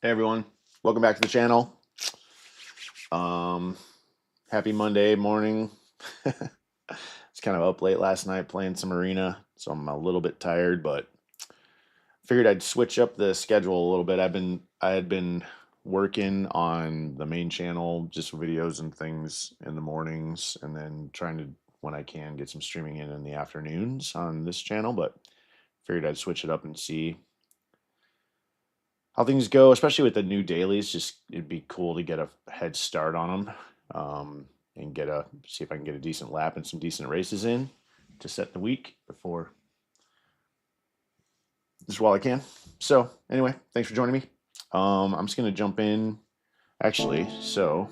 Hey everyone, welcome back to the channel. Happy Monday morning. It's kind of up late last night playing some arena, so I'm a little bit tired, but figured I'd switch up the schedule a little bit. I had been working on the main channel, just videos and things in the mornings, and then trying to, when I can, get some streaming in the afternoons on this channel, but figured I'd switch it up and see how things go, especially with the new dailies. Just it'd be cool to get a head start on them, and see if I can get a decent lap and some decent races in to set the week before just while I can. So anyway, thanks for joining me. I'm just gonna jump in actually. So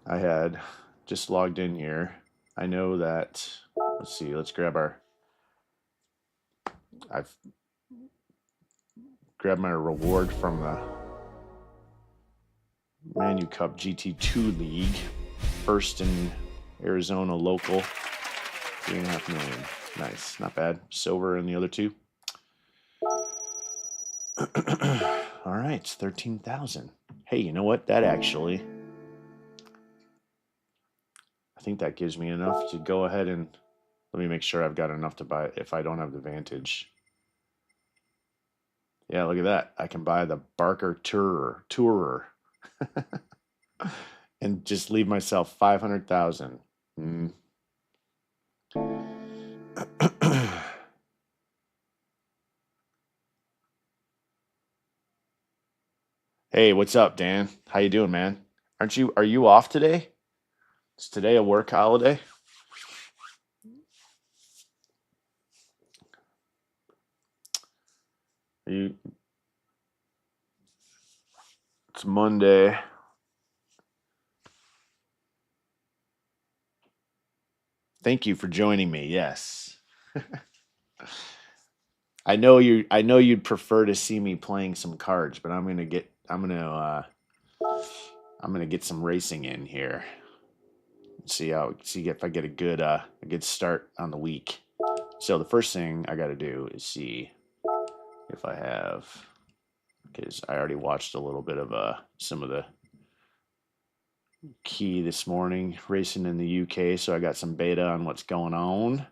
I had just logged in here. I know that, let's see, let's grab I've grabbed my reward from the Manu Cup GT2 League, first in Arizona local, 3.5 million. Nice, not bad. Silver in the other two. All right, 13,000. Hey, you know what? That actually, I think that gives me enough to go ahead and let me make sure I've got enough to buy if I don't have the Vantage. Yeah, look at that. I can buy the Barker Tourer. And just leave myself 500,000. Hey, what's up, Dan? How you doing, man? Are you off today? Is today a work holiday? It's Monday. Thank you for joining me. Yes. I know you'd prefer to see me playing some cards, but I'm gonna get some racing in here. See if I get a good start on the week. So the first thing I got to do is see if I have, because I already watched a little bit of some of the key this morning racing in the UK, so I got some beta on what's going on.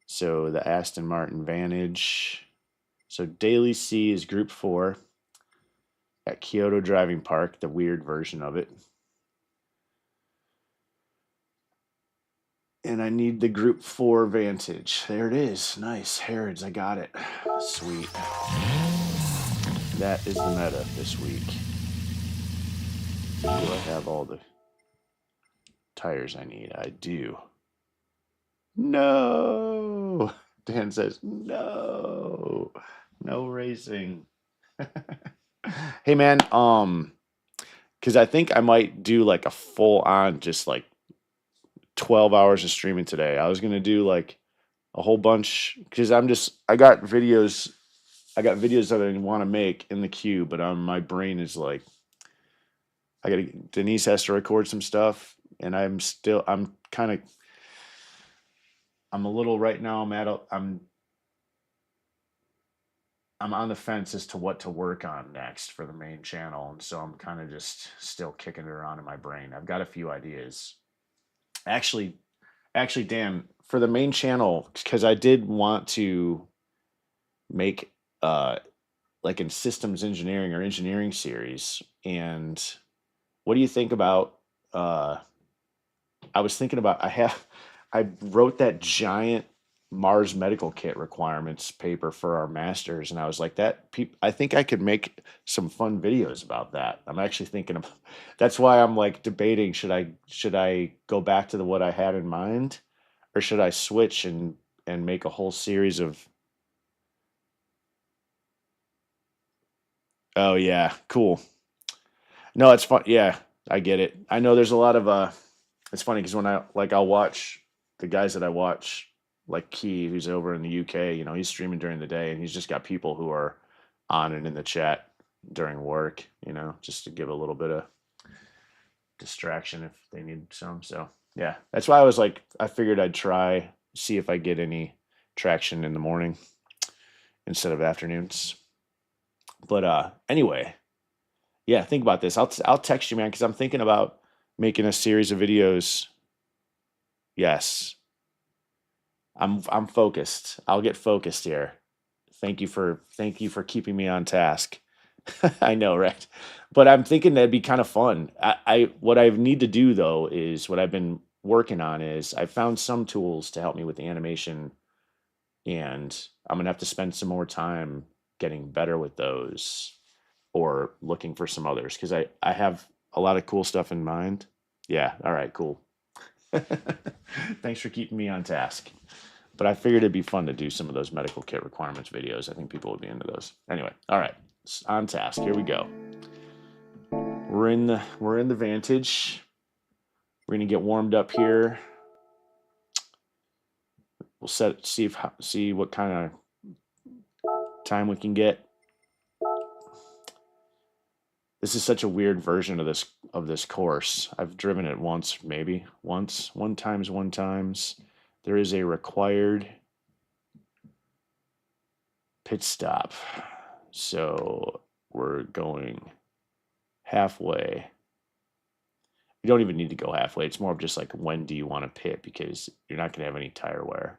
So the Aston Martin Vantage. So Daily C is Group 4 at Kyoto Driving Park, the weird version of it. And I need the Group 4 Vantage. There it is. Nice. Harrods, I got it. Sweet. That is the meta this week. Do I have all the tires I need? I do. No! Dan says, no! No racing. Hey, man, because I think I might do like a full-on just like 12 hours of streaming today. I was going to do like a whole bunch, because I got videos that I want to make in the queue, but my brain is like, Denise has to record some stuff, and I'm a little right now, I'm on the fence as to what to work on next for the main channel, and so I'm kind of just still kicking it around in my brain. I've got a few ideas. Actually, Dan, for the main channel, because I did want to make like in systems engineering or engineering series. And what do you think about I was thinking about I wrote that giant Mars medical kit requirements paper for our masters, and I was like, I think I could make some fun videos about that. I'm actually thinking of that's why I'm like debating, should I go back to what I had in mind, or should I switch and make a whole series of. Oh yeah, cool. No, it's fun. Yeah, I get it. I know there's a lot of it's funny because when I'll watch the guys that I watch, like Key, who's over in the UK, he's streaming during the day, and he's just got people who are on and in the chat during work, just to give a little bit of distraction if they need some. So yeah, that's why I figured I'd see if I get any traction in the morning instead of afternoons. But anyway, yeah, think about this. I'll text you, man, because I'm thinking about making a series of videos. Yes, I'm focused. I'll get focused here. Thank you for keeping me on task. I know, right? But I'm thinking that'd be kind of fun. I what I need to do though is what I've been working on is I found some tools to help me with the animation, and I'm gonna have to spend some more time getting better with those or looking for some others because I have a lot of cool stuff in mind. Yeah, all right, cool. Thanks for keeping me on task. But I figured it'd be fun to do some of those medical kit requirements videos. I think people would be into those. Anyway, all right, on task. Here we go. We're in the Vantage. We're gonna get warmed up here. We'll see what kind of time we can get. This is such a weird version of this course. I've driven it once, maybe once, one times. There is a required pit stop, so we're going halfway. You don't even need to go halfway. It's more of just like, when do you want to pit, because you're not going to have any tire wear.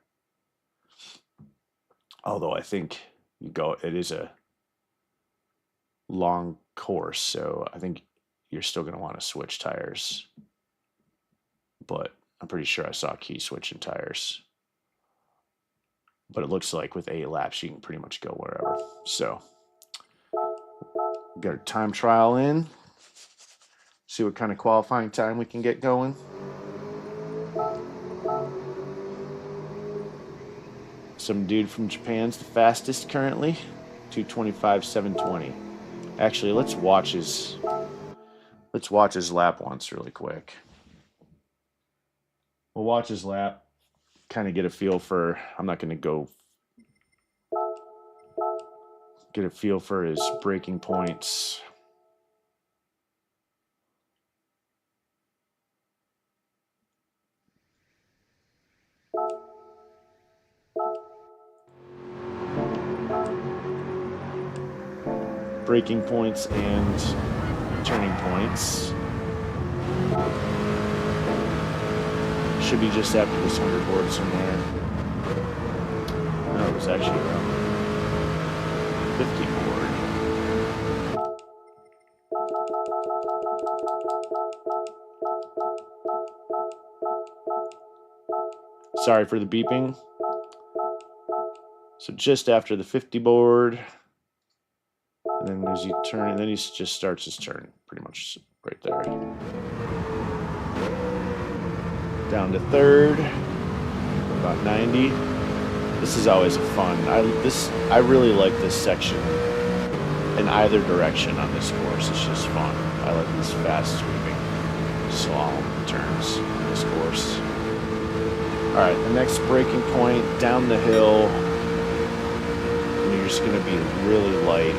Although I think it is a long course, so I think you're still going to want to switch tires. But I'm pretty sure I saw Key switching tires. But it looks like with 8 laps, you can pretty much go wherever. So, got a time trial in. See what kind of qualifying time we can get going. Some dude from Japan's the fastest currently, 2:25.720. Actually, let's watch his lap once really quick. We'll watch his lap, kind of get a feel for. I'm not going to go. Get a feel for his braking points. Braking points and turning points. Should be just after this 100 board somewhere. No, it was actually around 50 board. Sorry for the beeping. So just after the 50 board. And then as you turn, and then he just starts his turn, pretty much right there. Down to third, about 90. This is always fun. I really like this section in either direction on this course. It's just fun. I like these fast sweeping slalom turns on this course. All right, the next braking point down the hill. And you're just going to be really light,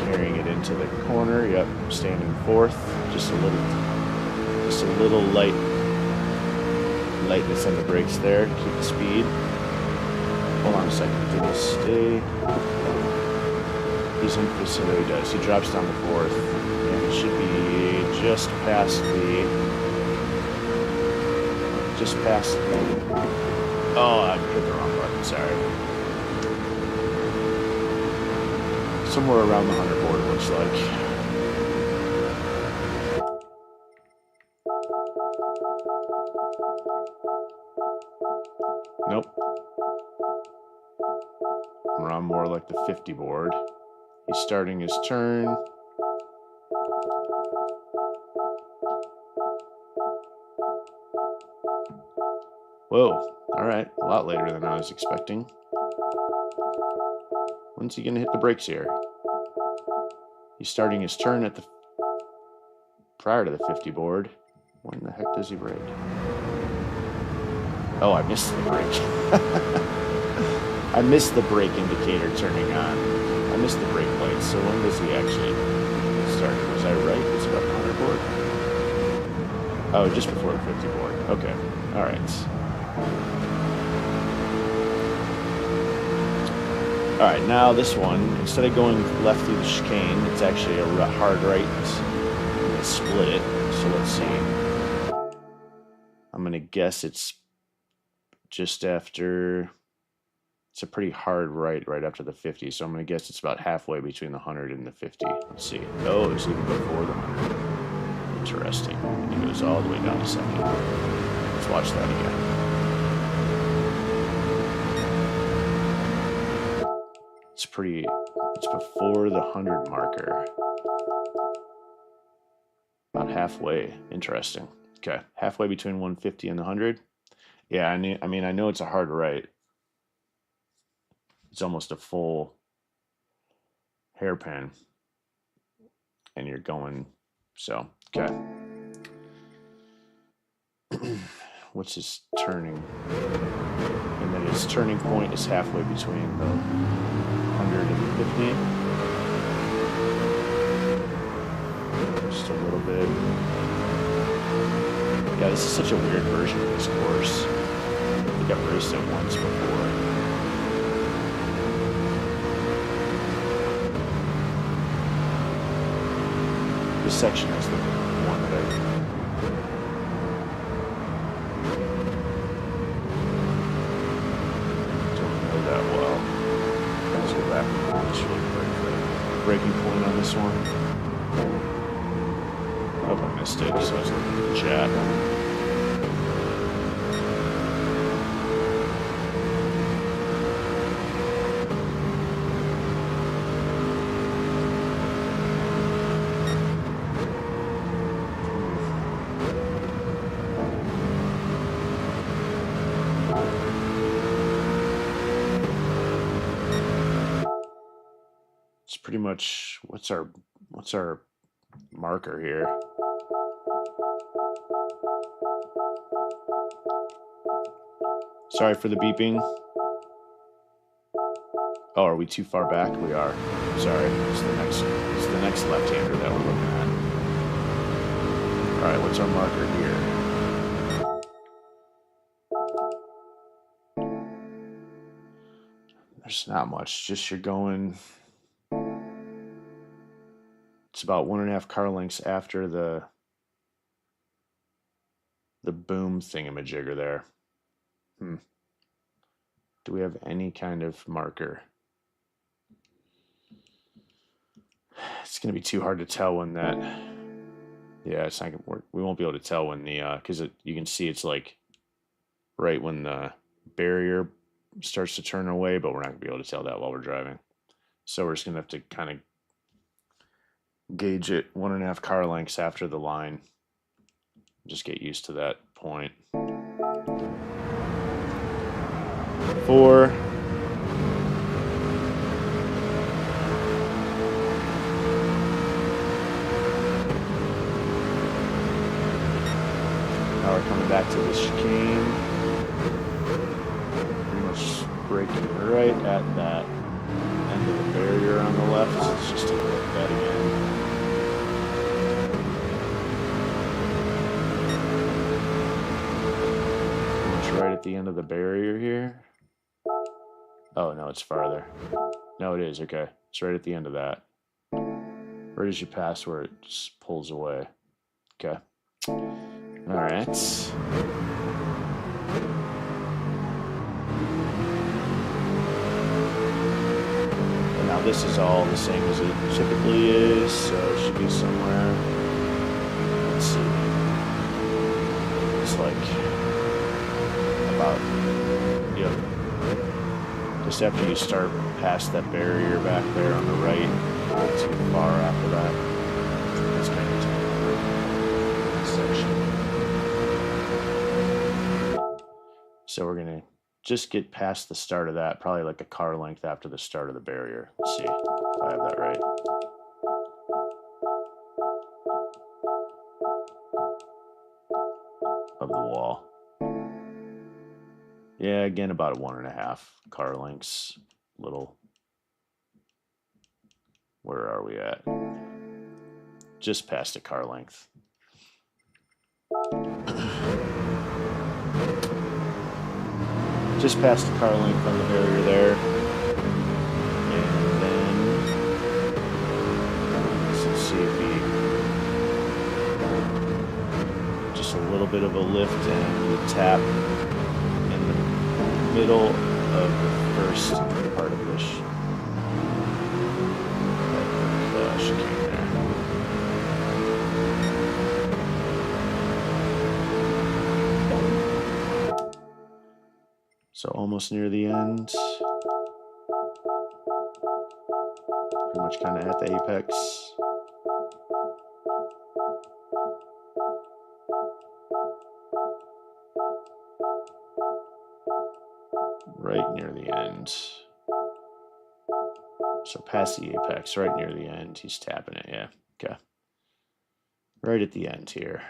carrying it into the corner. Yep, standing fourth. Just a little lightness on the brakes there to keep the speed. Hold on a second. Did he stay? He's in facility. He does. He drops down to fourth, and it should be just past the. Oh, I hit the wrong button. Sorry. Somewhere around the 100 board, it looks like. Nope. We're on more like the 50 board. He's starting his turn. Whoa. All right. A lot later than I was expecting. When's he going to hit the brakes here? He's starting his turn at the prior to the 50 board. When the heck does he brake? Oh, I missed the brake. I missed the brake indicator turning on. I missed the brake lights. So when does he actually start? Was I right? It's about the 100 board. Oh, just before the 50 board. Okay. All right. All right, now this one, instead of going left through the chicane, it's actually a hard right. Let's split it. So let's see. I'm going to guess it's just after, it's a pretty hard right after the 50. So I'm going to guess it's about halfway between the 100 and the 50. Let's see. Oh, it's even before the 100. Interesting. And it goes all the way down to 70. Let's watch that again. It's before the 100 marker. About halfway. Interesting. Okay, halfway between 150 and the 100. Yeah, I mean, I know it's a hard right. It's almost a full hairpin. And you're going, so, okay. What's his turning? And then his turning point is halfway between the 100 and the 50. Just a little bit. Yeah, this is such a weird version of this course. I think I've raced it once before. This section is the one that I that well. Let's go back and just really break the breaking point on this one. I hope I missed it, so I was looking at the chat. Pretty much what's our marker here? Sorry for the beeping. Oh, are we too far back? We are. Sorry. It's the next left-hander that we're looking at. All right, what's our marker here? There's not much. Just you're going. It's about 1.5 car lengths after the boom thingamajigger there. Do we have any kind of marker? It's going to be too hard to tell when that. Yeah, it's not going to work. We won't be able to tell when the because you can see it's like right when the barrier starts to turn away, but we're not going to be able to tell that while we're driving. So we're just going to have to kind of gauge it 1.5 car lengths after the line. Just get used to that point. 4. Now we're coming back to the chicane. Pretty much braking right at that end of the barrier on the left. So it's just to look at that again. Right at the end of the barrier here. Oh, no, it's farther. No, it is. Okay. It's right at the end of that. Right as you pass where it just pulls away. Okay. All right. And now this is all the same as it typically is, so it should be somewhere. Let's see. It's like about, yep, just after you start past that barrier back there on the right, not too far after that. That's kind of section. So we're gonna just get past the start of that, probably like a car length after the start of the barrier. Let's see if I have that right. Of the wall. Yeah, again, about a 1.5 car lengths. Little. Where are we at? Just past a car length. Just past the car length on the barrier there. bit of a lift and the tap in the middle of the first part of the chicane there. So almost near the end. Pretty much kind of at the apex. Right near the end. So past the apex, right near the end. He's tapping it, yeah. Okay. Right at the end here.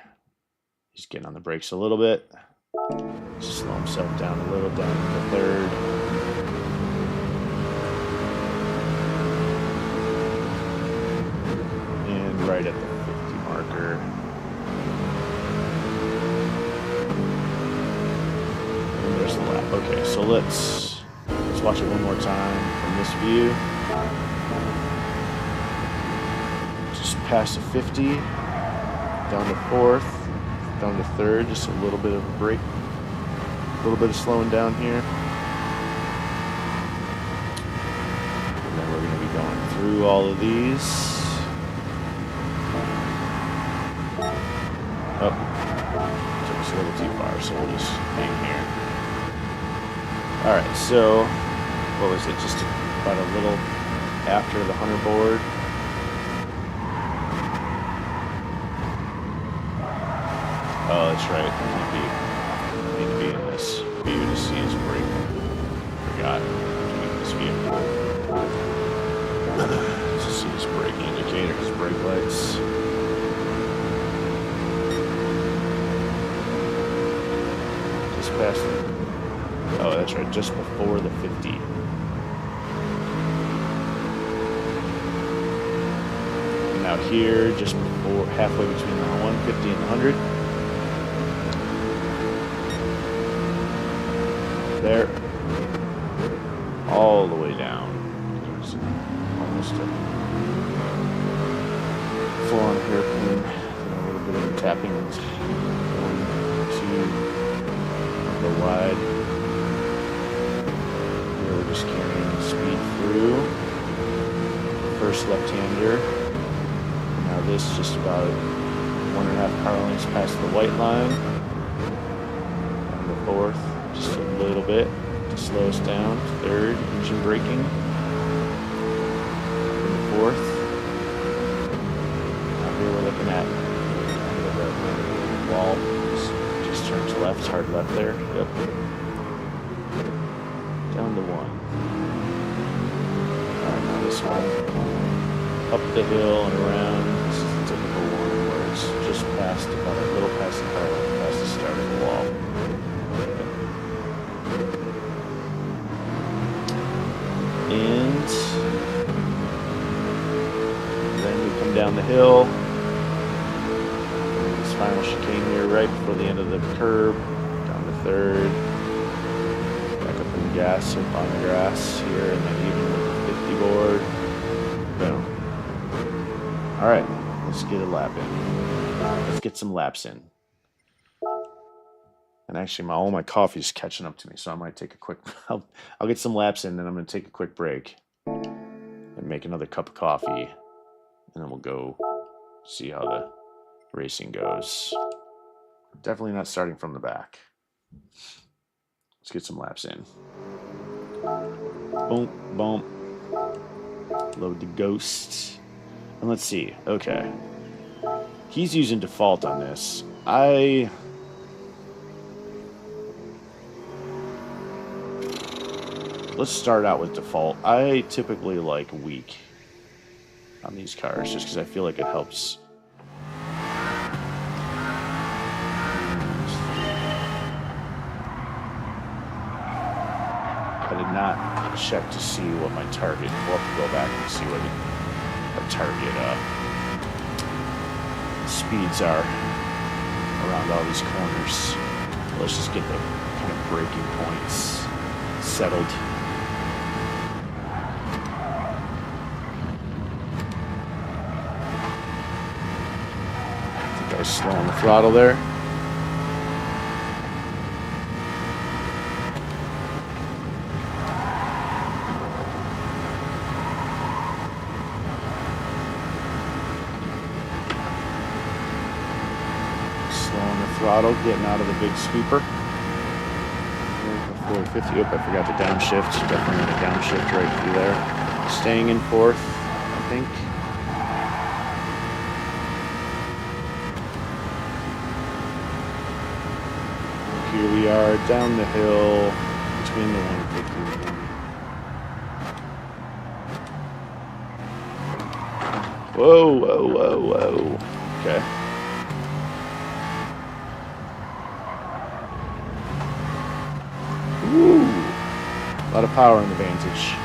He's getting on the brakes a little bit. Just slow himself down a little, down to the third. And right at the 50 marker. And there's the lap. Okay, so let's watch it one more time from this view. Just past the 50, down to fourth, down to third, just a little bit of a break, a little bit of slowing down here. And then we're going to be going through all of these. Oh, took us a little too far, so we'll just hang here. Alright, so, what was it, just about a little after the 100 board. Oh, that's right. I need to be in this view to see his brake. Forgot to make this vehicle to see his brake indicator, his brake lights. Just past the, oh, that's right, just before the 50. And out here, just before, halfway between the 150 and the 100. There, all the way down. There's almost a full-on hairpin, a little bit of tapping. 1, 2, go wide. Here we're just carrying the speed through. First left-hander. Now this just about 1.5 car lengths past the white line. And the fourth. Just a little bit to slow us down. Third, engine braking. And the fourth. Now here we're looking at the wall. Just turns left, hard left there. Yep. Down to 1. Alright, now this one. Up the hill and around. This is the typical one where it's just past, about a little past the car, past the start of the wall. And then we come down the hill. This final chicane here right before the end of the curb. Down to third. Back up in the gas, up on the grass here, and then even with the 50 board. Boom. Alright, let's get a lap in. Let's get some laps in. And actually, all my coffee is catching up to me, so I might take a quick... I'll get some laps in, then I'm going to take a quick break and make another cup of coffee, and then we'll go see how the racing goes. Definitely not starting from the back. Let's get some laps in. Boom, boom. Load the ghost. And let's see. Okay. He's using default on this. Let's start out with default. I typically like weak on these cars just because I feel like it helps. I did not check to see what my target. We'll have to go back and see what our target speeds are around all these corners. Let's just get the kind of braking points settled. I think I was slow on the throttle there. throttle, getting out of the big scooper. Before 50. Oh, I forgot to downshift. Definitely going to downshift right through there. Staying in fourth, I think. Here we are down the hill between the 150 and the 1. Whoa, whoa, whoa, whoa. Okay. Ooh. A lot of power in the Vantage.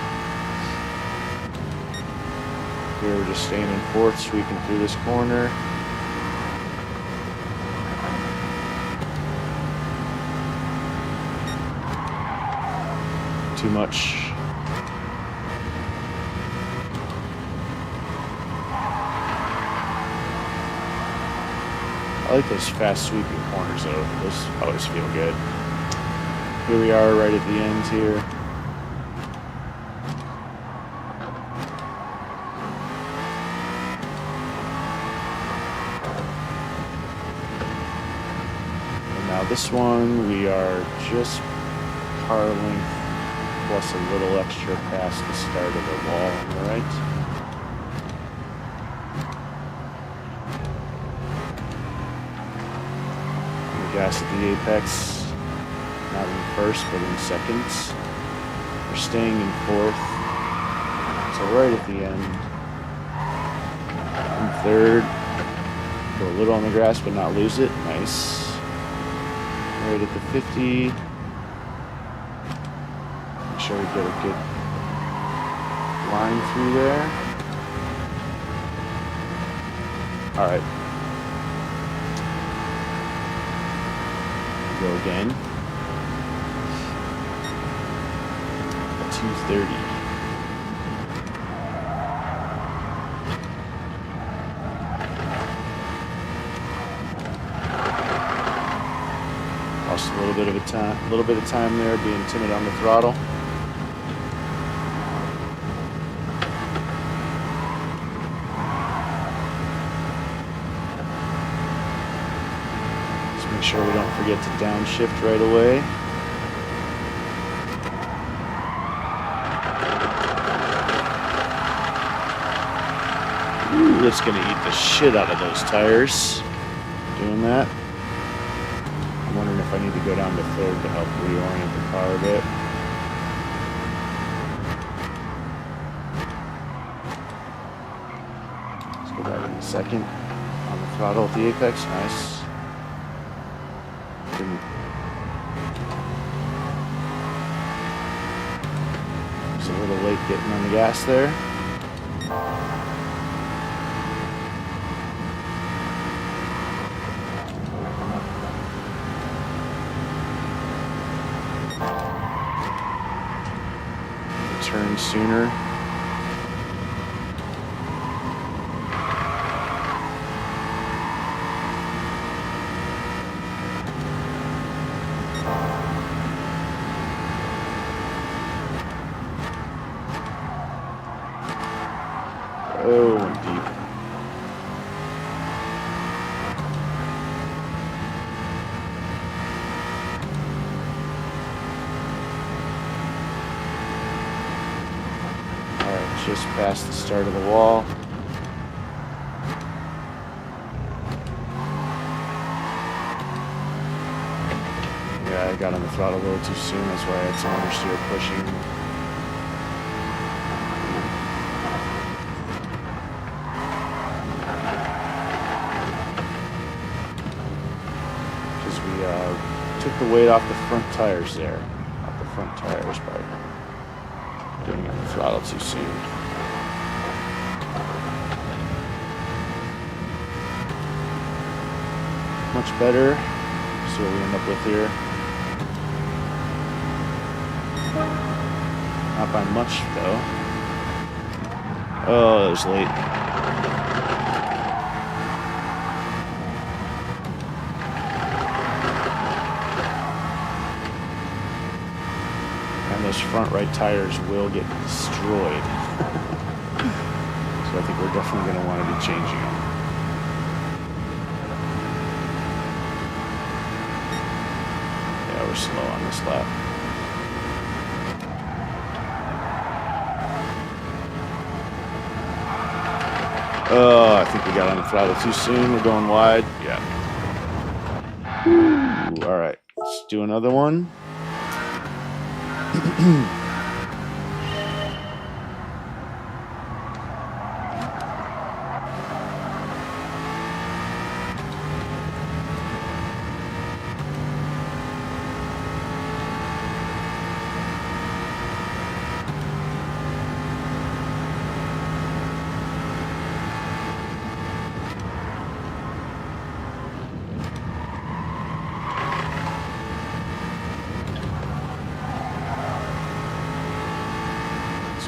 Here we're just staying in fourth, sweeping through this corner. Too much. I like those fast sweeping corners though. Those always feel good. Here we are right at the end here. And now this one we are just car length plus a little extra past the start of the wall on the right. Gas at the apex, not in first, but in second. We're staying in fourth, so right at the end. In third, go a little on the grass, but not lose it. Nice. Right at the 50. Make sure we get a good line through there. All right. Go again. 230. Lost a little bit of time there, being timid on the throttle. Make sure we don't forget to downshift right away. Ooh, it's gonna eat the shit out of those tires. Doing that. I'm wondering if I need to go down to third to help reorient the car a bit. Let's go back in a second. On the throttle at the apex, nice. It's a little late getting on the gas there. Turn sooner. Oh, and deep. Alright, just past the start of the wall. Yeah, I got on the throttle a little too soon, that's why I had some understeer pushing. Took the weight off the front tires there. Off the front tires by doing it on the throttle too soon. Much better. See what we end up with here. Not by much though. Oh, that was late. Those front right tires will get destroyed. So I think we're definitely going to want to be changing them. slow on this lap. Oh, I think we got on the throttle too soon. We're going wide. Yeah. Ooh, all right. Let's do another one.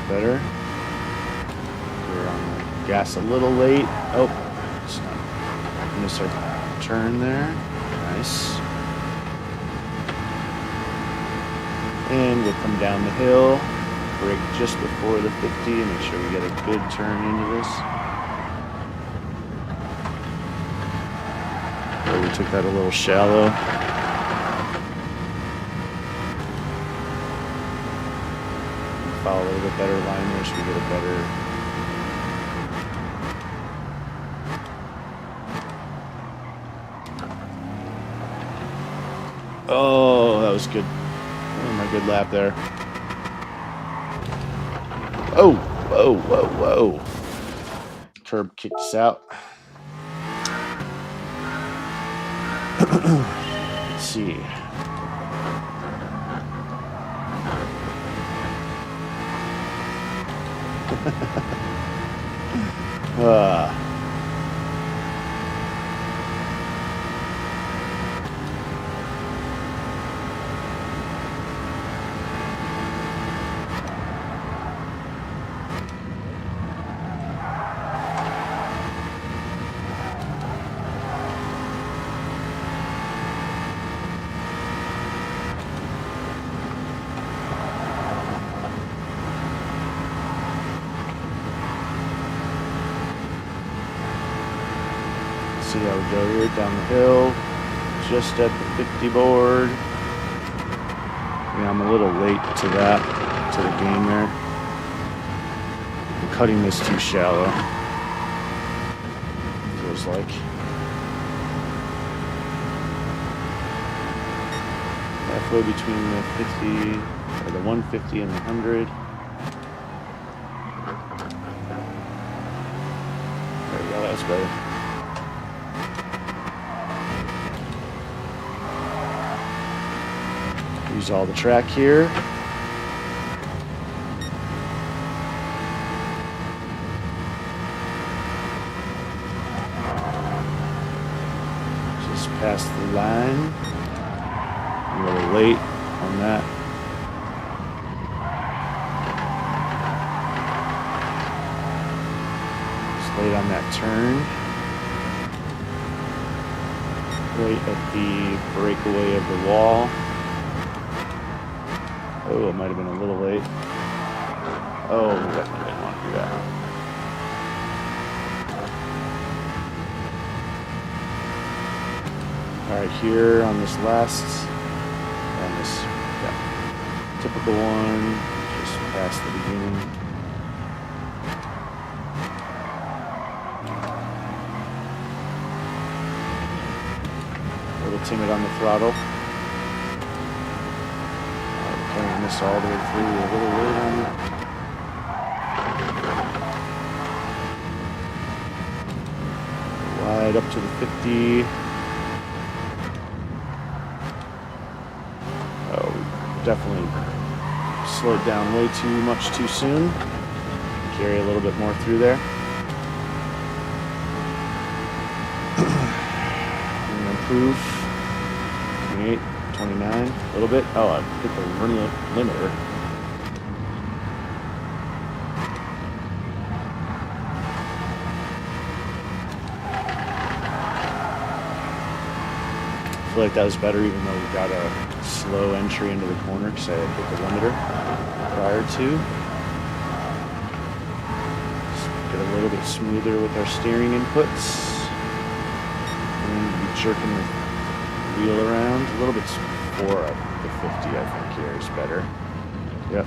Better. We're on the gas a little late. Oh, miss our turn there. Nice. And we'll come down the hill, brake just before the 50, and make sure we get a good turn into this. Oh, we took that a little shallow. Follow a little bit better line there so we get a better. Oh, that was good. Oh, my good lap there. Oh, whoa, whoa, whoa. Curb kicked us out. Let's see. See how we go here down the hill, just at the 50 board. Yeah, I'm a little late to that, to the game there. I'm cutting this too shallow, feels like. Halfway between the 50, or the 150 and the 100. There we go, that's better. Use all the track here. Just past the line. A little late on that. Just late on that turn. Right at the breakaway of the wall. Oh, it might have been a little late. Oh, we definitely didn't want to do that. All right, here on this last, typical one, just past the beginning. A little timid on the throttle. Carrying this all the way through, a little late on it. Wide up to the 50. Oh, we definitely slowed down way too much too soon. Carry a little bit more through there. I'm gonna improve. 28. 29, a little bit. Oh, I hit the limiter. I feel like that was better even though we got a slow entry into the corner because I had hit the limiter prior to. Just get a little bit smoother with our steering inputs. And be jerking the wheel around a little bit before the 50, I think, here is better. Yep.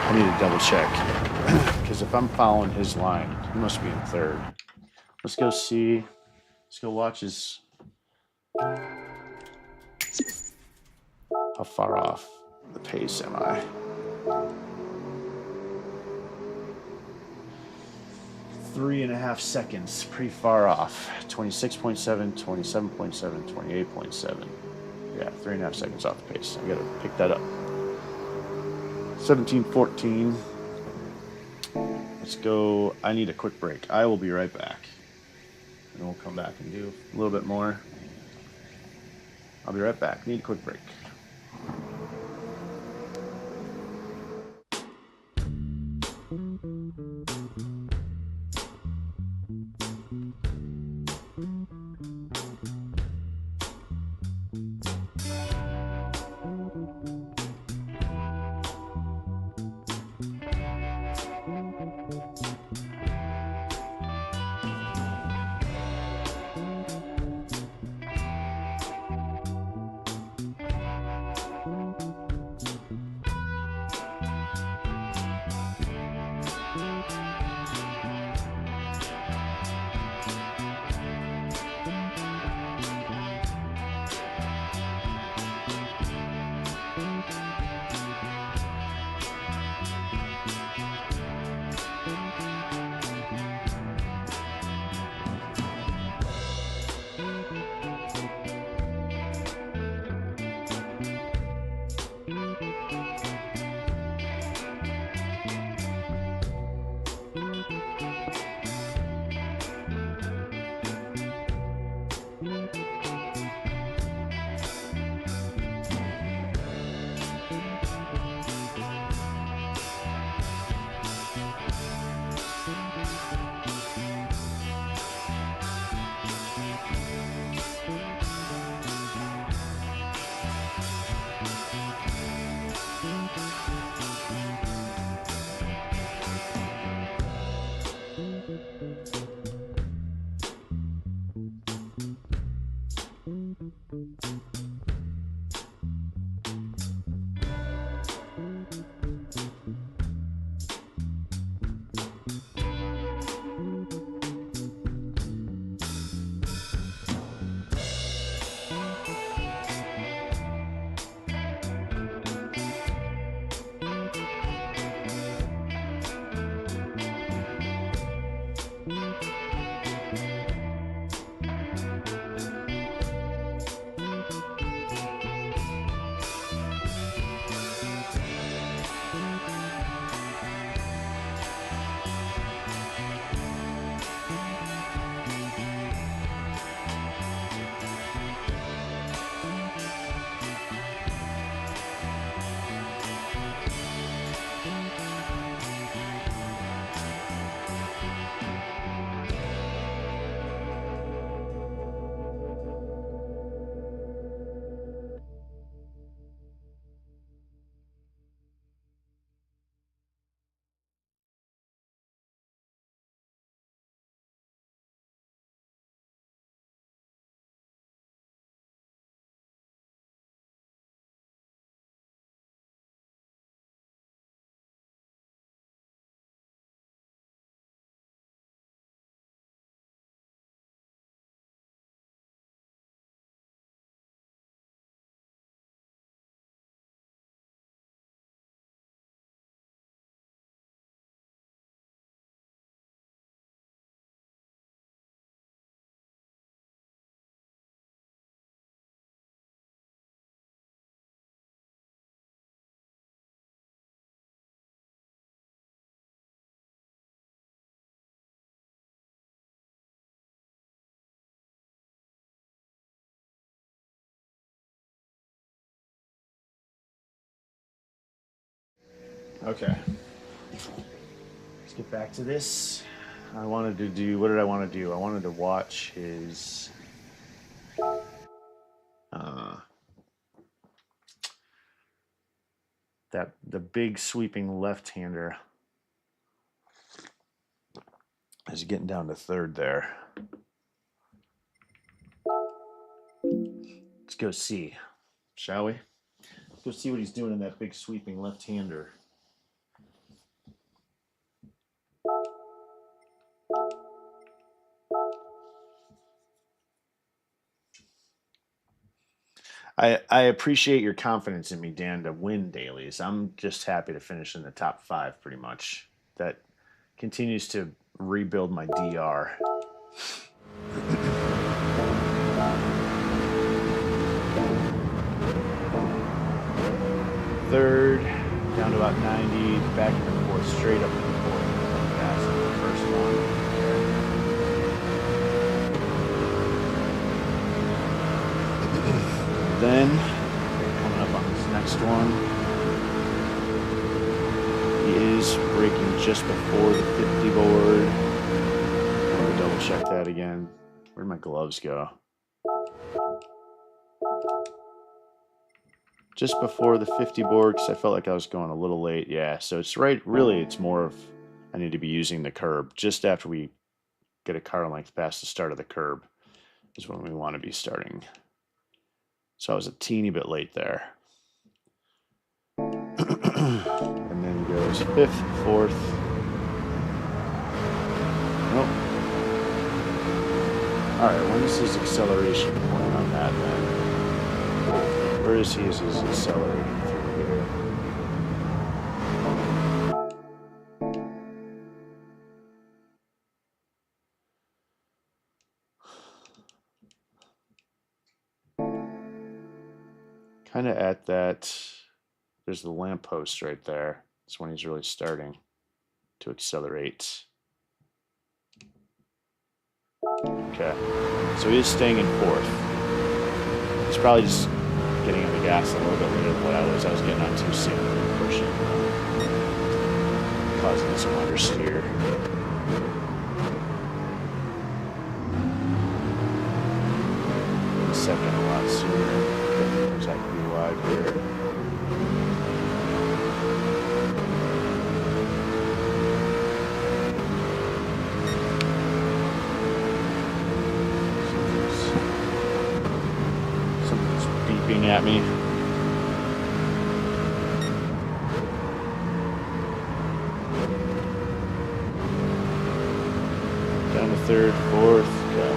I need to double check. Because if I'm following his line, he must be in third. Let's go see. Let's go watch his. How far off the pace am I? Three and a half seconds, pretty far off. 26.7, 27.7, 28.7. Yeah, 3.5 seconds off the pace. I gotta pick that up. 17:14. Let's go. I need a quick break. I will be right back. And we'll come back and do a little bit more. I'll be right back. Need a quick break. Okay. Let's get back to this. I wanted to do, what did I want to do? I wanted to watch his the big sweeping left-hander is getting down to third there. Let's go see, shall we? Let's go see what he's doing in that big sweeping left-hander. I appreciate your confidence in me, Dan, to win dailies. I'm just happy to finish in the top 5 pretty much. That continues to rebuild my DR. Third, down to about 90, back in the fourth, straight up in the fourth. That's the first one. Then, coming up on this next one, he is breaking just before the 50 board. I'm going to double check that again. Where'd my gloves go? Just before the 50 board, because I felt like I was going a little late. Yeah, so it's right, really, it's more of I need to be using the curb just after we get a car length past the start of the curb is when we want to be starting. So I was a teeny bit late there. And then he goes 5th, 4th. Nope. Alright, when's his acceleration point on that then? Where is he as he's accelerating through here? Kind of at that, there's the lamppost right there. That's when he's really starting to accelerate. Okay, so he is staying in 4th. He's probably just getting on the gas a little bit later than what I was. I was getting on too soon and pushing, causing some understeer. Second a lot sooner. Looks like pretty wide here. Something's beeping at me. Down to 3rd, 4th. Okay.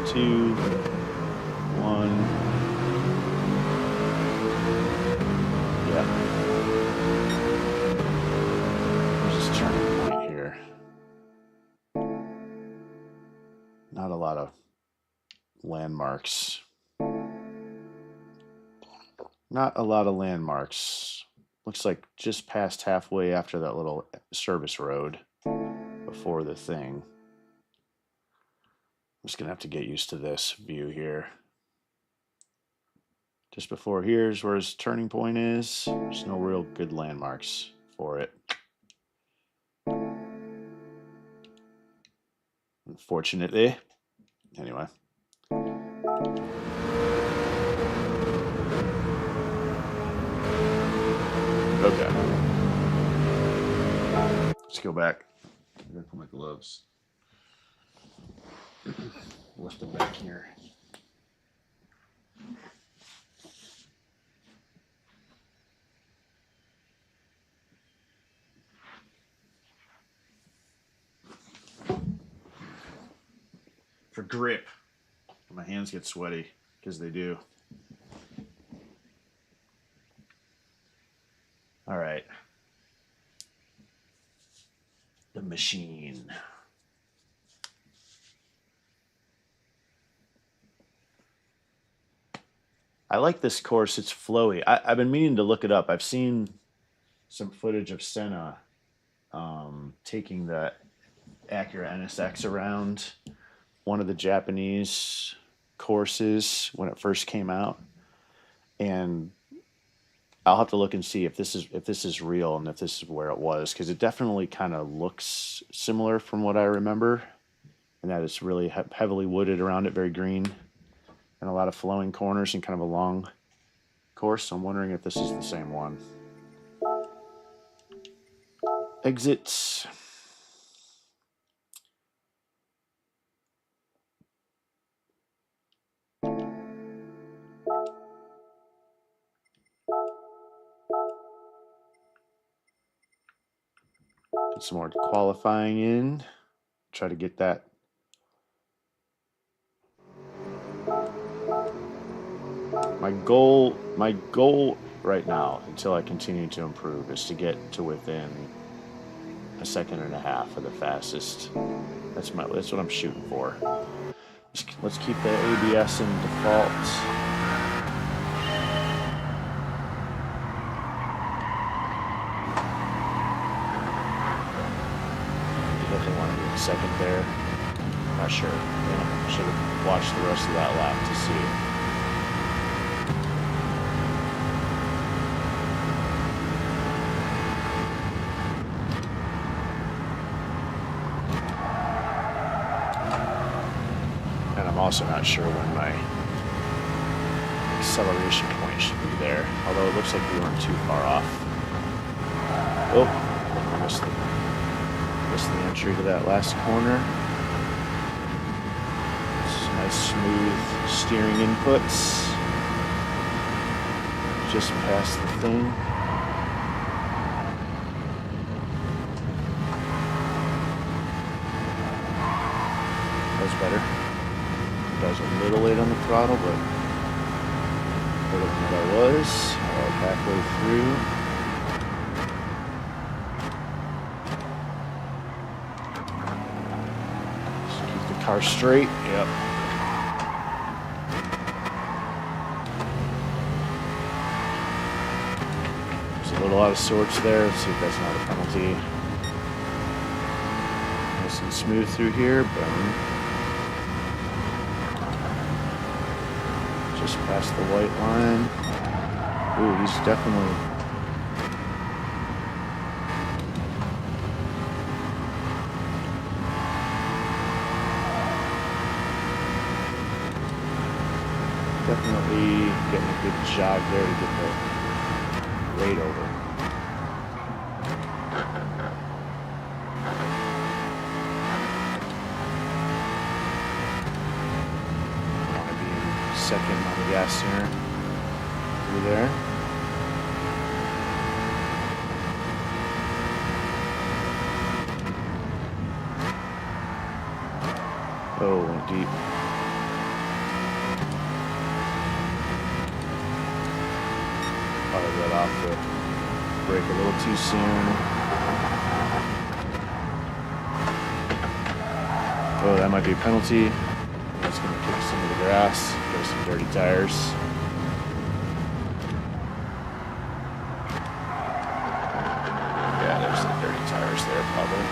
Two, one. Yeah. There's this turning point here. Not a lot of landmarks. Not a lot of landmarks. Looks like just past halfway after that little service road before the thing. I'm just going to have to get used to this view here. Just before here's where his turning point is. There's no real good landmarks for it. Unfortunately. Anyway. Okay. Let's go back. I'm going to put my gloves. Lift them back here. For grip. My hands get sweaty because they do. All right. The machine. I like this course. It's flowy. I've been meaning to look it up. I've seen some footage of Senna taking the Acura NSX around one of the Japanese courses when it first came out. and I'll have to look and see if this is real and if this is where it was, because it definitely kind of looks similar from what I remember, and that it's really heavily wooded around it, very green, and a lot of flowing corners and kind of a long course. So I'm wondering if this is the same one. Exit. Get some more qualifying in. Try to get that. My goal right now, until I continue to improve, is to get to within a second and a half of the fastest. That's what I'm shooting for. Let's keep the ABS in default. Definitely want to be in second there. Not sure. Yeah, should have watched the rest of that lap to see. And I'm also not sure when my acceleration point should be there, although it looks like we weren't too far off. Oh, I missed the entry to that last corner. Some nice smooth steering inputs. Just past the thing. That was better. I was a little late on the throttle, but better than what I was. About halfway through. Just keep the car straight. Yep. There's a little out of sorts there. Let's see if that's not a penalty. Nice and smooth through here. Boom. Just past the white line. Ooh, he's definitely... Definitely getting a good jog there to get the rate over. Second on the gas center through there. Oh, went deep. Probably let off the brake a little too soon. Oh, that might be a penalty. That's going to kick us into the grass. There's some dirty tires. Yeah, there's some dirty tires there, probably.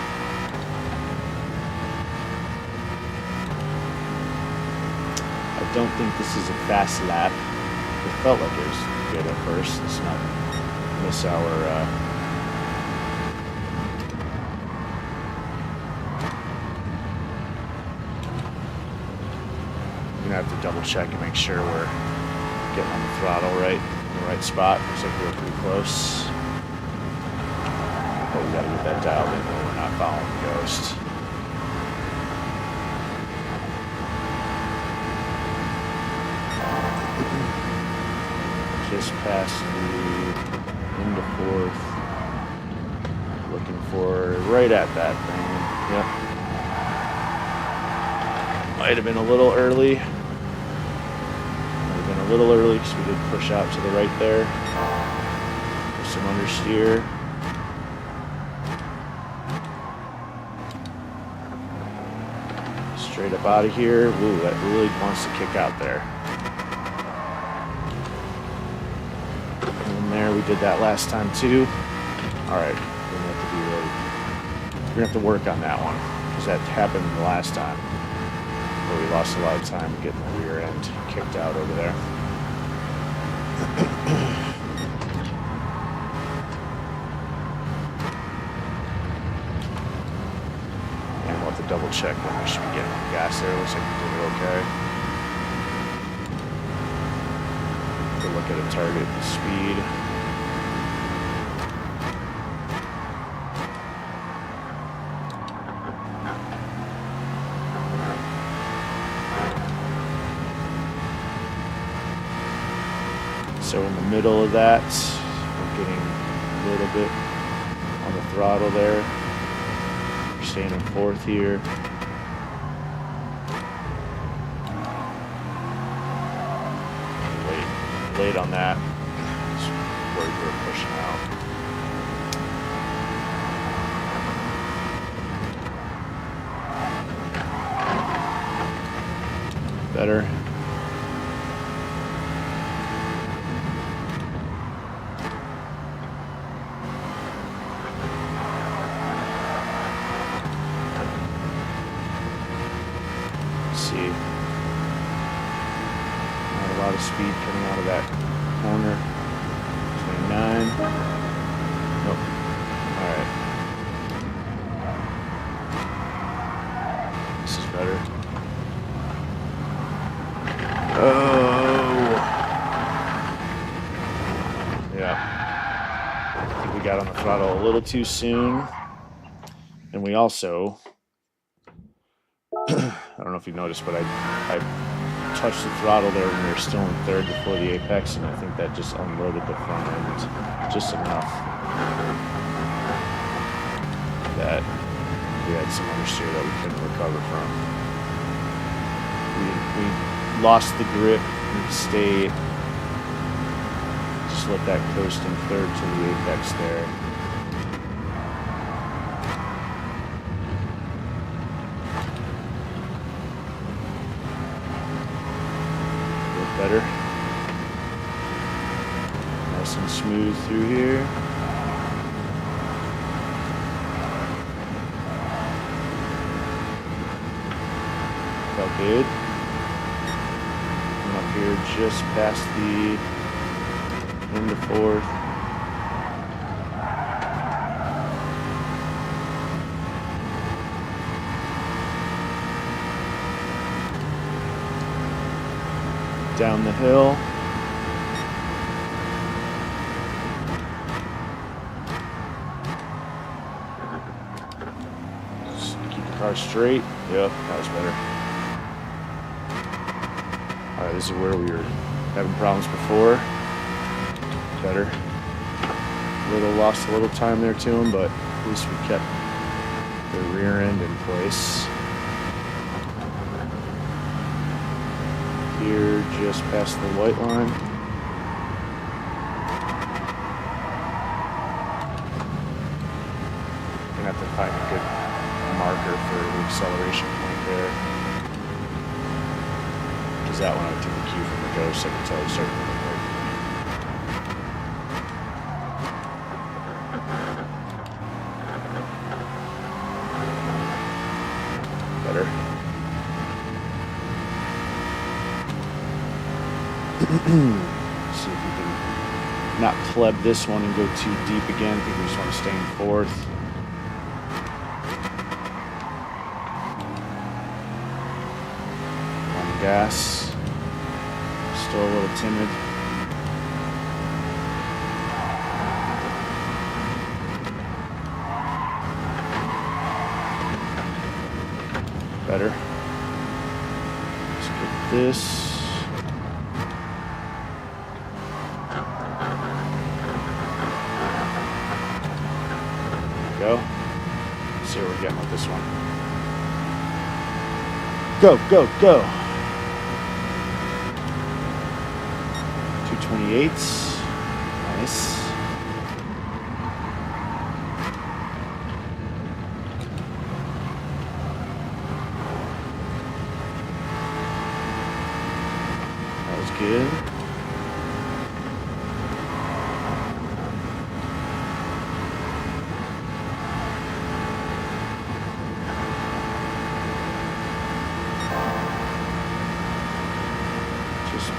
I don't think this is a fast lap. It felt like it was good at first. Let's not miss our... Gonna have to double check and make sure we're getting on the throttle right in the right spot. Looks like we're pretty close. But we gotta get that dialed in when we're not following the ghost. Just past the into fourth. Looking for right at that thing. Yep. Might have been a little early. A little early because we did push out to the right there. There's some understeer. Straight up out of here. Ooh, that really wants to kick out there. And there, we did that last time too. Alright, we're gonna have to work on that one, because that happened the last time, where we lost a lot of time getting the rear end kicked out over there. double check when we should be getting on gas there. Looks like we did it okay. Take a look at a target speed. So in the middle of that, we're getting a little bit on the throttle there. We're staying in fourth here. Late on that. That's where we're pushing out. Better. Speed coming out of that corner. 29. Nope. Alright. This is better. Oh. Yeah. I think we got on the throttle a little too soon. And we also, I don't know if you noticed, but I touched the throttle there when we were still in third before the apex, and I think that just unloaded the front end just enough that we had some understeer that we couldn't recover from. We lost the grip and stayed, just let that coast in third to the apex there. Better. Nice and smooth through here. Felt good. I'm up here just past the end of fourth. Down the hill. Just keep the car straight. Yep, that was better. Alright, this is where we were having problems before. Better. Lost a little time there to him, but at least we kept the rear end in place. Here, just past the white line. Gonna have to find a good marker for the acceleration point there. Because that one I took the cue from the Ghost, I can tell it started moving right. Better. See if we can not pleb this one and go too deep again. I think we just want to stay in fourth. On the gas. Still a little timid. Better. Let's get this. Go. Let's see where we're getting with this one. Go, go, go. 228. Nice. That was good.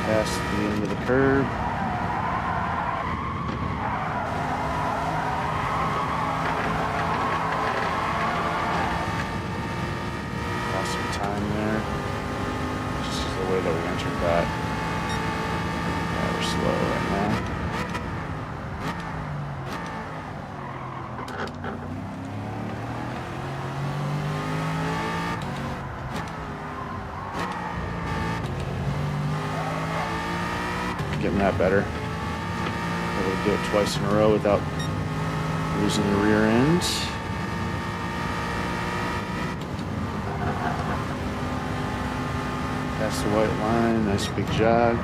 Past the end of the curve. time there. Just the way that we entered that. Yeah, we're slow right now. Getting that better. Able to do it twice in a row without losing the rear end. Past the white line, nice big jog.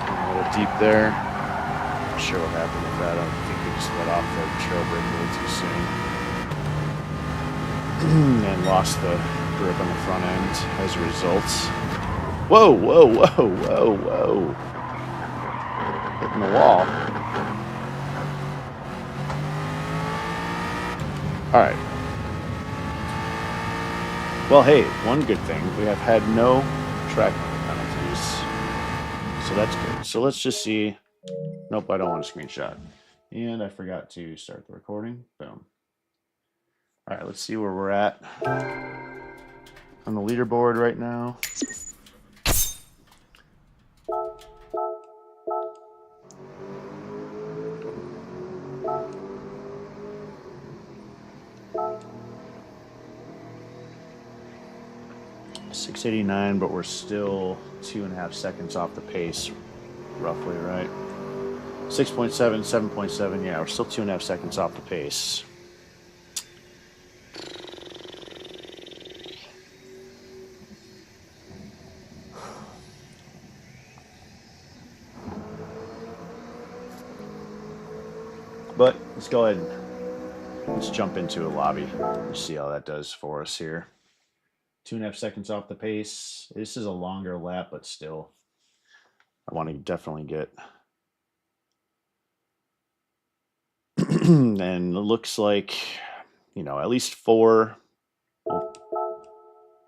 A little deep there. Not sure what happened with that. I think we just let off the trail brake a little too soon. And lost the grip on the front end as a result. Whoa, whoa, whoa, whoa, whoa. Hitting the wall. All right. Well, hey, one good thing. We have had no track penalties. So that's good. So let's just see. Nope, I don't want a screenshot. And I forgot to start the recording. Boom. All right, let's see where we're at on the leaderboard right now. .689, but we're still 2.5 seconds off the pace, roughly, right? 6.7, 7.7, yeah, we're still 2.5 seconds off the pace. But let's go ahead and let's jump into a lobby and see how that does for us here. 2.5 seconds off the pace. This is a longer lap, but still, I want to definitely get. And it looks like, you know, at least 4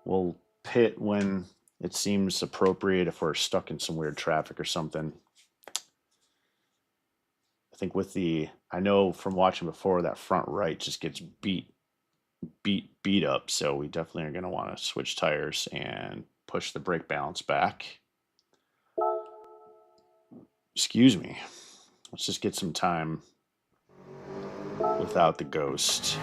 will pit when it seems appropriate if we're stuck in some weird traffic or something. I think with the, I know from watching before, that front right just gets beat up, so we definitely are going to want to switch tires and push the brake balance back. Excuse me. Let's just get some time without the ghost.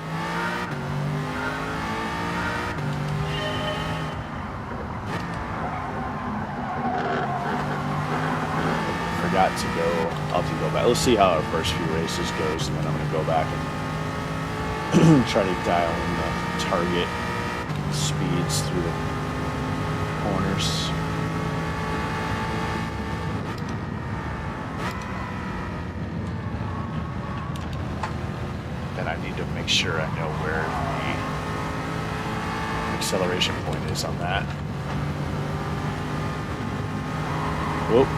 Forgot to go. I'll have to go back. Let's see how our first few races goes, and then I'm going to go back and try to dial in the target speeds through the corners. And I need to make sure I know where the acceleration point is on that. Whoop.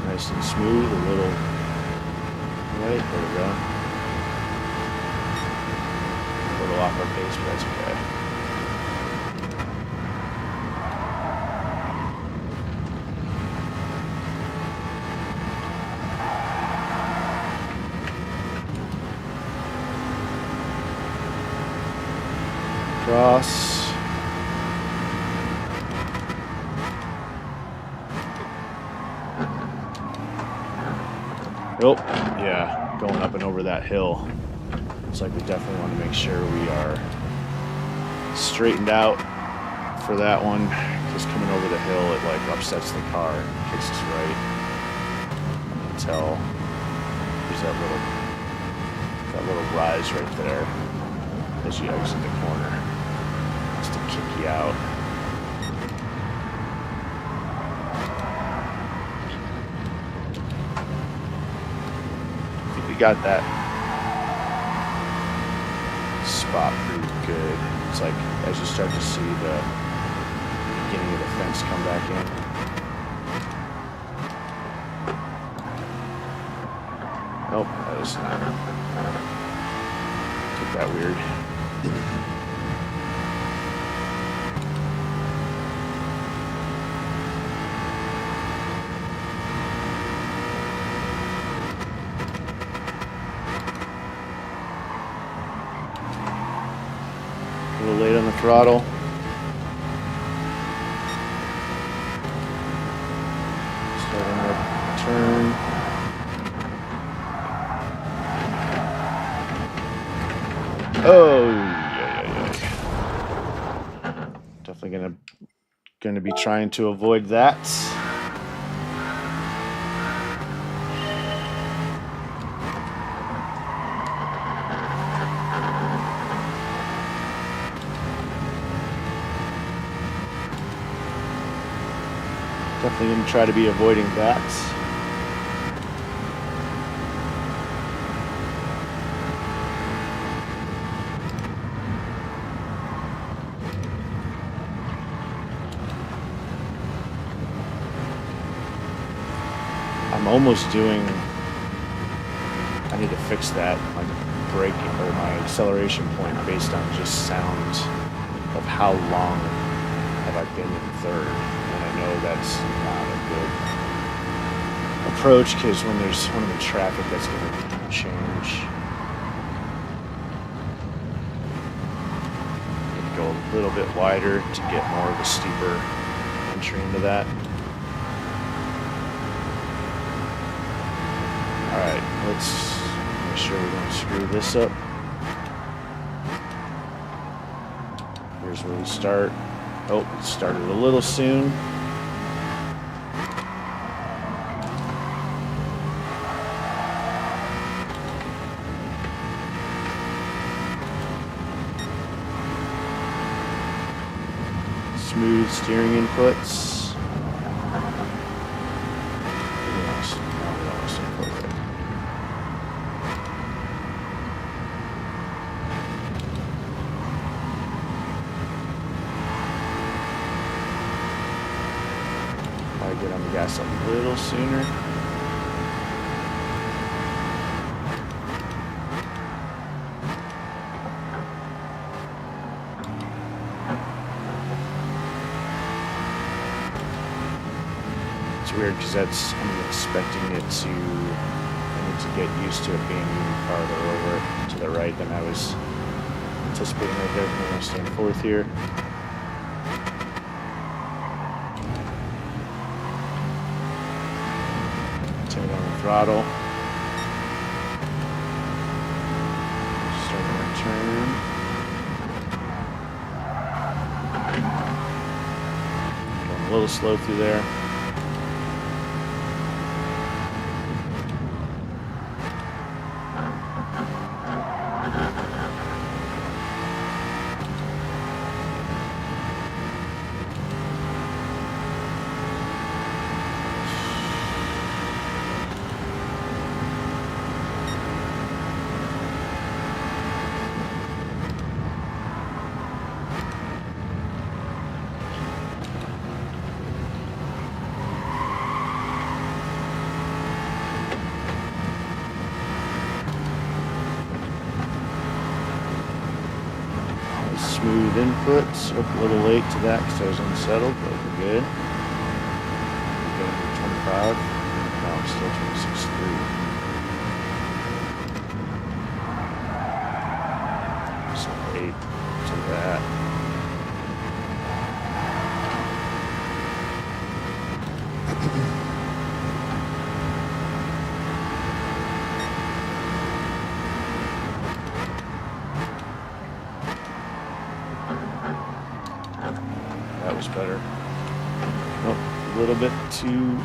Nice and smooth, a little right, there we go. A little off our pace, but that's okay. Cross. Oh, yeah, going up and over that hill. Looks like we definitely want to make sure we are straightened out for that one. Just coming over the hill, it like upsets the car and kicks us right. Until there's that little rise right there as you exit the corner. Just to kick you out. We got that spot pretty good. It's like as you start to see the beginning of the fence come back in. Nope, that was not. Took that weird. on the throttle. Starting the turn. Oh, yeah. Definitely gonna be trying to avoid that. Definitely going to try to be avoiding that. I'm almost doing... I need to fix that, my braking or my acceleration point based on just sound of how long have I been in third. I know that's not a good approach because when I'm in traffic, that's going to change. Go a little bit wider to get more of a steeper entry into that. All right, let's make sure we don't screw this up. Here's where we start. Oh, it started a little soon. Smooth steering inputs. Probably get on the gas a little sooner. Weird because I'm expecting it to, I need to get used to it being even farther over to the right than I was anticipating right there. I'm going to stand fourth here. Turn on the throttle. Starting our turn. Going a little slow through there. Smooth inputs. Oh, a little late to that because I was unsettled, but we're good. We're going to 25. No, I'm still 26.3. So 8 to that. That was better. Oh, a little bit too...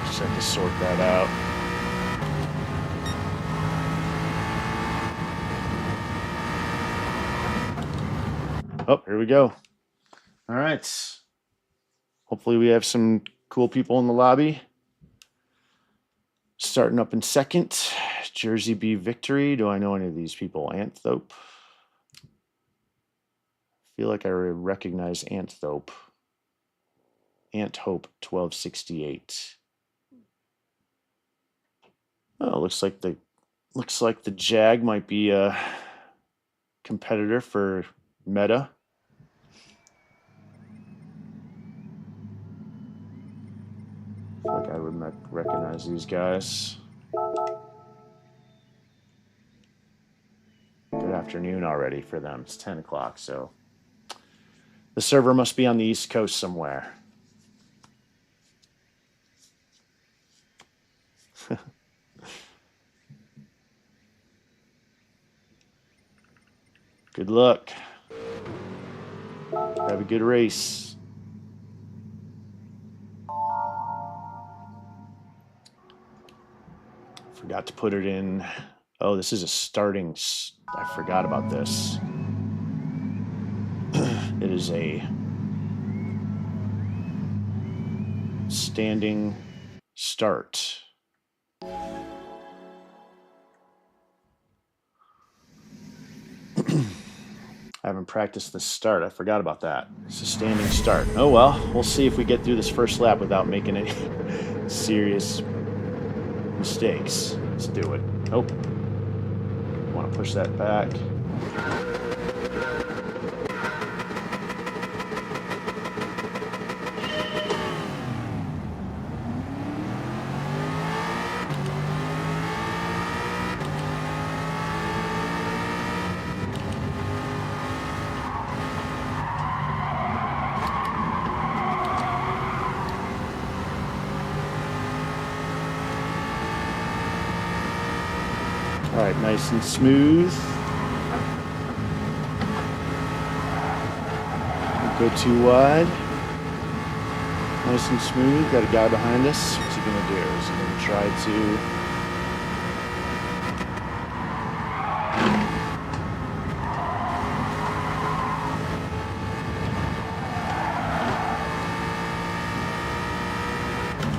Just have to sort that out. Oh, here we go. All right. Hopefully we have some cool people in the lobby. Starting up in second, Jersey B Victory. Do I know any of these people? Anthope. I feel like I recognize Anthope. Anthope 1268. Oh, looks like the Jag might be a competitor for Meta. I feel like I would recognize these guys. afternoon already for them. It's 10 o'clock, so the server must be on the East Coast somewhere. Good luck. Have a good race. Forgot to put it in. Oh, this is a starting. I forgot about this. It is a standing start. I haven't practiced the start. I forgot about that. It's a standing start. Oh well, we'll see if we get through this first lap without making any serious mistakes. Let's do it. Oh, want to push that back. All right, nice and smooth. Don't go too wide. Nice and smooth. Got a guy behind us. What's he gonna do? Is he gonna try to?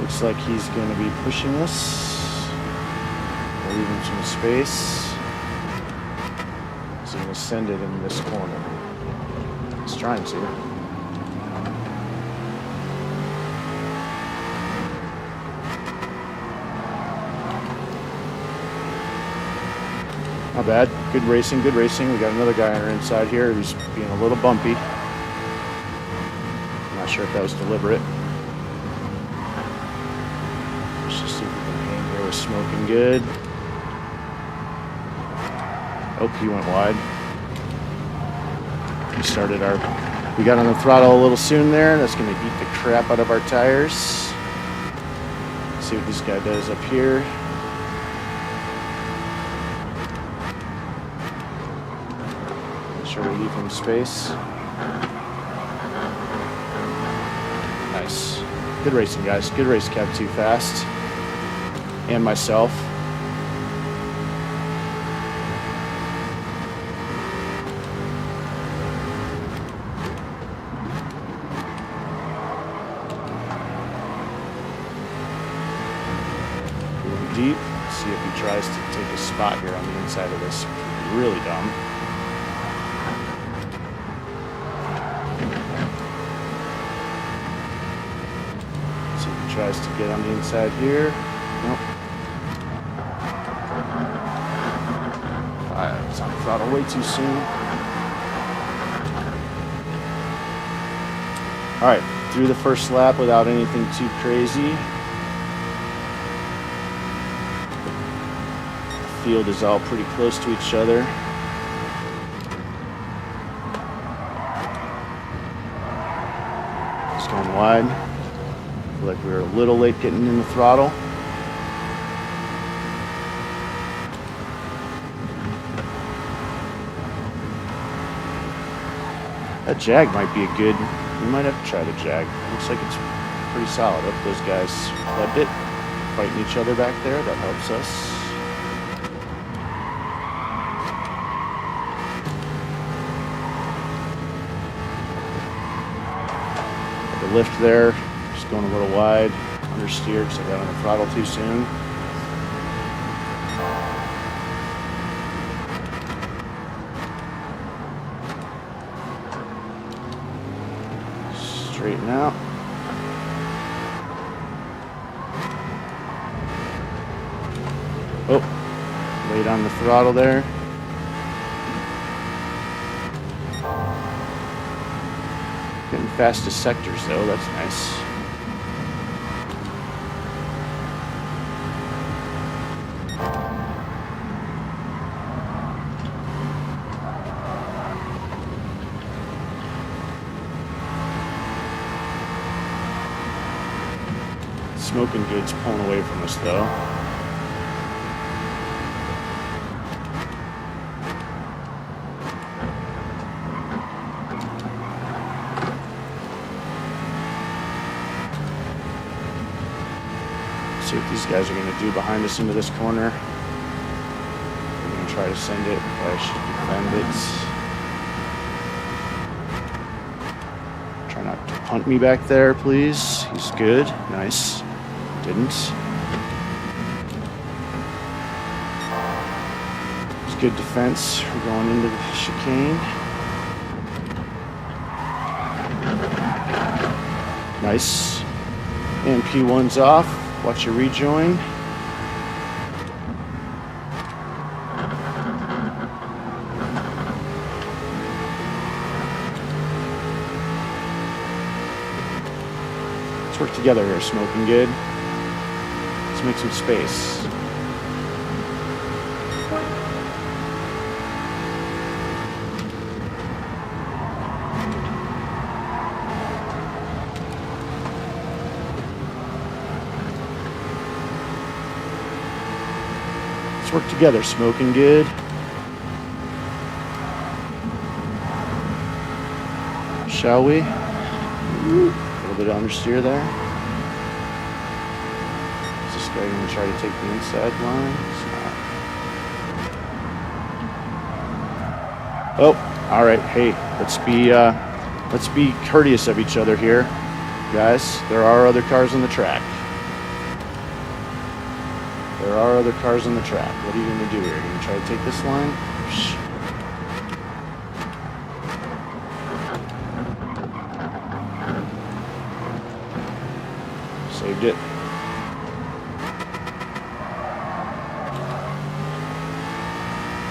Looks like he's gonna be pushing us. Leaving some space. So I'm going to send it in this corner. He's trying to. Not bad. Good racing, good racing. We got another guy on our inside here who's being a little bumpy. I'm not sure if that was deliberate. Let's just see if we can hang here with smoking good. Oh, he went wide. We got on the throttle a little soon there. That's going to beat the crap out of our tires. Let's see what this guy does up here. Make sure we leave him space. Nice. Good racing, guys. Good race, Cab 2 Fast. And myself. Deep. See if he tries to take a spot here on the inside of this. Really dumb. See if he tries to get on the inside here. Nope. It's on the throttle way too soon. All right, through the first lap without anything too crazy. Field is all pretty close to each other. Just going wide. Feel like we were a little late getting in the throttle. That Jag might be a good. We might have to try the Jag. Looks like it's pretty solid. Up those guys flipped it, fighting each other back there. That helps us. Lift there, just going a little wide, understeer because I got on the throttle too soon. Straighten out. Oh, late on the throttle there. Getting fastest sectors though, that's nice. Smoking Good's pulling away from us, though. See what these guys are going to do behind us into this corner. We're going to try to send it, but I should defend it. Try not to punt me back there, please. He's good. Nice. Didn't. It's good defense. We're going into the chicane. Nice. And P1's off. Watch your rejoin. Let's work together here, Smoking Good. Let's make some space. Let's work together, Smoking Good. Shall we? A little bit of understeer there. Is this guy going to try to take the inside line? It's not. Oh, all right. Hey, let's be courteous of each other here, guys. There are other cars on the track. There are other cars on the track. What are you going to do here? Are you going to try to take this line? Shh. Saved it.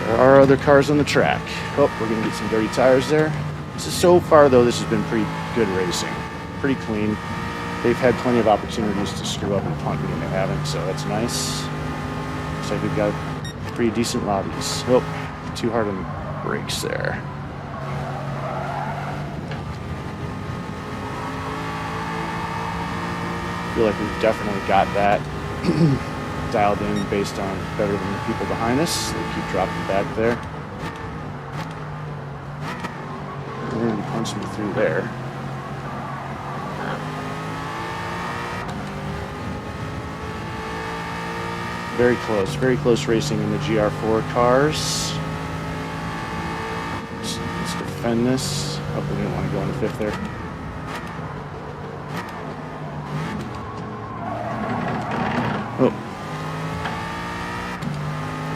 There are other cars on the track. Oh, we're going to get some dirty tires there. So far, though, this has been pretty good racing. Pretty clean. They've had plenty of opportunities to screw up and punt me, and they haven't, so that's nice. Looks like we've got pretty decent lobbies. Oh, too hard on the brakes there. Feel like we've definitely got that dialed in based on better than the people behind us. They keep dropping back there. They're going to be punching me through there. Very close racing in the GR4 cars. Let's defend this. Oh, we didn't want to go in the fifth there. Oh.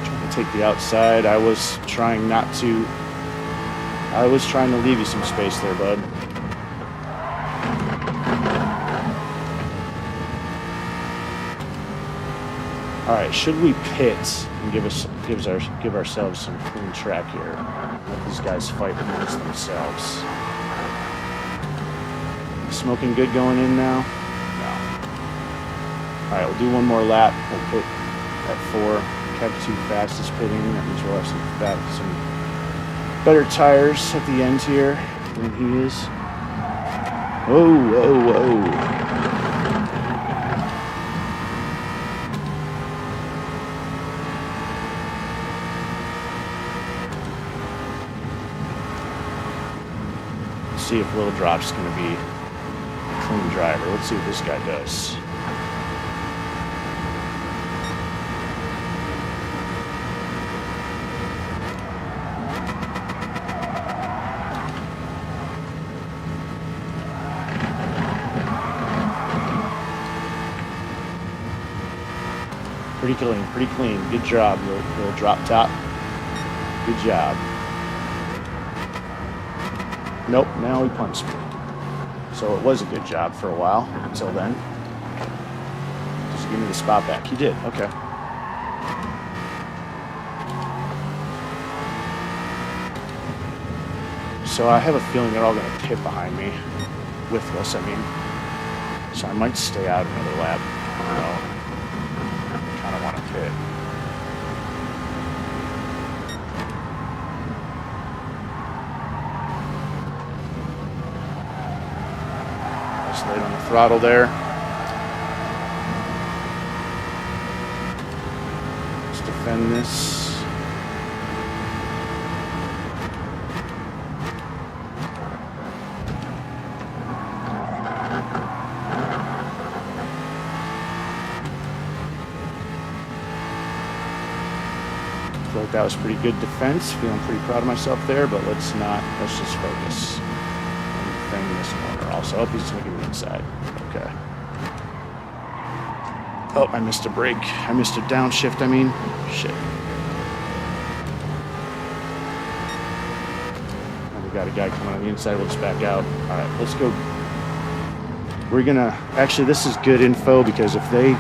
Trying to take the outside. I was trying to leave you some space there, bud. All right, should we pit and give ourselves some clean track here? Let these guys fight amongst themselves. Smoking Good going in now? No. All right, we'll do one more lap. We'll pit at 4. Kev 2 fastest pitting. That means we'll have some better tires at the end here than he is. Whoa, whoa, whoa. See if Little Drop's going to be a clean driver. Let's see what this guy does. Pretty clean. Good job, Little Drop Top. Good job. Nope, now he punched me. So it was a good job for a while, until then. Just give me the spot back. He did, okay. So I have a feeling they're all going to pit behind me. With us, I mean. So I might stay out another lap. I don't know. I kind of want to pit. Late on the throttle there. defend this. I feel like that was pretty good defense. Feeling pretty proud of myself there, but let's just focus on defending this corner also. Oh, he's going to get inside. Okay. Oh, I missed a break. I missed a downshift, I mean. Shit. And we got a guy coming on the inside. We'll just back out. All right, let's go. We're going to... Actually, this is good info because if they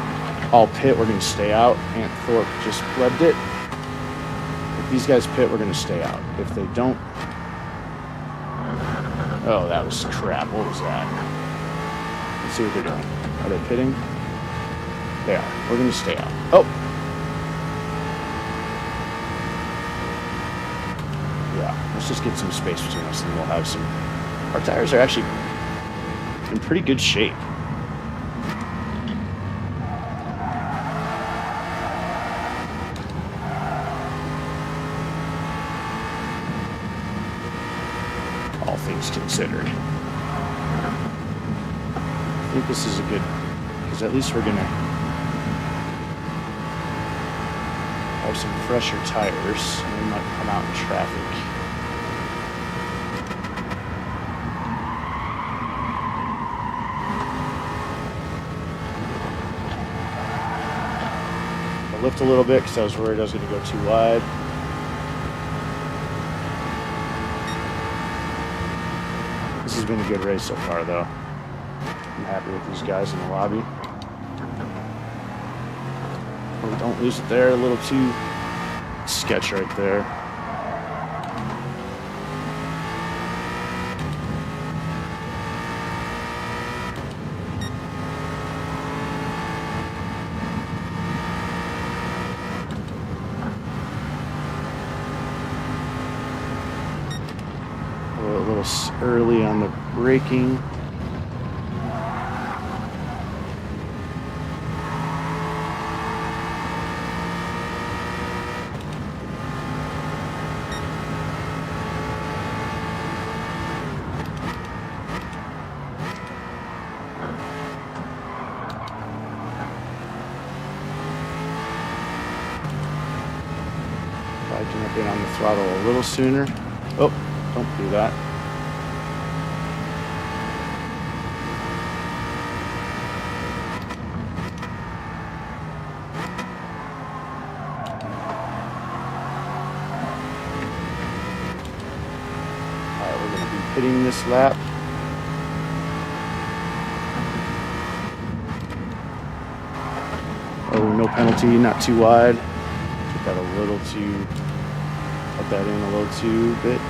all pit, we're going to stay out. Ant Thorpe just plebbed it. If these guys pit, we're going to stay out. If they don't... Oh, that was crap. What was that? Let's see what they're doing. Are they pitting? They are. We're going to stay out. Oh! Yeah, let's just get some space between us and we'll have some... Our tires are actually in pretty good shape. All things considered. I think this is a good... Because at least we're going to... have some fresher tires, and we might come out in traffic. I'll lift a little bit because I was worried I was going to go too wide. This has been a good race so far, though. I'm happy with these guys in the lobby. Oh, don't lose it there. A little too sketch right there. A little early on the braking. I can have been on the throttle a little sooner. Oh, don't do that. All right, we're going to be pitting this lap. Oh, no penalty, not too wide. Took that a little too... Put that in a little too bit.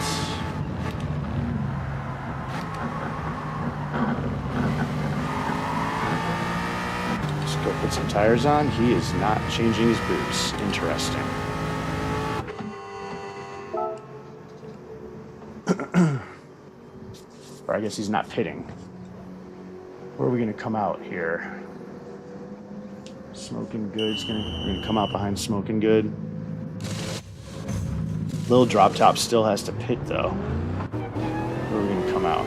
Let's go put some tires on. He is not changing his boots. Interesting. Or I guess he's not pitting. Where are we going to come out here? Smoking Good's we're going to come out behind Smoking Good. Little drop top still has to pit though. Where are we going to come out?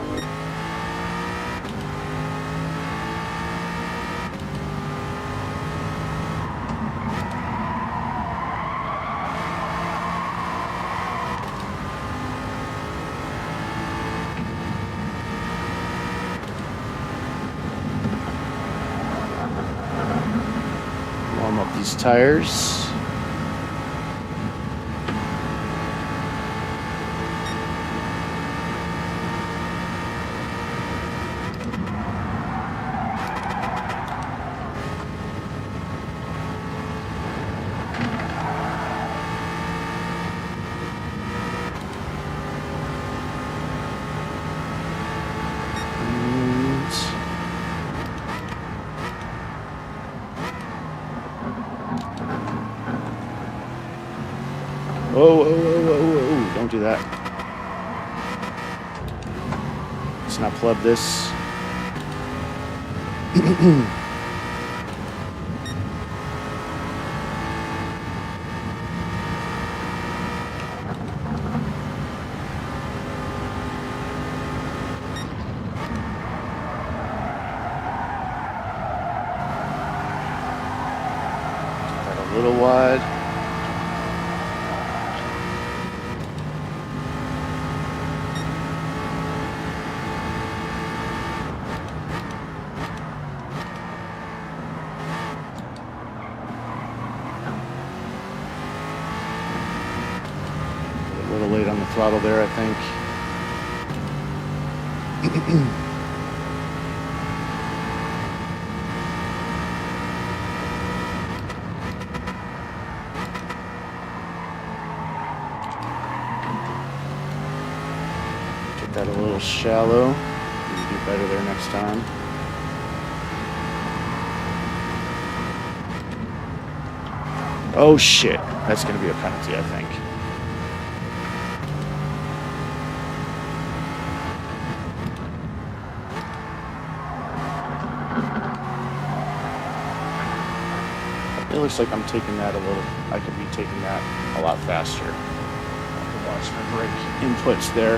Warm up these tires. Oh, don't do that. Let's not plug this. a little wide. A little late on the throttle there, I think. Get that a little shallow. Maybe do better there next time. Oh shit, that's going to be a penalty, I think. It looks like I'm taking that a little, I could be taking that a lot faster. I can watch my brake inputs there.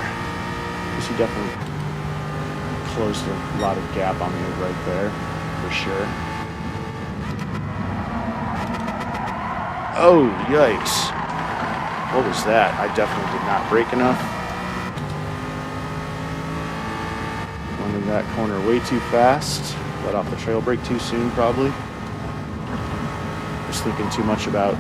Because he definitely closed a lot of gap on me right there, for sure. Oh, yikes. What was that? I definitely did not brake enough. Went in that corner way too fast. Let off the trail brake too soon, probably. Was thinking too much about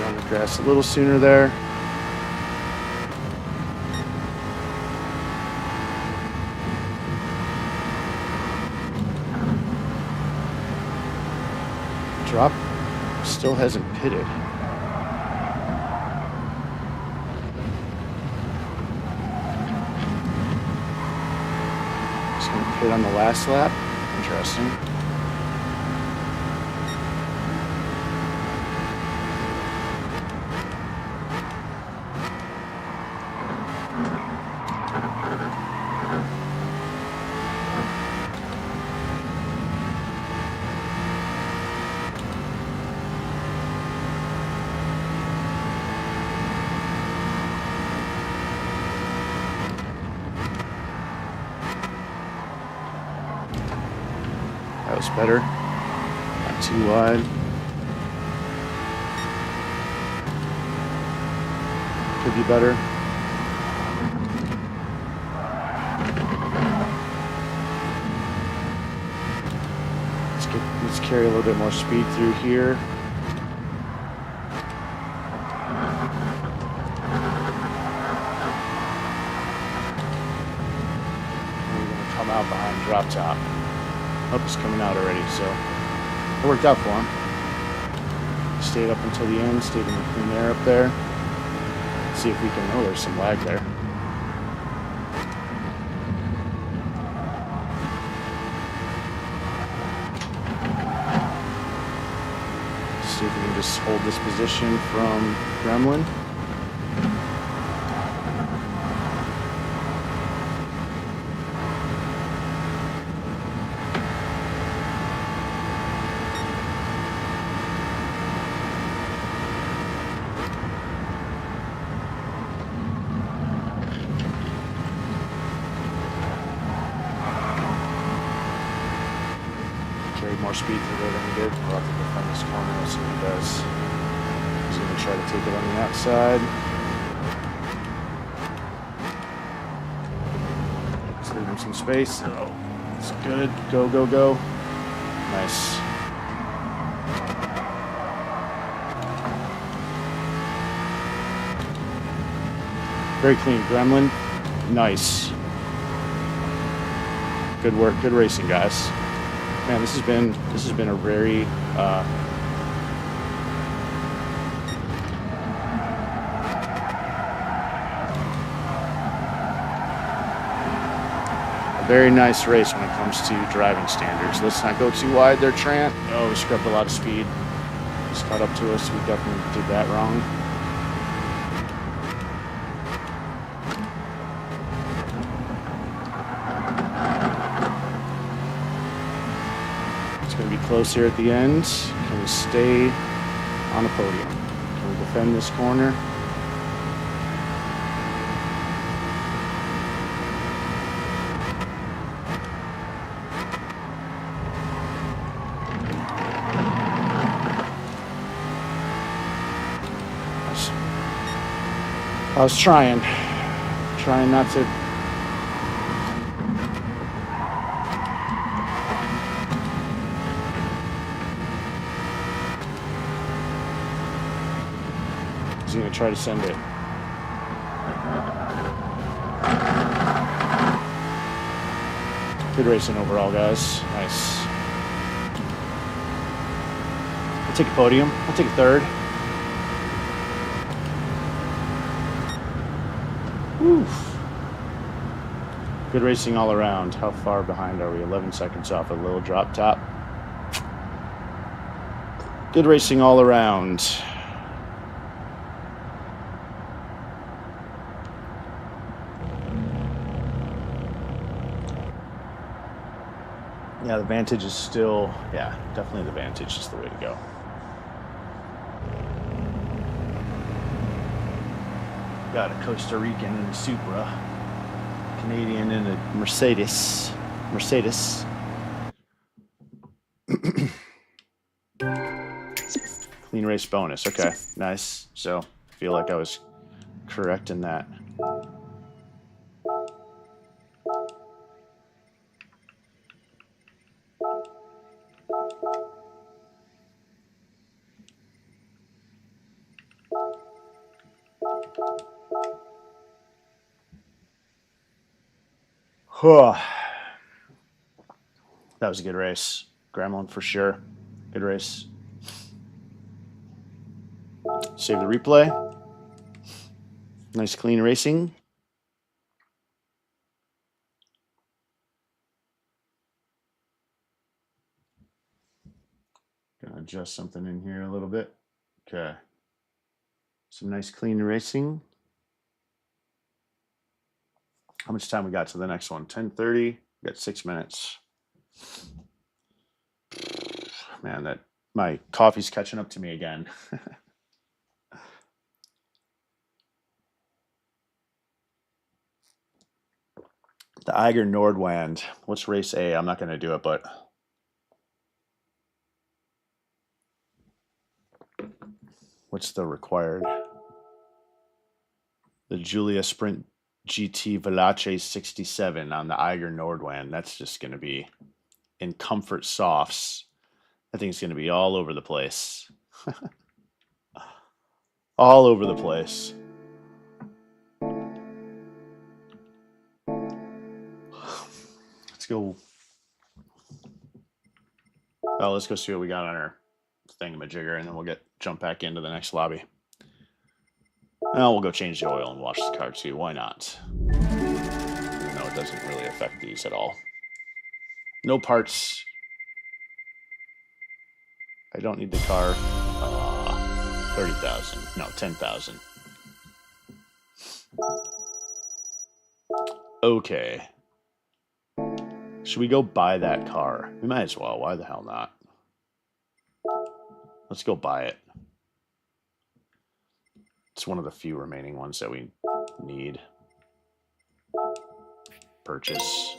on the grass a little sooner there. Drop still hasn't pitted. Just gonna pit on the last lap. Interesting. That was better. Not too wide. Could be better. Let's carry a little bit more speed through here. We're gonna come out behind drop top. Oh, he's coming out already, so it worked out for him. Stayed up until the end, stayed in the clean air up there. Let's see if we can, oh, there's some lag there. See if we can just hold this position from Gremlin. More speed through there than he did. We'll have to defend this corner. We'll see what he does. He's going to try to take it on the outside. Just leave him some space. Oh, it's good. Go, go, go. Nice. Very clean. Gremlin. Nice. Good work. Good racing, guys. Man, this has been a very Very nice race when it comes to driving standards. Let's not go too wide there, Trant. Oh, we scrubbed a lot of speed. Just caught up to us. We definitely did that wrong. It's going to be close here at the end. Can we stay on the podium? Can we defend this corner? I was trying not to. He's gonna try to send it. Good racing overall, guys. Nice. I'll take a podium. I'll take a third. Oof. Good racing all around. How far behind are we? 11 seconds off a little drop top. Good racing all around. Yeah, the Vantage is still, yeah, definitely the Vantage is the way to go. Got a Costa Rican in a Supra, Canadian in a Mercedes. Clean race bonus. Okay, nice. So I feel like I was correct in that. That was a good race. Gremlin for sure. Good race. Save the replay. Nice clean racing. Gonna adjust something in here a little bit. Okay. Some nice clean racing. How much time we got to the next one? 10:30. We got 6 minutes. Man, that my coffee's catching up to me again. The Eiger Nordwand. What's race A? I'm not going to do it, but what's the required? The Giulia Sprint GT Veloce 67 on the Eiger Nordwand. That's just going to be in comfort softs. I think it's going to be all over the place. All over the place. Let's go. Oh, let's go see what we got on our thingamajigger, and then we'll jump back into the next lobby. Well, we'll go change the oil and wash the car too. Why not? Even though it doesn't really affect these at all. No parts. I don't need the car. 30,000. No, 10,000. Okay. Should we go buy that car? We might as well. Why the hell not? Let's go buy it. It's one of the few remaining ones that we need. Purchase.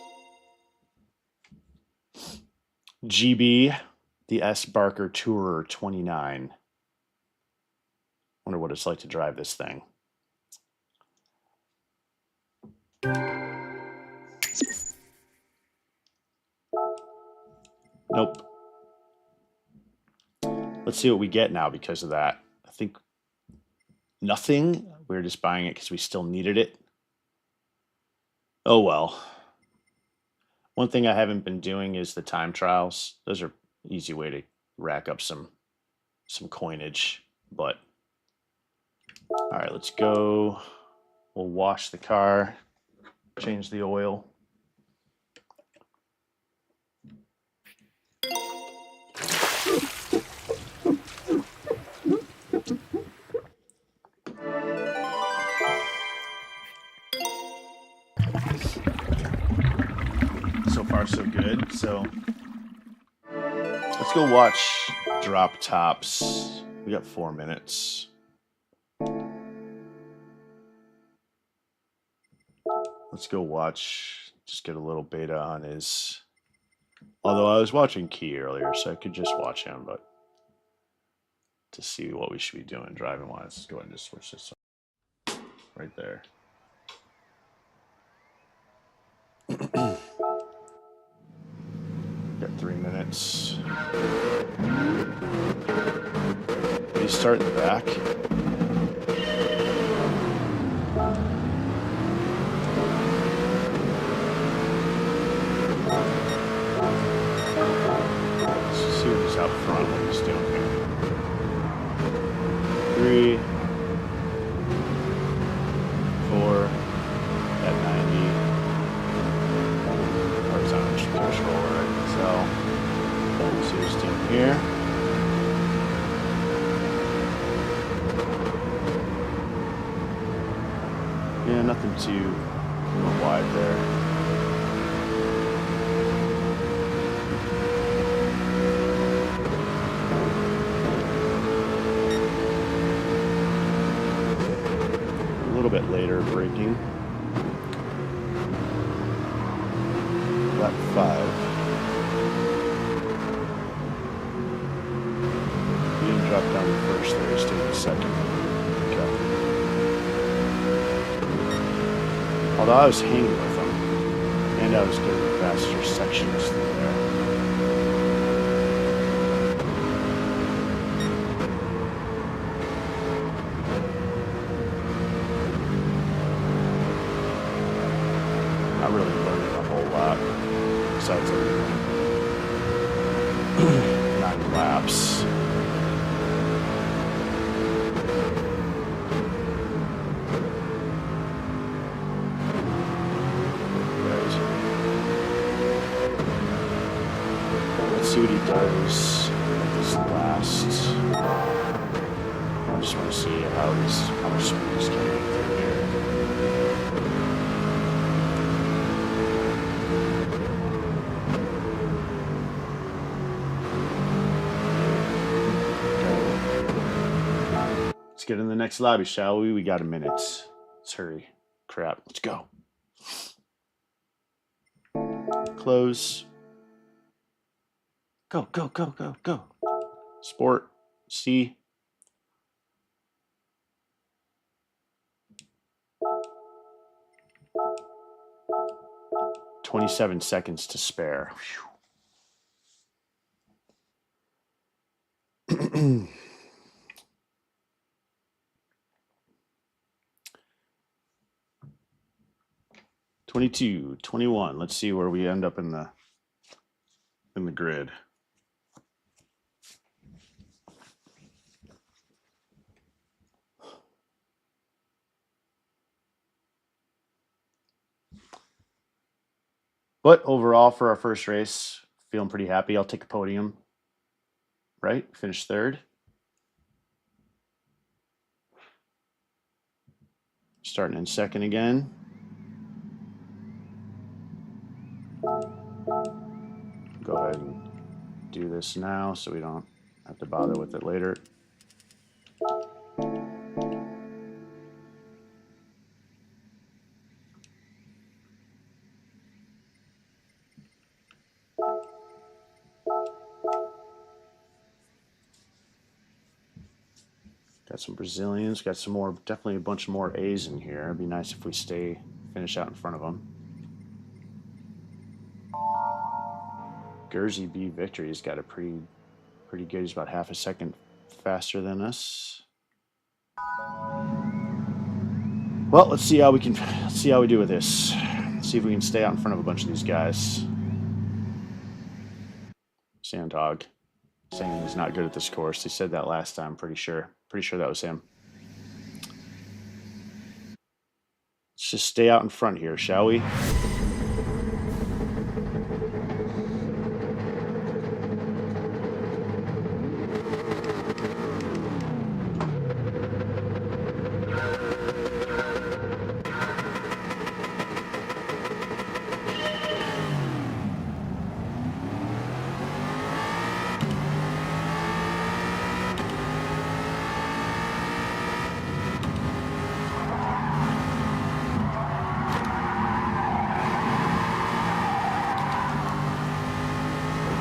GB, the S. Barker Tourer 29. Wonder what it's like to drive this thing. Nope. Let's see what we get now because of that. I think nothing. We're just buying it because we still needed it. Oh well. One thing I haven't been doing is the time trials. Those are an easy way to rack up some coinage. But all right, let's go. We'll wash the car, change the oil. far so good. So let's go watch drop tops. We got 4 minutes. Let's go watch, just get a little beta on his. Although I was watching Key earlier, so I could just watch him, but to see what we should be doing driving wise, let's go ahead and just switch this on. Right there. Got 3 minutes. Did he start in the back? Let's see what he's out front, what he's doing here. 3, 4, at 90. Horizontal controller, right? So, let's see what he's doing here. Yeah, nothing too wide there. A little bit later braking. Lap 5. He didn't drop down the first there, he's doing the second. Okay. Although I was hanging with him, and I was getting the faster sections through there. Not really learning a whole lot, besides 9 laps. See what he does at this last. I just want to see how much speed he's getting through here. Okay. Let's get in the next lobby, shall we? We got a minute. Let's hurry. Crap. Let's go. Close. Go, go, go, go, go. Sport. C. "27 seconds to spare." 22, 21. Let's see where we end up in the grid. But overall, for our first race, feeling pretty happy. I'll take a podium, right? Finish 3rd. Starting in 2nd again. Go ahead and do this now so we don't have to bother with it later. Got some Brazilians, got some more, definitely a bunch more A's in here. It'd be nice if we finish out in front of them. Guernsey B Victory's got a pretty good. He's about half a second faster than us. Well, let's see how we do with this. See if we can stay out in front of a bunch of these guys. Sandhog saying he's not good at this course. He said that last time, pretty sure. Pretty sure that was him. Let's just stay out in front here, shall we?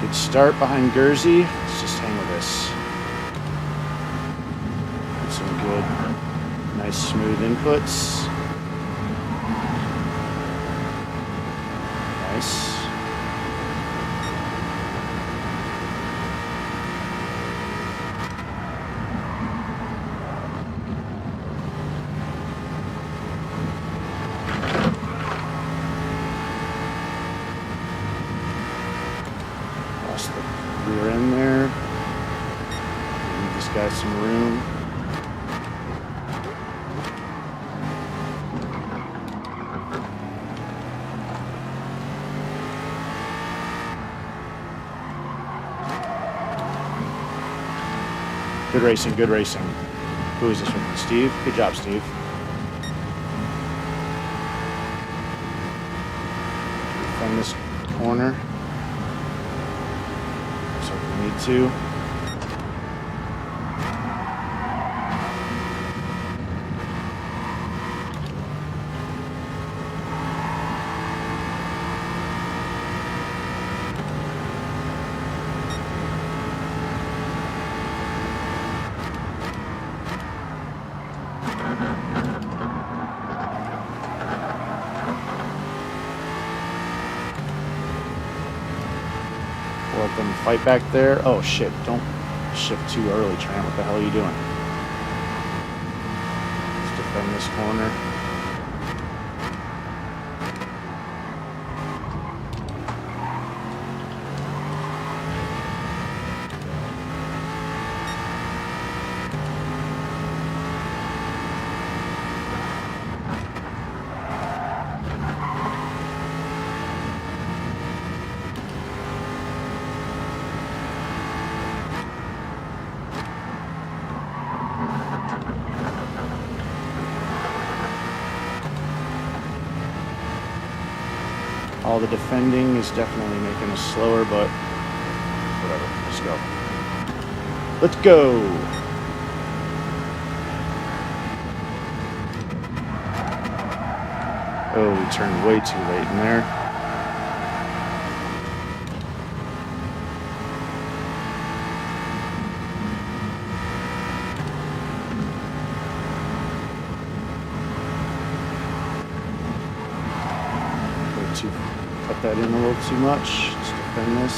Good start behind Guernsey. Let's just hang with this. Get some good, nice smooth inputs. Nice. Lost the rear end there. Give this guy some room. Good racing, good racing. Who is this one? Steve? Good job, Steve. From this corner. So we need to. Let them fight back there. Oh shit, don't shift too early, Trent. What the hell are you doing? Let's defend this corner. All the defending is definitely making us slower, but whatever. Let's go. Let's go. Oh, we turned way too late in there. Cut that in a little too much. Let's defend this.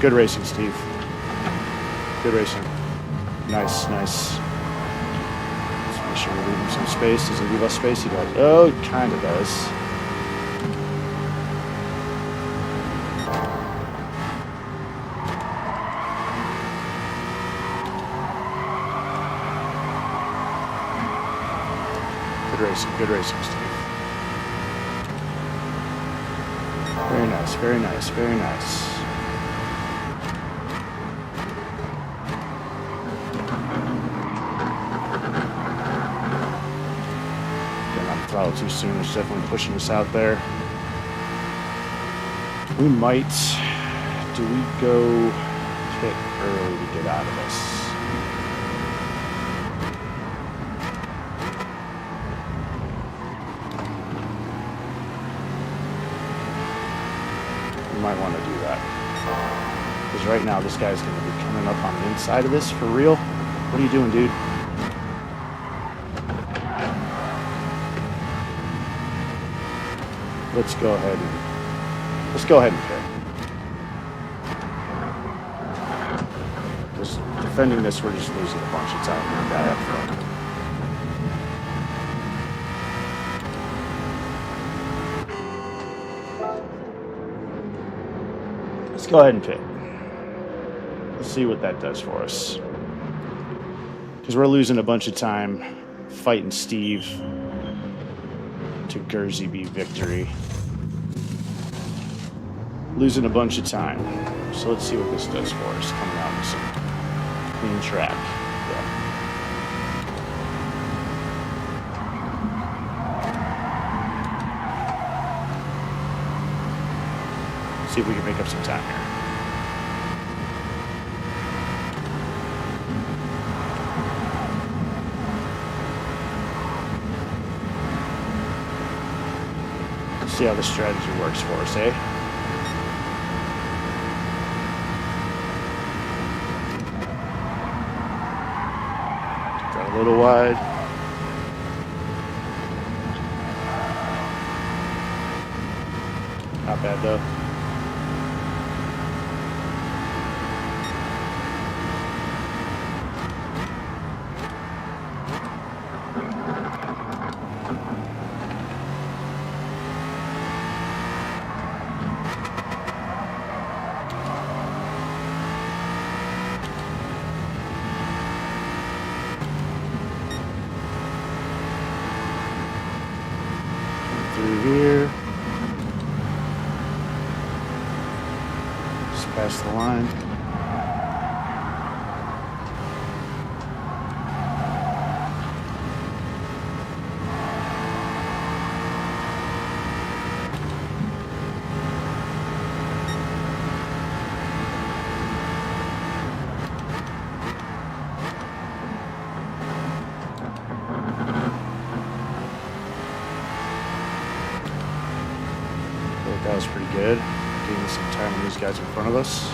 Good racing, Steve. Good racing. Nice, nice. Let's make sure we leave him some space. Does he leave us space? He does. Oh, he kind of does. Good racing, Steve. Very nice, very nice, very nice. Throttle too soon. It's definitely pushing us out there. We might. Do we go pit early to get out of this? We might want to do that. Because right now this guy's going to be coming up on the inside of this for real. What are you doing, dude? Let's go ahead and pit. Just defending this, we're just losing a bunch of time with that up front. Let's go ahead and pit. Let's see what that does for us. Because we're losing a bunch of time fighting Steve. to Guernsey victory. Losing a bunch of time. So let's see what this does for us. Coming out with some clean track. Yeah. See if we can make up some time here. Let's see how the strategy works for us, eh? Got a little wide. Not bad though. Through here. Just past the line. That was pretty good. Getting some time on these guys in front of us.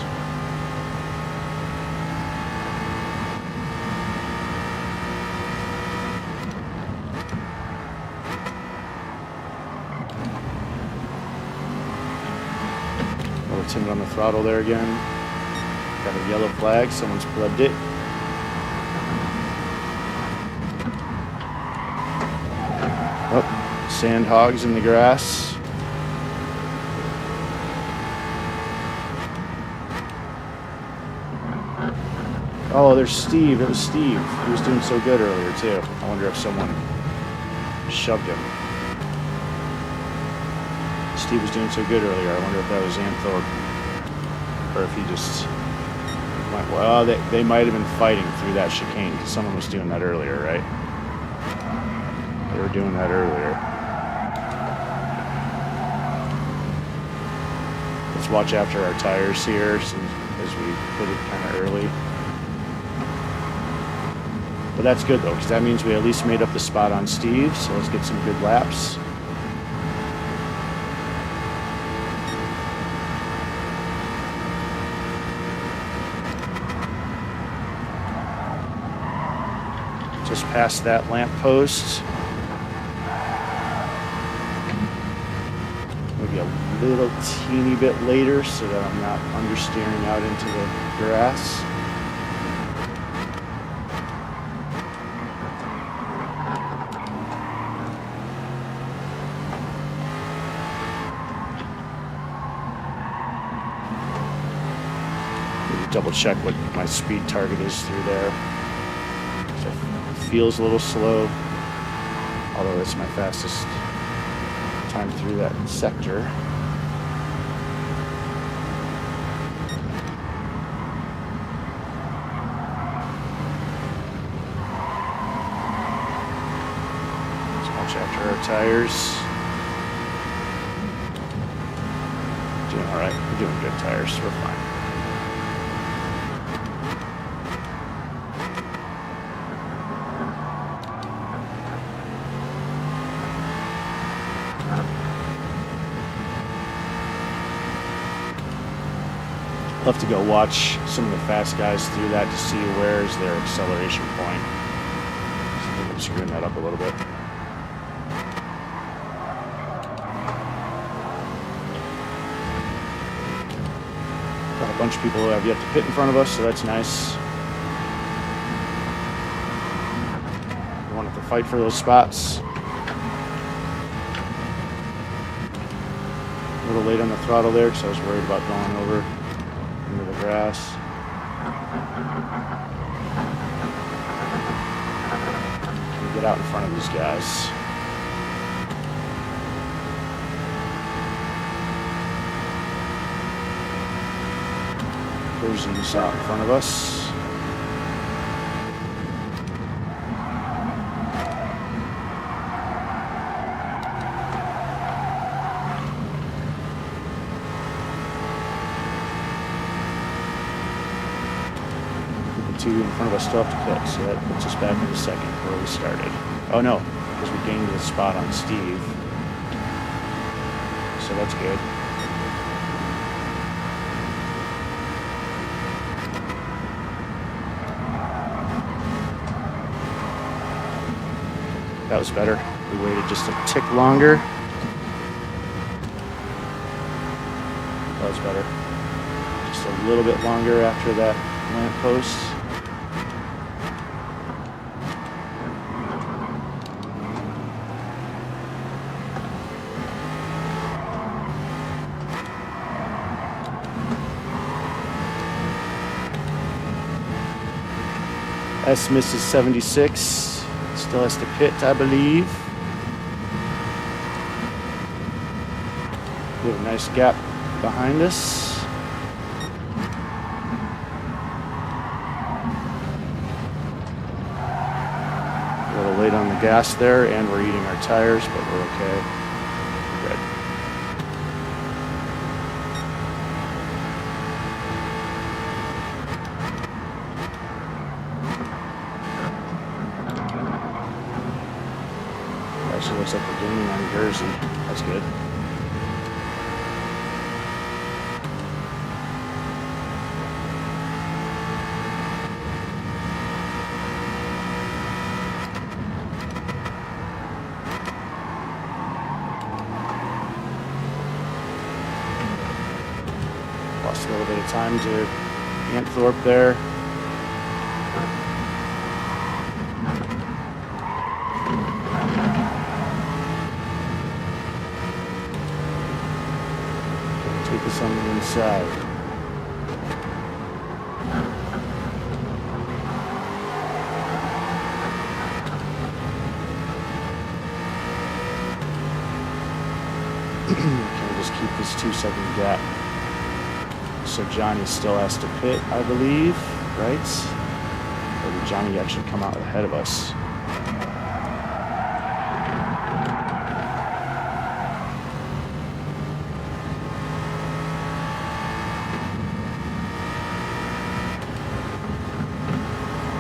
Little timid on the throttle there again. Got a yellow flag. Someone's plugged it. Oh, sand hogs in the grass. Oh, there's Steve. It was Steve. He was doing so good earlier, too. I wonder if someone shoved him. Steve was doing so good earlier. I wonder if that was Anthorpe. Or if he just went, well, they might have been fighting through that chicane, because someone was doing that earlier, right? They were doing that earlier. Let's watch after our tires here as we put it kind of early. But that's good though, because that means we at least made up the spot on Steve, so let's get some good laps. Just past that lamp post. Maybe a little teeny bit later so that I'm not understeering out into the grass. Double check what my speed target is through there. So it feels a little slow, although it's my fastest time through that sector. Let's watch after our tires. Doing all right. We're doing good tires. We're fine. I'll have to go watch some of the fast guys through that to see where's their acceleration point. I'm screwing that up a little bit. Got a bunch of people who have yet to pit in front of us, so that's nice. We wanted to fight for those spots. A little late on the throttle there because I was worried about going over into the grass. Get out in front of these guys. Jersey you saw in front of us. The two in front of us still have to pit, so that puts us back in the second where we started. Oh no, because we gained the spot on Steve. So that's good. That was better. We waited just a tick longer. That was better. Just a little bit longer after that lamppost. S misses 76. Still has to pit, I believe. We have a nice gap behind us. A little late on the gas there, and we're eating our tires, but we're okay. We're good. Actually looks like we're gaining on Jersey. That's good. Lost a little bit of time to Antthorpe there. Take us on the inside. Can we just keep this 2-second gap? So Johnny still has to pit, I believe, right? Or did Johnny actually come out ahead of us?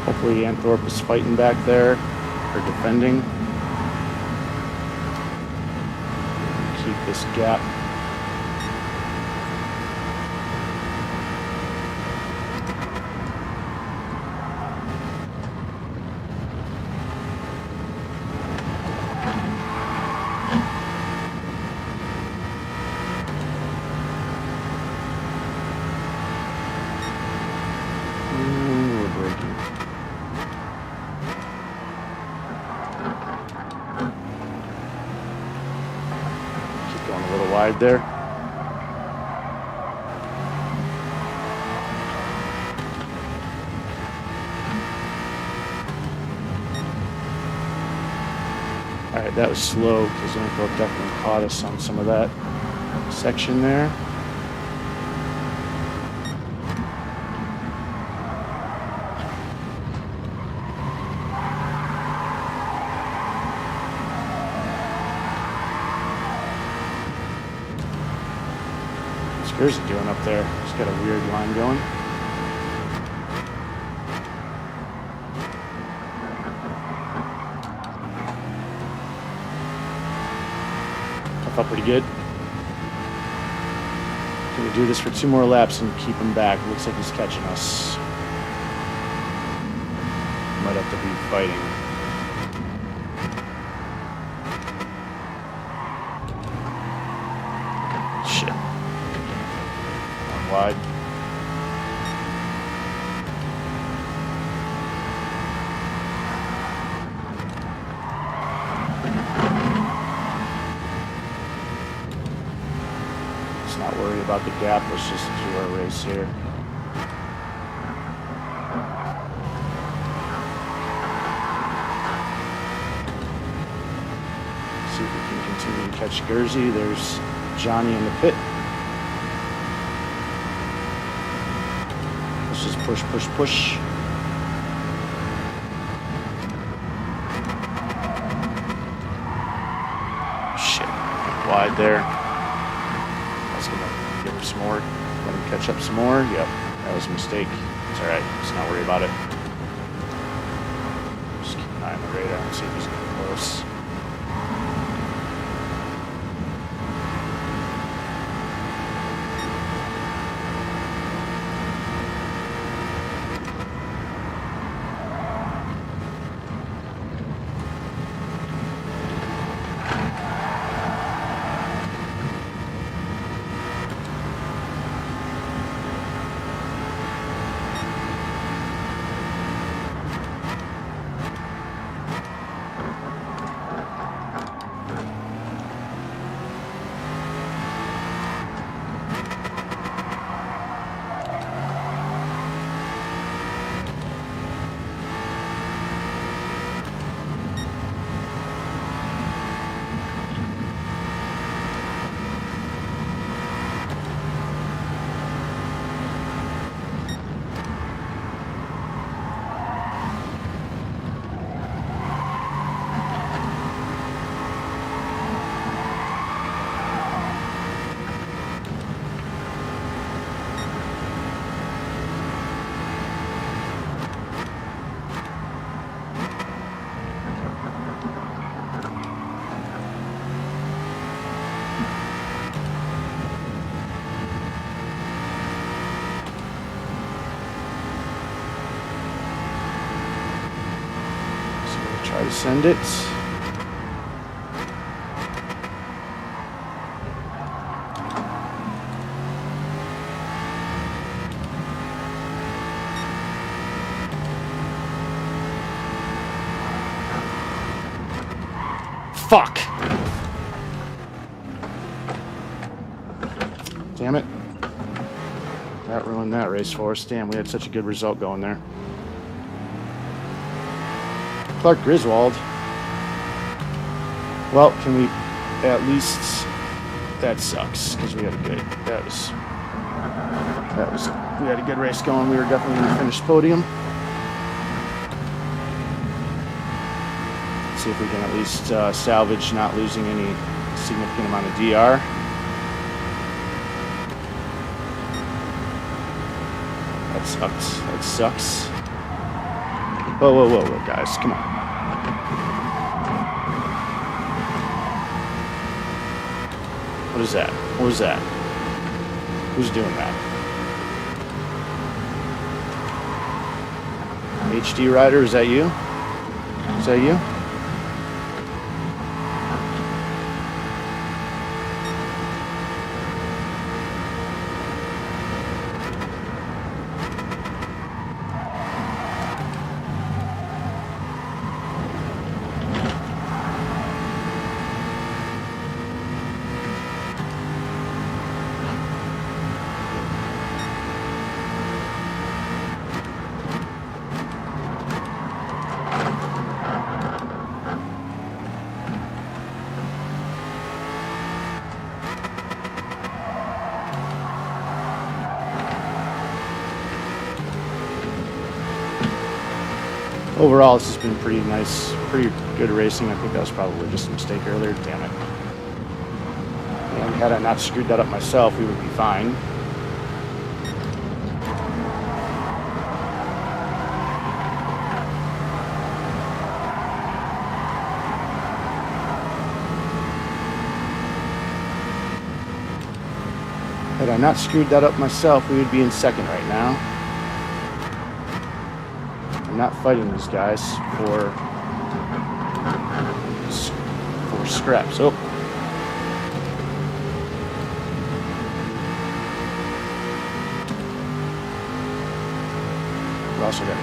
Hopefully Antthorpe is fighting back there, or defending. Keep this gap. We're braking. Going a little wide there. All right, that was slow because Antthorpe definitely caught us on some of that section there. What's Jersey doing up there? He's got a weird line going. I felt pretty good. Can we do this for 2 more laps and keep him back? Looks like he's catching us. Might have to be fighting. Shit. One wide. Let's not worry about the gap. Let's just do our race here. See if we can continue to catch Jersey. There's Johnny in the pit. Push, push, push. Shit. Wide there. I was going to give him some more. Let him catch up some more. Yep. That was a mistake. It's alright. Let's not worry about it. Just keep an eye on the radar and see if he's getting close. Try to send it. Fuck! Damn it. That ruined that race for us. Damn, we had such a good result going there. Clark Griswold. Well, can we at least... That sucks, because we had a good... We had a good race going. We were definitely going to finish podium. See if we can at least salvage not losing any significant amount of DR. That sucks. That sucks. Whoa, whoa, whoa, whoa, guys, come on. What is that? What was that? Who's doing that? HD Rider, is that you? Is that you? Overall, this has been pretty nice, pretty good racing. I think that was probably just a mistake earlier. Damn it. And had I not screwed that up myself, we would be fine. Had I not screwed that up myself, we would be in second right now. I'm not fighting these guys for scraps. Oh. We also got a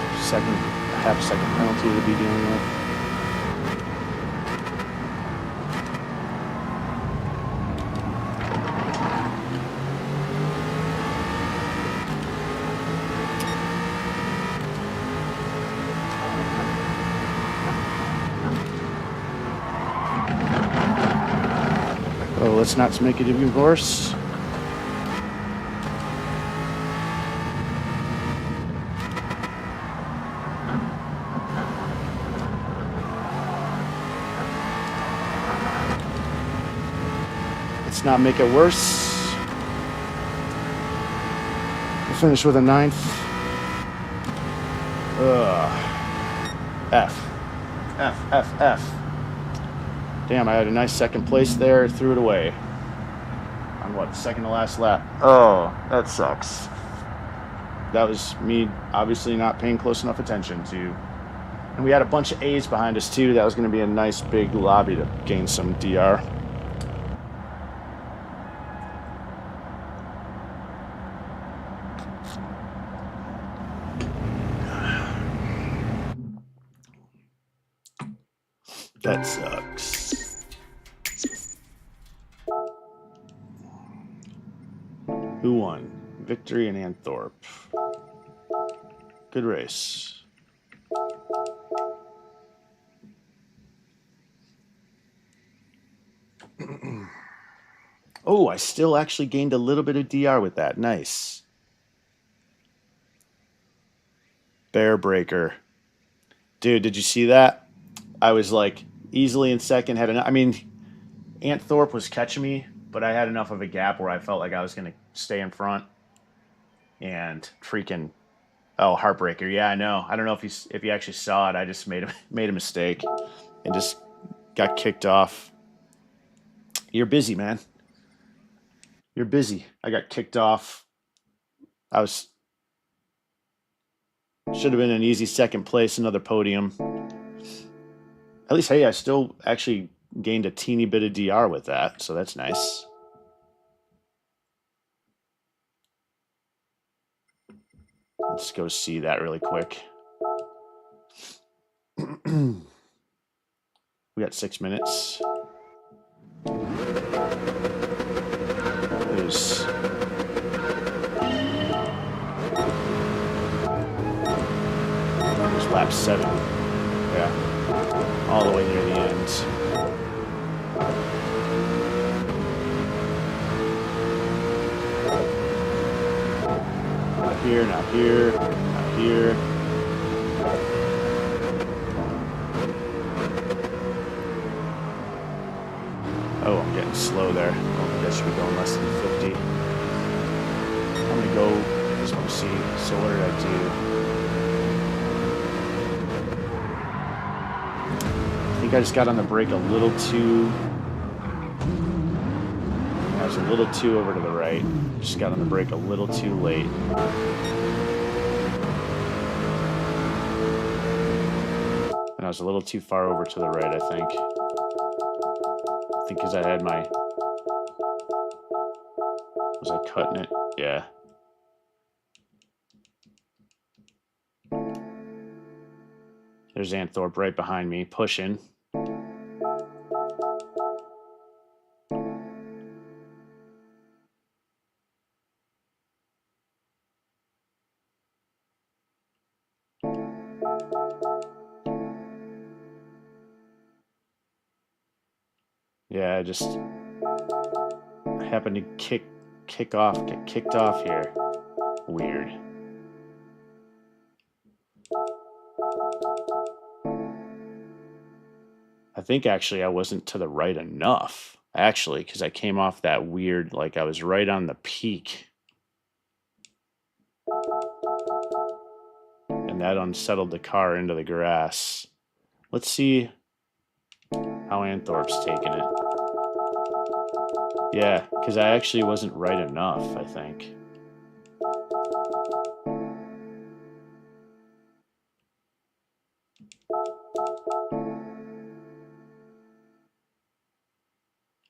half-second penalty to be dealing with. Oh, let's not make it even worse. Let's not make it worse. We'll finish with a 9th. F. Damn, I had a nice second place there. Threw it away. On what, second to last lap? Oh, that sucks. That was me obviously not paying close enough attention to. And we had a bunch of A's behind us too. That was going to be a nice big lobby to gain some DR. That sucks. Who won? Victory and Anthorpe. Good race. Oh, I still actually gained a little bit of DR with that. Nice. Bear Breaker. Dude, did you see that? I was like easily in second. I mean, Anthorpe was catching me, but I had enough of a gap where I felt like I was going to stay in front. And freaking, oh, Heartbreaker. Yeah, I know. I don't know if you actually saw it. I just made a mistake and just got kicked off. You're busy, man. You're busy. I got kicked off. Should have been an easy second place, another podium. At least, hey, I still actually gained a teeny bit of DR with that, so that's nice. Let's go see that really quick. We got 6 minutes. There's lap 7. Yeah. All the way near the end. Not here, not here, not here. Oh, I'm getting slow there. I don't think I should be going less than 50. I'm going to go, I just want to see. So what did I do? I think I just got on the brake a little too... I was a little too over to the right. Just got on the brake a little too late. And I was a little too far over to the right, I think. I think because I had my... Was I cutting it? Yeah. There's Anthorpe right behind me, pushing. Yeah, I just happened to get kicked off here. Weird. I think actually I wasn't to the right enough, actually, because I came off that weird, like I was right on the peak. And that unsettled the car into the grass. Let's see how Anthorpe's taking it. Yeah, because I actually wasn't right enough, I think.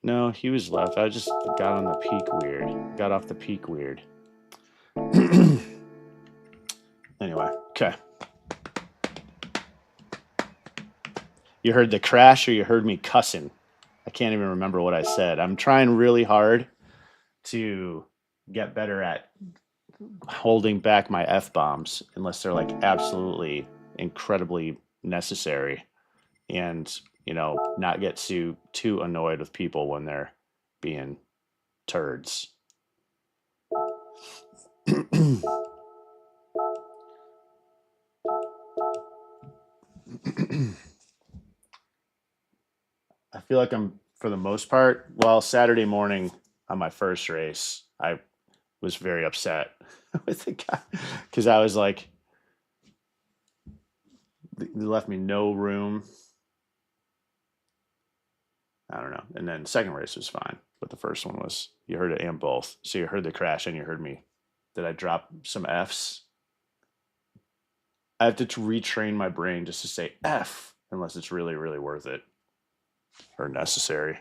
No, he was left. I just got on the peak weird. Got off the peak weird. Anyway, okay. You heard the crash or you heard me cussing? I can't even remember what I said. I'm trying really hard to get better at holding back my F-bombs unless they're like absolutely incredibly necessary, and not get too annoyed with people when they're being turds. I feel like I'm, for the most part, well, Saturday morning on my first race, I was very upset with the guy because I was like, they left me no room. I don't know. And then the second race was fine, but the first one was, you heard it and both. So you heard the crash and you heard me. Did I drop some Fs? I have to retrain my brain just to say F unless it's really, really worth it or necessary.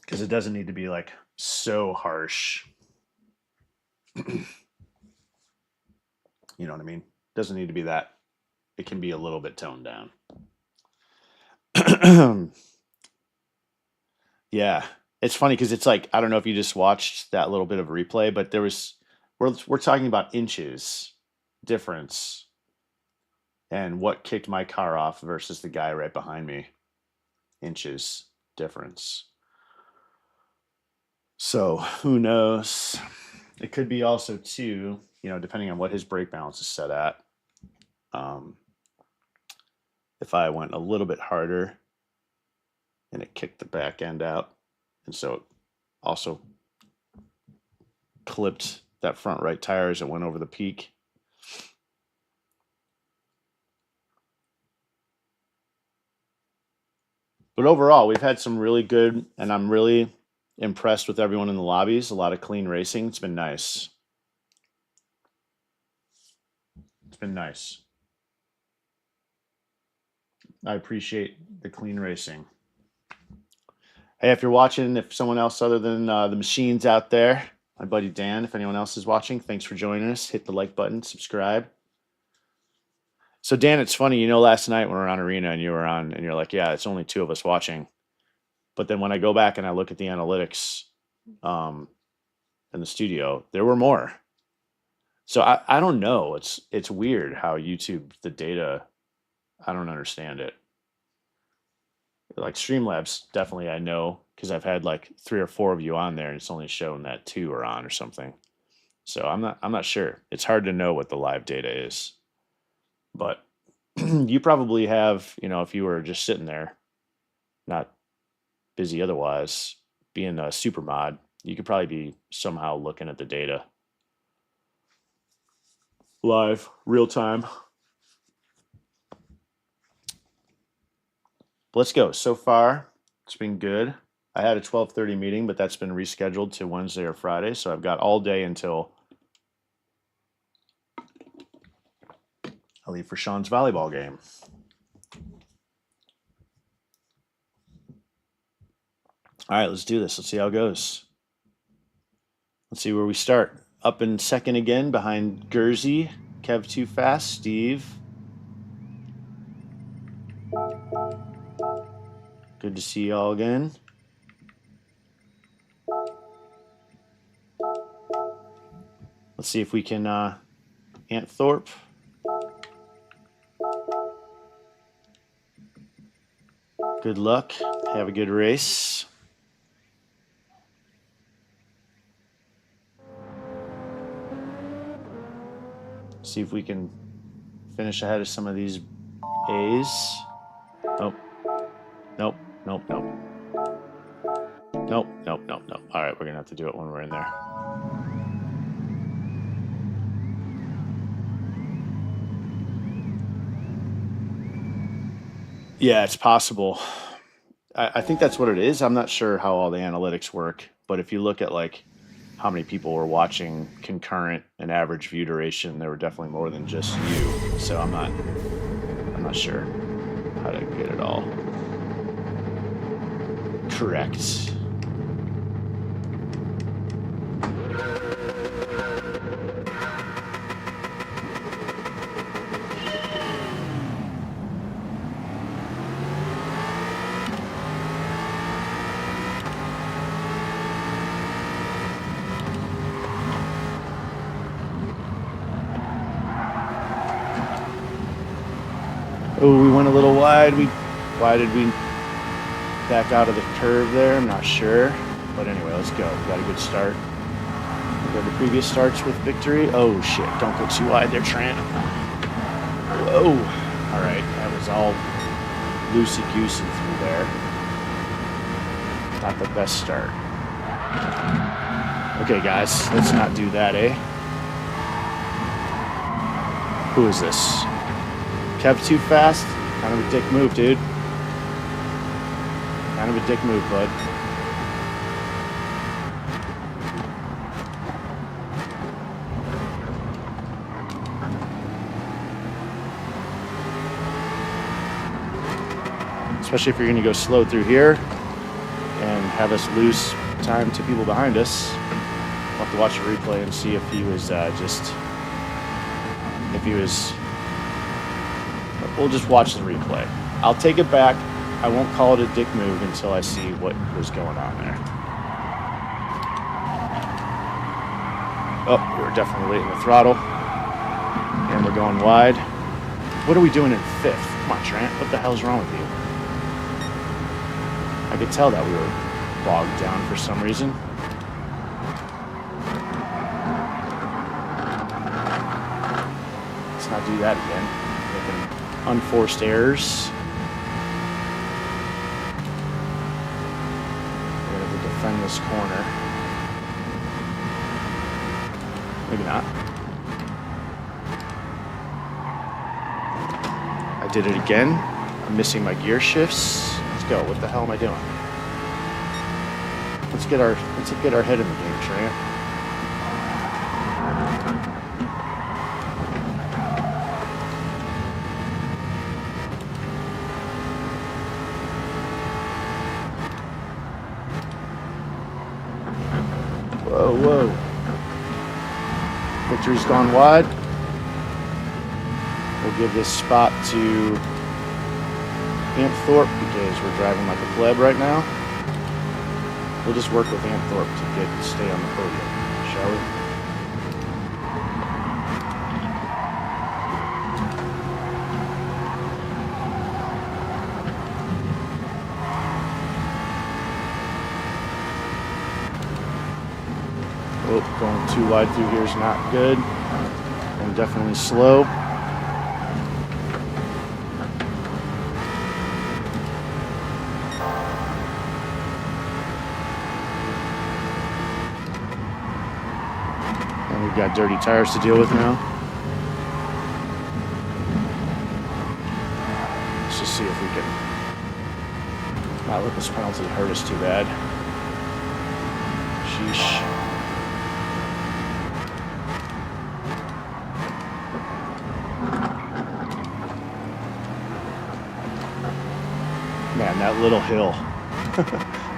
Because it doesn't need to be like so harsh. You know what I mean? It doesn't need to be that. It can be a little bit toned down. Yeah. It's funny because it's like, I don't know if you just watched that little bit of replay, but there was, we're talking about inches difference and what kicked my car off versus the guy right behind me. Inches difference. So who knows? It could be also too, you know, depending on what his brake balance is set at. If I went a little bit harder and it kicked the back end out, and so it also clipped that front right tire as it went over the peak. But overall, we've had some really good, and I'm really impressed with everyone in the lobbies. A lot of clean racing. It's been nice. It's been nice. I appreciate the clean racing. Hey, if you're watching, if someone else other than the machines out there, my buddy Dan, if anyone else is watching, thanks for joining us. Hit the like button, subscribe. So Dan, it's funny, you know, last night when we were on Arena and you were on and you're like, yeah, it's only 2 of us watching. But then when I go back and I look at the analytics in the studio, there were more. So I don't know. It's weird how YouTube, the data, I don't understand it. Like Streamlabs, definitely I know because I've had like 3 or 4 of you on there and it's only shown that 2 are on or something. So I'm not sure. It's hard to know what the live data is. But you probably have, you know, if you were just sitting there, not busy otherwise, being a super mod, you could probably be somehow looking at the data live, real time. Let's go. So far, it's been good. I had a 12:30 meeting, but that's been rescheduled to Wednesday or Friday. So I've got all day until I leave for Sean's volleyball game. All right, let's do this. Let's see how it goes. Let's see where we start. Up in second again behind Gursey. Kev Too Fast. Steve. Good to see y'all again. Let's see if we can Ant Thorpe. Good luck. Have a good race. See if we can finish ahead of some of these A's. Nope. Nope. Nope. Nope. Nope. Nope. Nope. Nope. All right, we're gonna have to do it when we're in there. Yeah, it's possible. I think that's what it is. I'm not sure how all the analytics work, but if you look at like how many people were watching concurrent and average view duration, there were definitely more than just you. So I'm not sure how to get it all correct. Oh, we went a little wide. Why did we back out of the curve there? I'm not sure. But anyway, let's go. We got a good start. We got the previous starts with victory. Oh, shit. Don't go too wide there, Trent. Whoa. All right, that was all loosey-goosey through there. Not the best start. Okay, guys, let's not do that, eh? Who is this? Kev too fast? Kind of a dick move, dude. Kind of a dick move, bud. Especially if you're going to go slow through here and have us lose time to people behind us. We'll have to watch the replay and see if he was we'll just watch the replay. I'll take it back. I won't call it a dick move until I see what was going on there. Oh, we were definitely late in the throttle. And we're going wide. What are we doing in fifth? Come on, Trent. What the hell's wrong with you? I could tell that we were bogged down for some reason. Let's not do that again. Making unforced errors. We're going to have to defend this corner. Maybe not. I did it again. I'm missing my gear shifts. Let's go. What the hell am I doing? Let's get our head in the game, Trent. Whoa, whoa. Victory's gone wide. We'll give this spot to Ampthorpe because we're driving like a pleb right now. We'll just work with Ampthorpe to stay on the podium, shall we? Oh, going too wide through here is not good. And definitely slow. And we've got dirty tires to deal with now. Let's just see if we can not let this penalty hurt us too bad. Sheesh. Man, that little hill.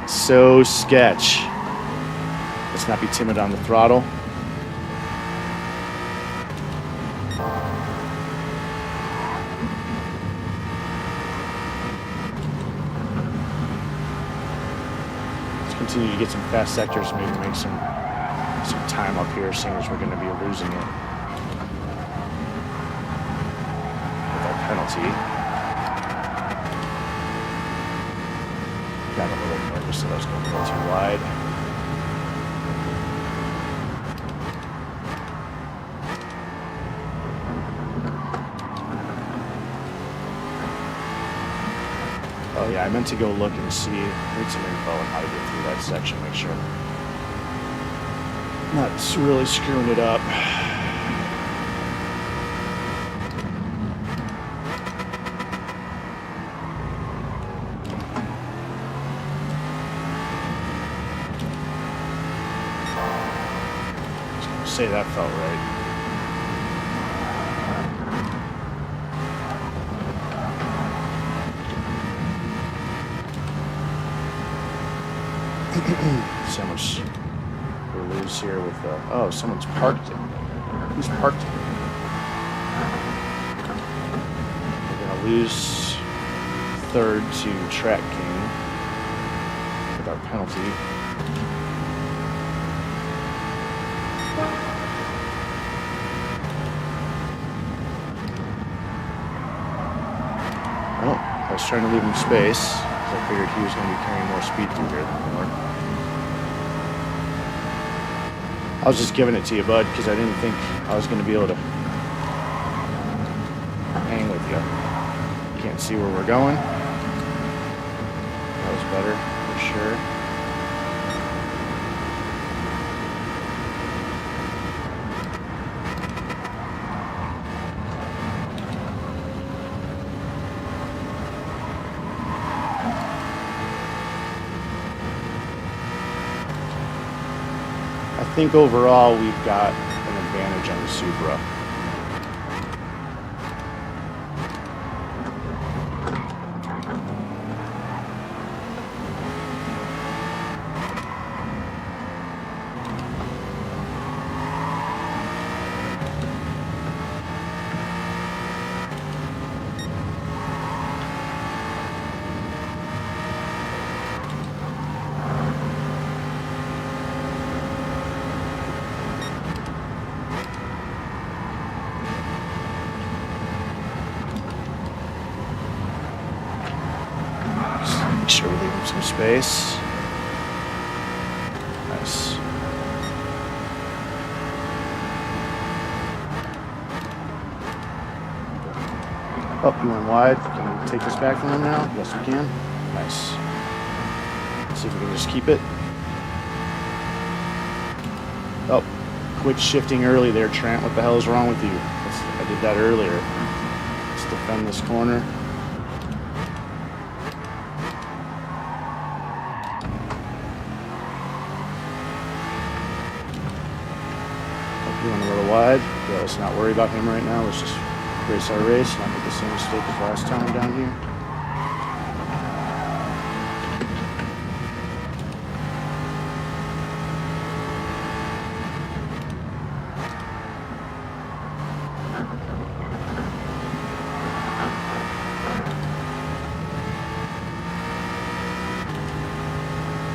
So sketch. Let's not be timid on the throttle. Let's continue to get some fast sectors, maybe make some time up here, seeing as we're going to be losing it with our penalty. Got a little nervous that I was going to go too wide. Oh yeah, I meant to go look and see, read some info on how to get through that section, make sure I'm not really screwing it up. Say that felt right. So much we lose here with oh, someone's parked it. Who's parked it? We're gonna lose third to Track King with our penalty. Oh, I was trying to leave him space. I figured he was going to be carrying more speed through here than more. I was just giving it to you, bud, because I didn't think I was going to be able to hang with you. Can't see where we're going. That was better, for sure. I think overall we've got an advantage on the Supra. Make sure we leave him some space. Nice. Oh, you went wide. Can we take this back from him now? Yes, we can. Nice. Let's see if we can just keep it. Oh, quit shifting early there, Trent. What the hell is wrong with you? I did that earlier. Let's defend this corner. Oh, you went a little wide. Yeah, let's not worry about him right now. Let's just race our race, not make the same mistake as last time down here.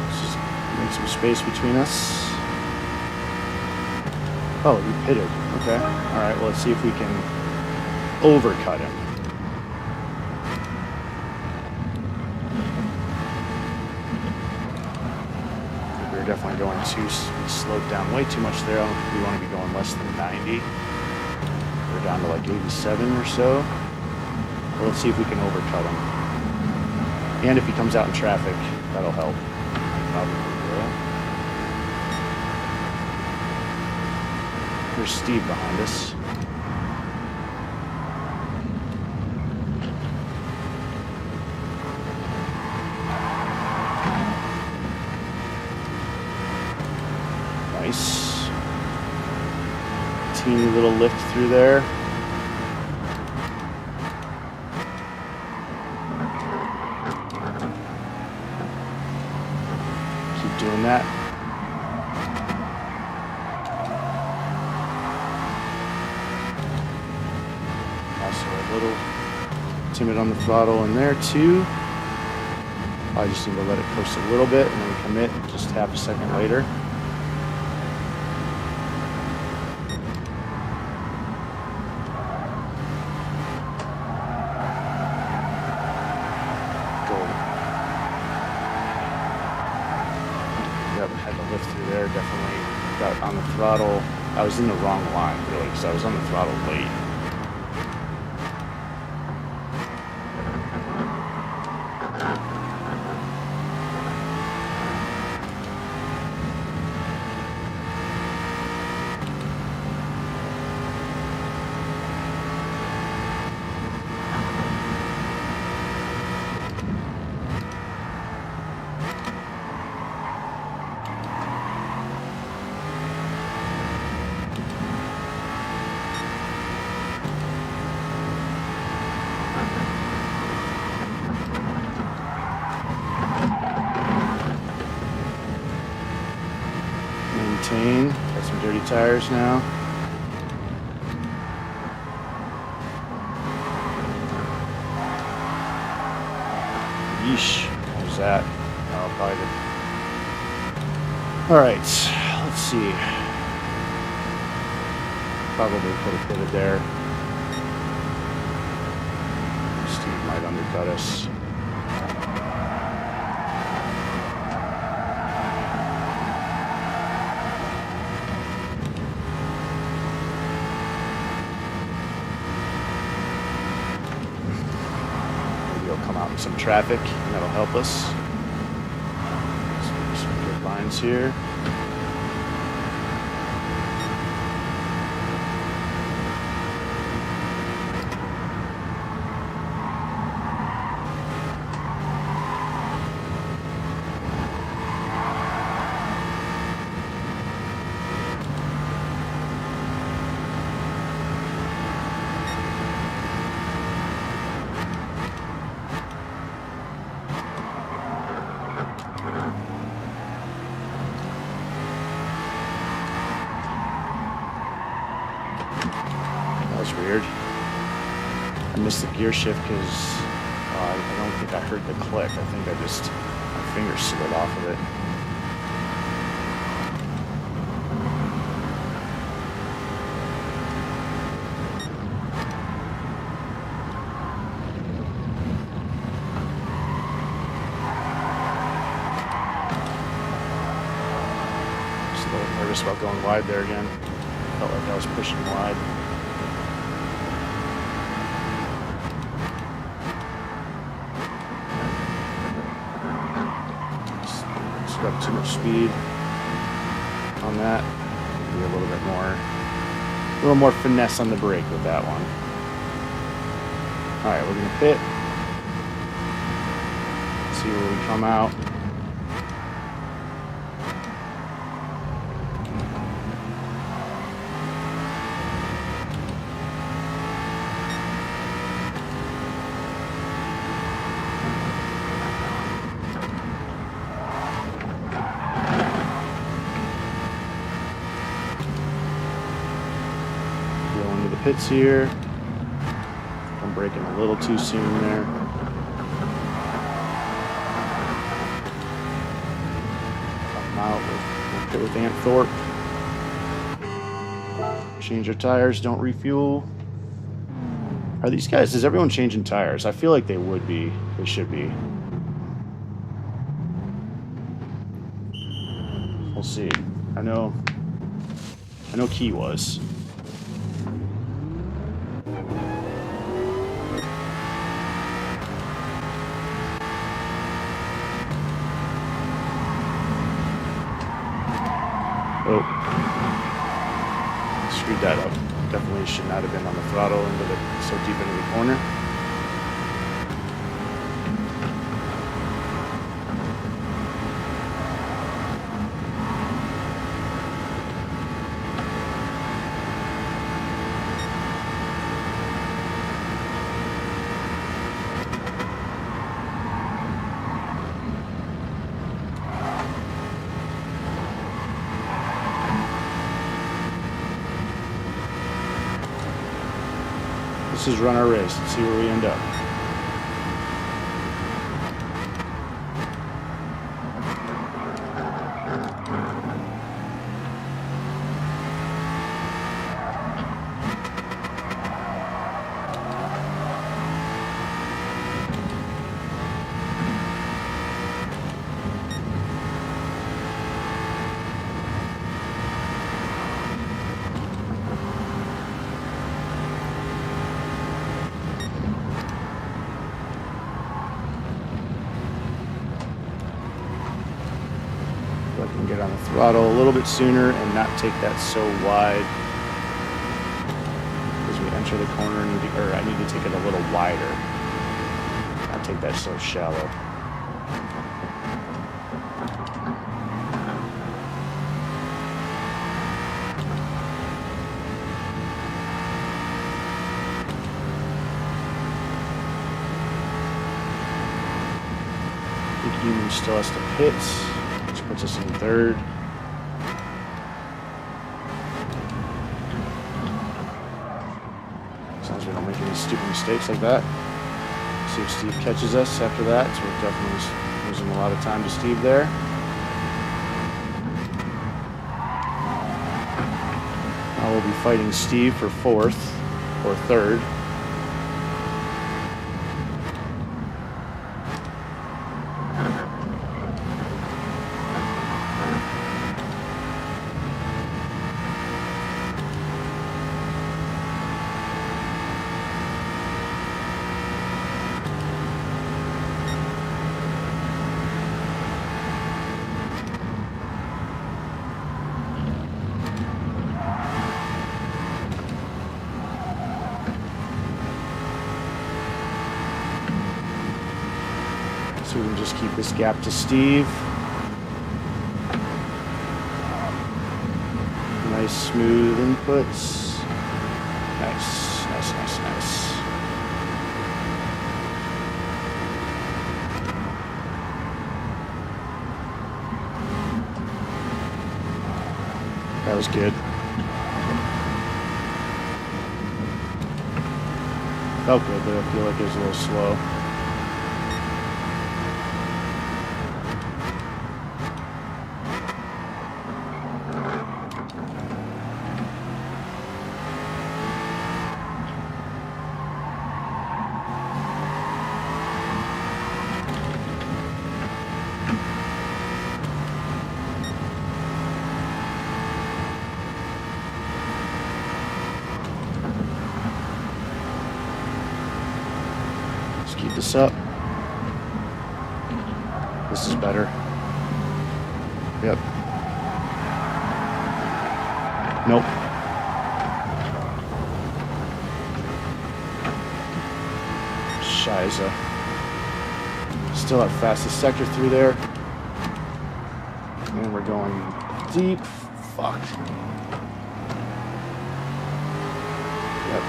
Let's just make some space between us. Oh, he pitted. Okay. All right. Well, let's see if we can overcut him. We're definitely going too slowed down way too much there. I don't think we want to be going less than 90. We're down to like 87 or so. Well, let's see if we can overcut him. And if he comes out in traffic, that'll help. Probably will. There's Steve behind us. Nice. Teeny little lift through there. Keep doing that. Also a little timid on the throttle in there too. I just need to let it coast a little bit and then commit just half a second later. Through there, definitely got on the throttle. I was in the wrong line really because I was on the throttle late. Maintain. Got some dirty tires now. Yeesh. What was that? Oh, probably the... Alright, let's see. Probably could have pitted there. Steve might undercut us. some traffic, and that'll help us. Some good lines here. Weird. I missed the gear shift because I don't think I heard the click. I think my finger slid off of it. Just a little nervous about going wide there again. Felt like I was pushing wide. Up too much speed on that. Maybe a little more finesse on the brake with that one. All right, we're gonna pit. See where we come out. Pits here. I'm braking a little too soon there. Come out with Ant Thorpe. Change your tires, don't refuel. Are these guys, is everyone changing tires? I feel like they would be. They should be. We'll see. I know Key was. Oh, screwed that up. Definitely should not have been on the throttle so deep into the corner. Let's just run our race and see where we end up. Get on the throttle a little bit sooner and not take that so wide. As we enter the corner, I need to take it a little wider. Not take that so shallow. I think Union still has to pit. Puts us in third. As long as we don't make any stupid mistakes like that. See if Steve catches us after that. So we're definitely losing a lot of time to Steve there. Now we'll be fighting Steve for fourth or third. So we can just keep this gap to Steve. Nice smooth inputs. Nice, nice, nice, nice. That was good. Felt good, but I feel like it was a little slow. Keep this up. This is better. Yep. Nope. Shiza. Still have fastest sector through there. And we're going deep. Fuck. Yep.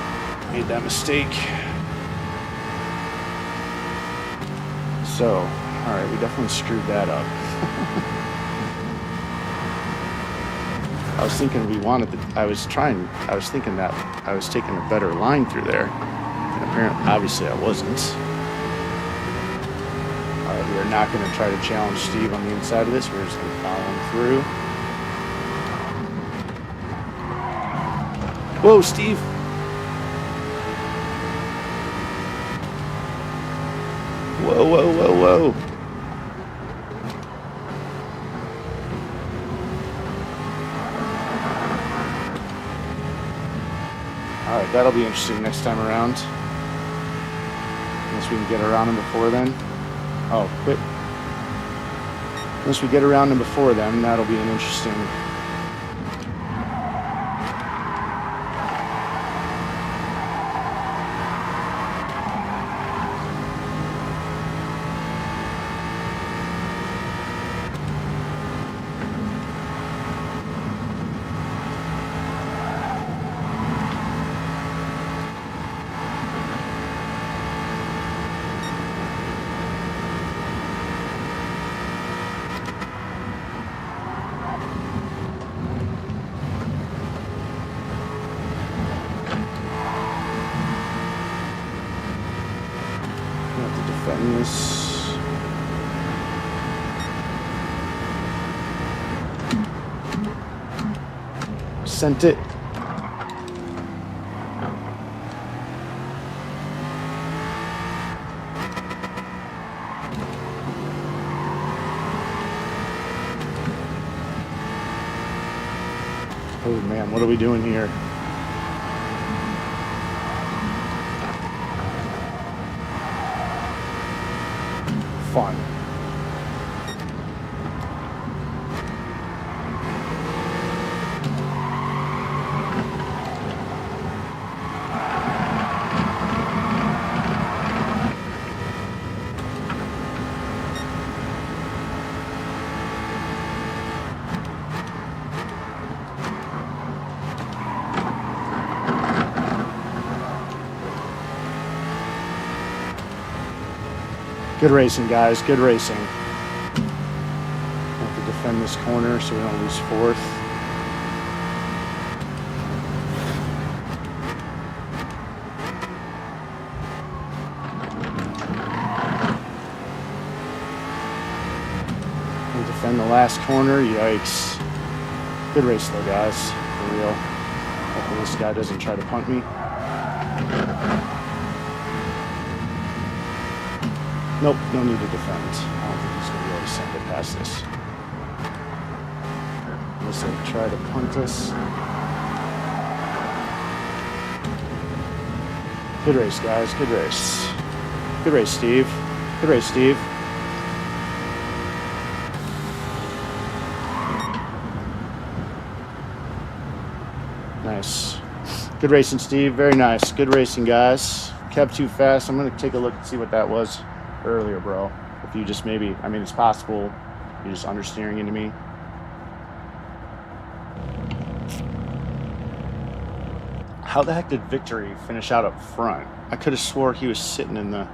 Made that mistake. So, alright, we definitely screwed that up. I was thinking we wanted I was thinking that I was taking a better line through there. And apparently, obviously I wasn't. Alright, we are not going to try to challenge Steve on the inside of this. We're just going to follow him through. Whoa, Steve! Whoa, whoa, whoa, whoa. Alright, that'll be interesting next time around. Unless we can get around him before then. Oh, quit. Once we get around him before then, that'll be an interesting... This. Sent it. Oh man, what are we doing here? Fun. Good racing, guys. Good racing. Have to defend this corner so we don't lose fourth. And defend the last corner. Yikes. Good race, though, guys. For real. Hopefully this guy doesn't try to punt me. Nope, no need to defend. I don't think he's going to be able to send it past this. Unless they try to punt us. Good race, guys. Good race. Good race, Steve. Good race, Steve. Nice. Good racing, Steve. Very nice. Good racing, guys. Kept too fast. I'm going to take a look and see what that was earlier, bro. If you just maybe, I mean, it's possible you're just understeering into me. How the heck did Victory finish out up front? I could have swore he was sitting in the...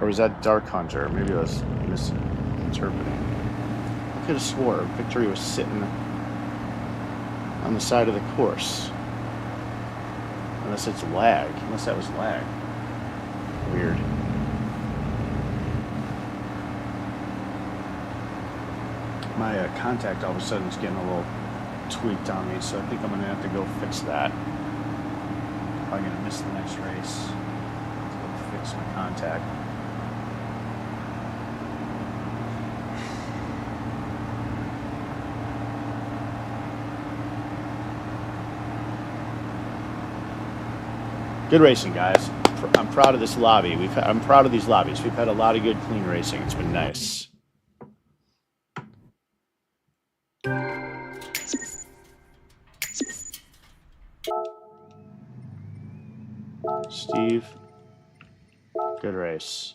Or was that Dark Hunter? Maybe I was misinterpreting. I could have swore Victory was sitting on the side of the course. Unless it's lag. Unless that was lag. Weird. My contact all of a sudden is getting a little tweaked on me, so I think I'm going to have to go fix that. I'm going to miss the next race. Go fix my contact. Good racing, guys. I'm proud of this lobby. I'm proud of these lobbies. We've had a lot of good, clean racing. It's been nice. Steve, good race.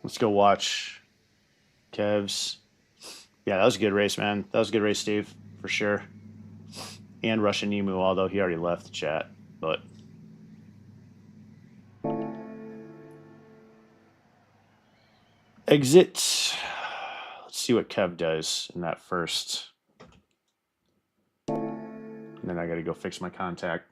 Let's go watch Kev's. Yeah, that was a good race, man. That was a good race, Steve, for sure. And Russian Emu, although he already left the chat, but... Exit. Let's see what Kev does in that first. And then I got to go fix my contact.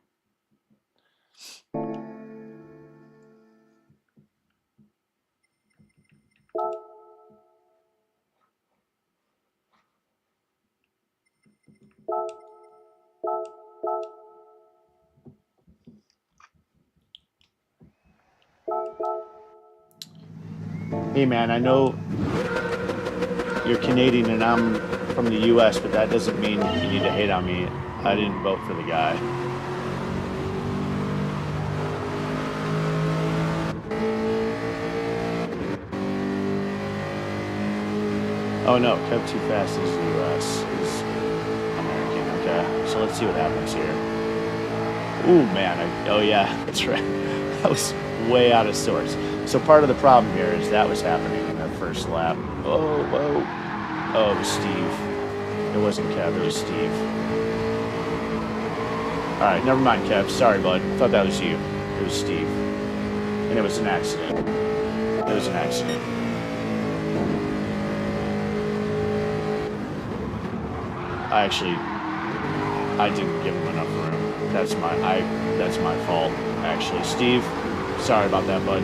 Hey man, I know you're Canadian and I'm from the US, but that doesn't mean you need to hate on me. I didn't vote for the guy. Oh no, Kev Too Fast is the US. He's American, okay. So let's see what happens here. Ooh man, oh yeah, that's right. That was way out of sorts. So part of the problem here is that was happening in that first lap. Oh, whoa. Oh, it was Steve. It wasn't Kev, it was Steve. Alright, never mind, Kev. Sorry, bud. Thought that was you. It was Steve. And it was an accident. It was an accident. I didn't give him enough room. That's my fault, actually. Steve, sorry about that, bud.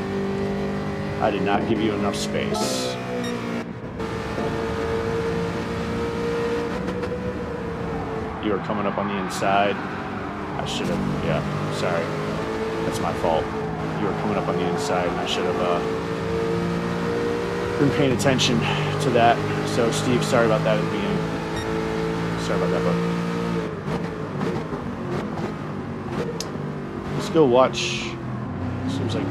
I did not give you enough space. You were coming up on the inside. I should have, yeah, sorry. That's my fault. You were coming up on the inside and I should have been paying attention to that. So Steve, sorry about that at the beginning. Sorry about that, bud. Let's go watch. Seems like...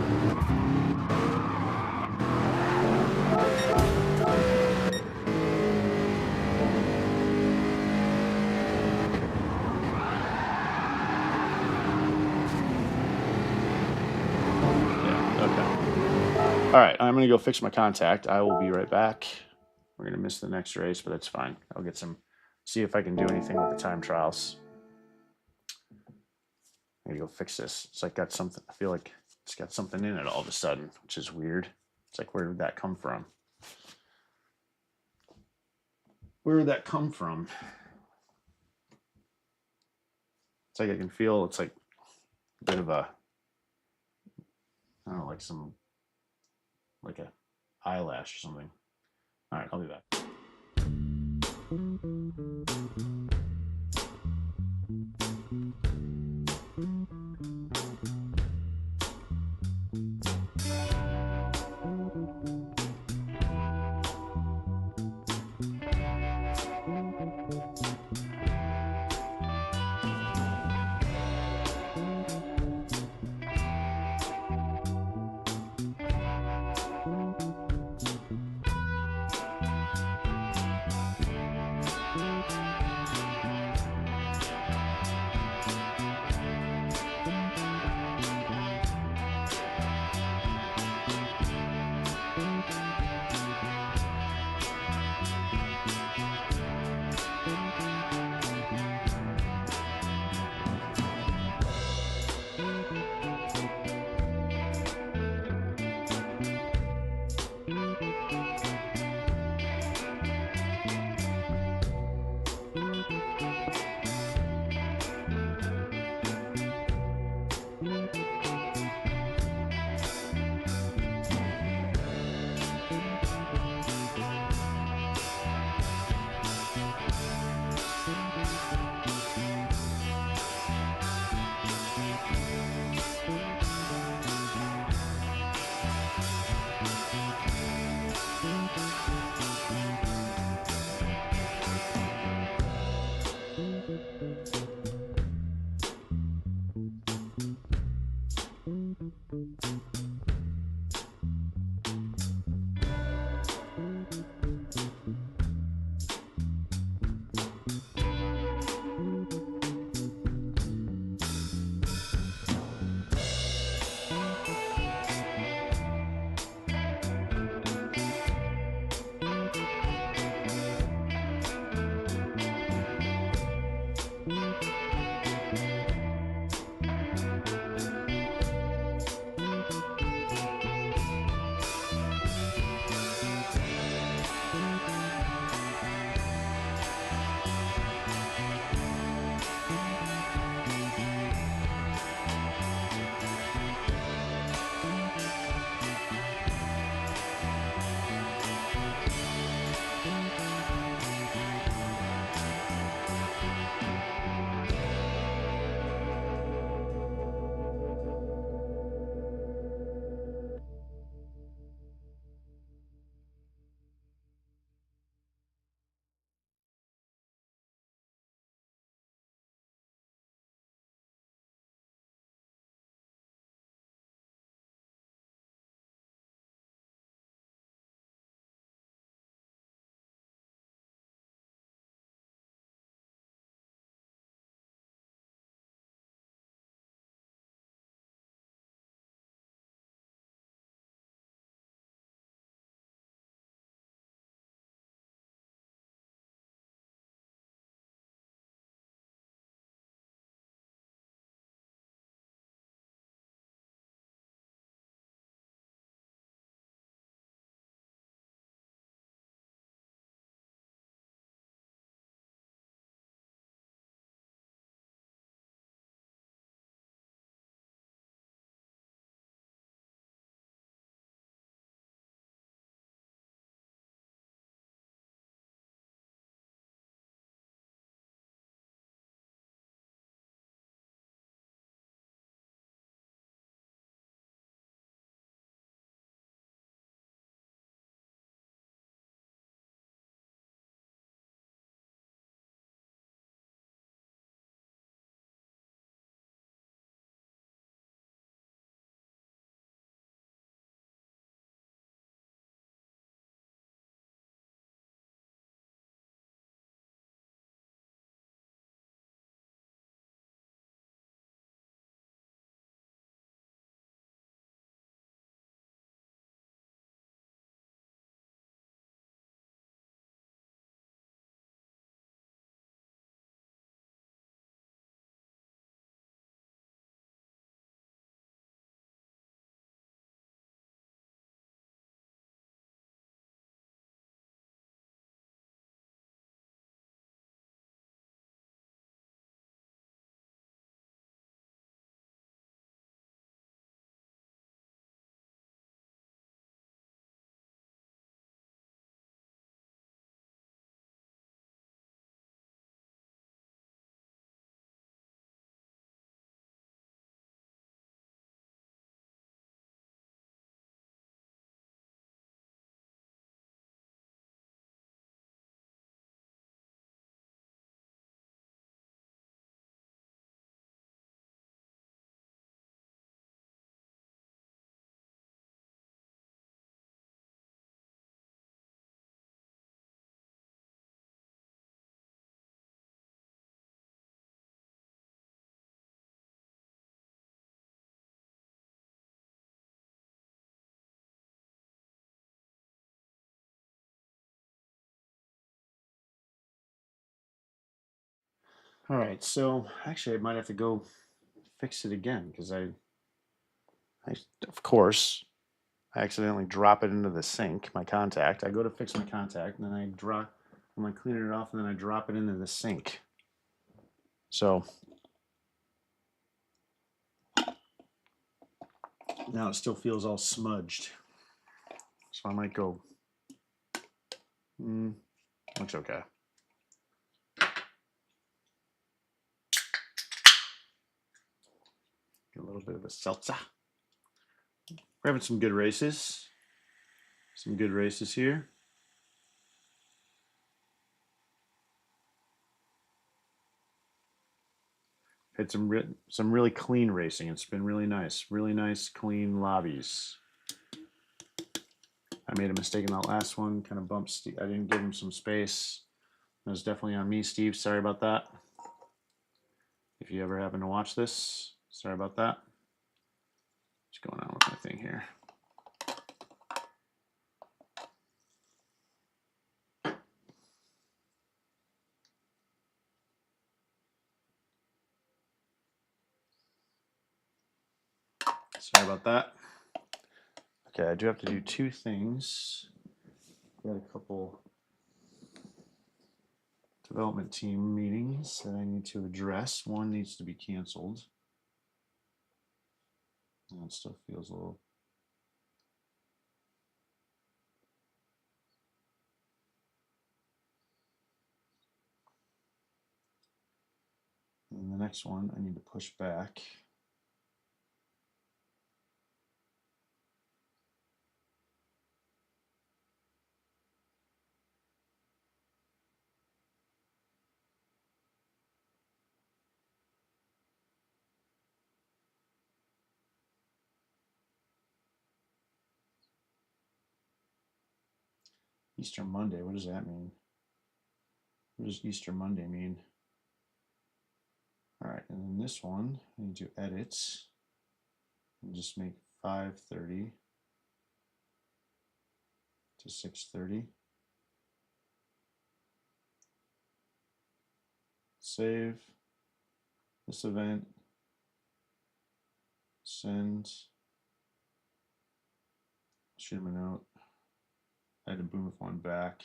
All right, I'm going to go fix my contact. I will be right back. We're going to miss the next race, but that's fine. I'll get some, see if I can do anything with the time trials. I'm going to go fix this. It's like got something, I feel like it's got something in it all of a sudden, which is weird. It's like, where did that come from? Where did that come from? It's like I can feel, it's like a bit of a, I don't know, like some, like a eyelash or something. All right, I'll be back. All right, so actually I might have to go fix it again because I of course, I accidentally drop it into the sink, my contact. I go to fix my contact, and then I'm like cleaning it off, and then I drop it into the sink. So Now it still feels all smudged. So I might go, looks okay. Get a little bit of a seltzer. We're having some good races. Some good races here. Had some really clean racing. It's been really nice. Really nice, clean lobbies. I made a mistake in that last one. Kind of bumped Steve. I didn't give him some space. That was definitely on me, Steve. Sorry about that. If you ever happen to watch this, sorry about that. What's going on with my thing here? Sorry about that. Okay, I do have to do two things. Got a couple development team meetings that I need to address. One needs to be canceled. That still feels a little. And the next one I need to push back. Easter Monday, what does that mean? What does Easter Monday mean? All right, and then this one, I need to edit and just make 5:30 to 6:30. Save this event, send, shoot him a note. I had to move one back.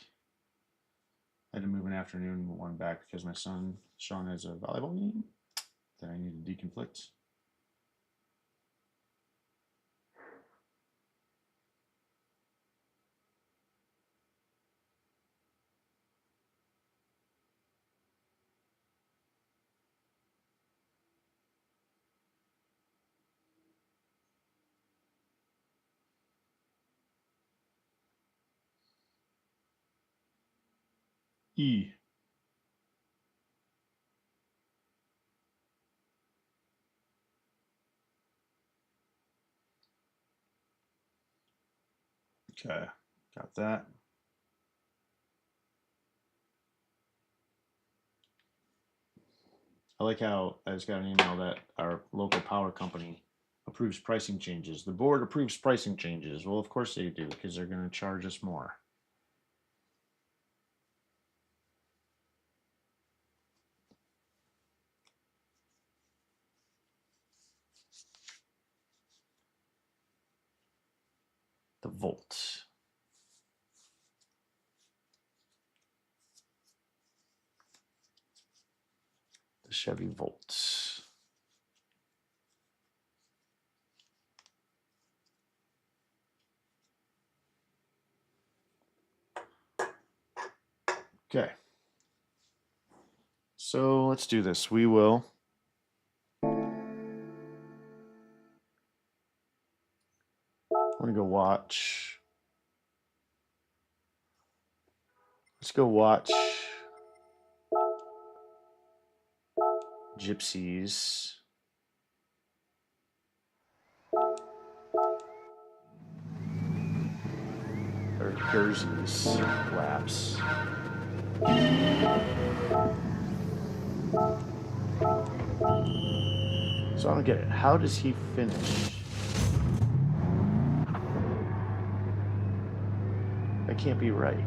I had to move an afternoon one back because my son, Sean, has a volleyball game that I need to deconflict. E. Okay, got that. I like how I just got an email that our local power company approves pricing changes. The board approves pricing changes. Well, of course they do, because they're going to charge us more. The Volt. The Chevy Volt. Okay. So let's do this. We will. I'm going to go watch. Let's go watch Gypsies. Or Jersey's laps. So I don't get it. How does he finish? That can't be right.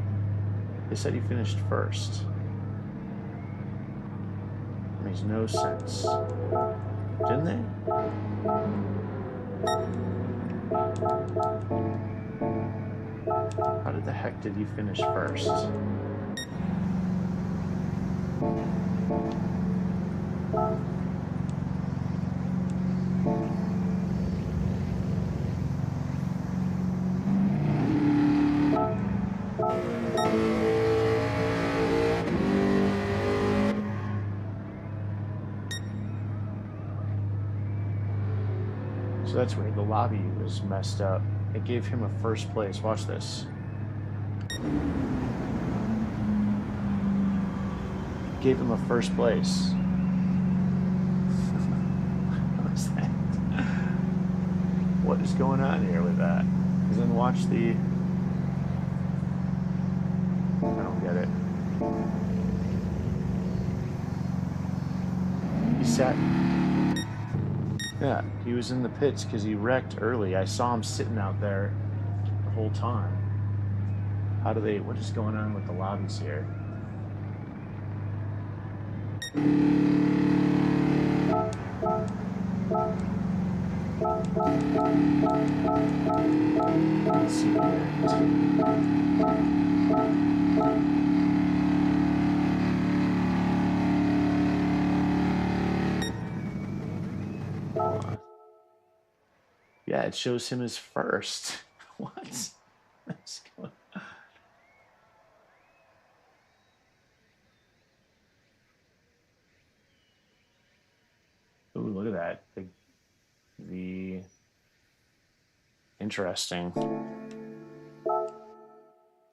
They said he finished first. It makes no sense. Didn't they? How the heck did he finish first? So that's weird. The lobby was messed up. It gave him a first place. Watch this. It gave him a first place. What is that? What is going on here with that? Because then watch the... I don't get it. He sat... Yeah, he was in the pits because he wrecked early. I saw him sitting out there the whole time. How do they... What is going on with the lobbies here? Let's see here. Yeah, it shows him as first. What? What's going on? Ooh, look at that. The interesting.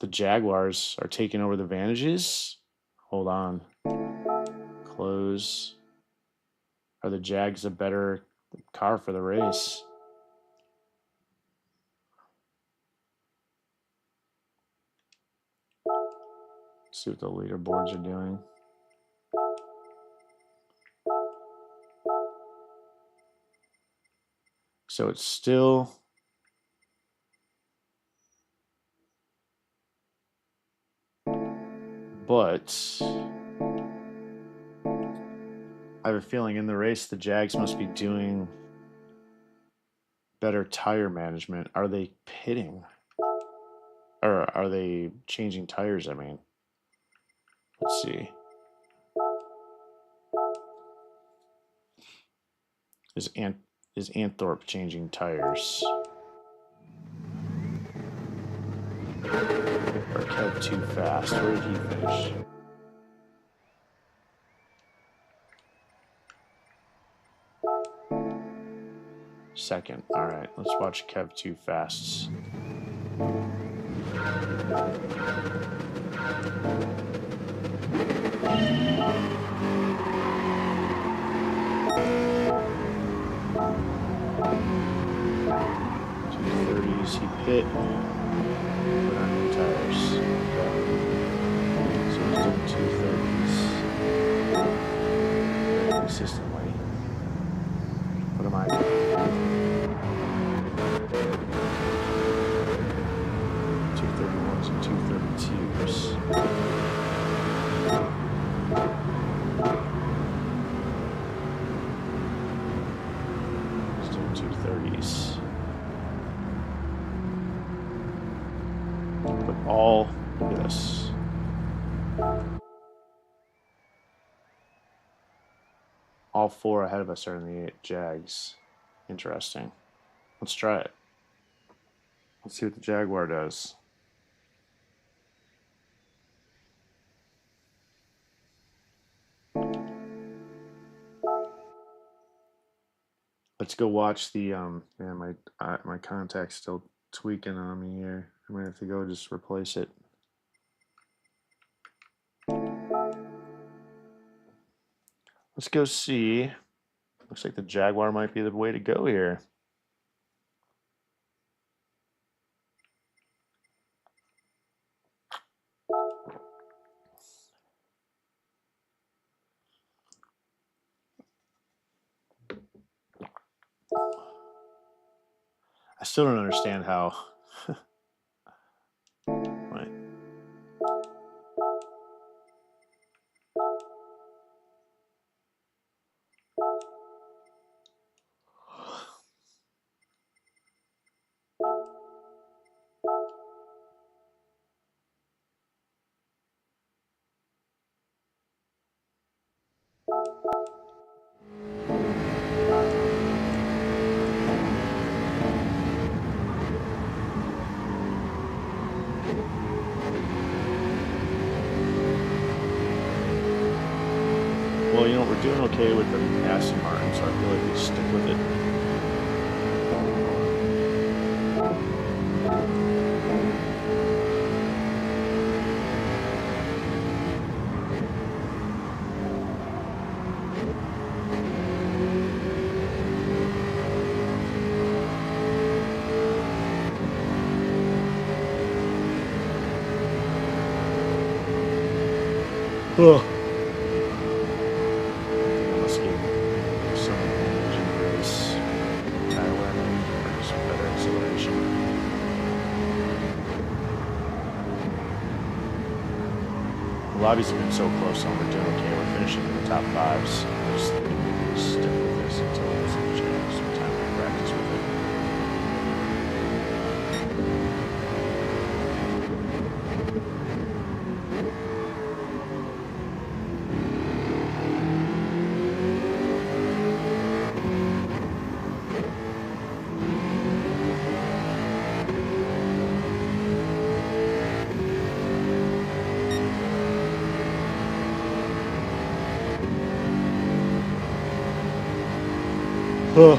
The Jaguars are taking over the Vantages. Hold on. Close. Are the Jags a better car for the race? Let's see what the leaderboards are doing. So it's still... But I have a feeling in the race the Jags must be doing better tire management. Are they pitting? Or are they changing tires, I mean? Let's see. Is Anthorpe changing tires? Or Kev too fast? Where did he finish? Second. Alright, let's watch Kev too fast. He pit, put on new tires. Okay. So he's doing 230s very consistently. What am I doing? 231s and 232s. He's doing 230s. But all, look at this. All four ahead of us are in the Jags. Interesting. Let's try it. Let's see what the Jaguar does. Let's go watch the yeah, my contact's still tweaking on me here. I might have to go just replace it. Let's go see. Looks like the Jaguar might be the way to go here. I still don't understand how. Right. Well, you know, we're doing okay with the Aston Martin, so I feel like we stick with it. Oh. Let's get some engine brace, tire wearing, or some better acceleration. The lobbies have been so close, and we're doing okay. We're finishing in the top 5s. Just stick with this until it's some time to practice with it. Oh.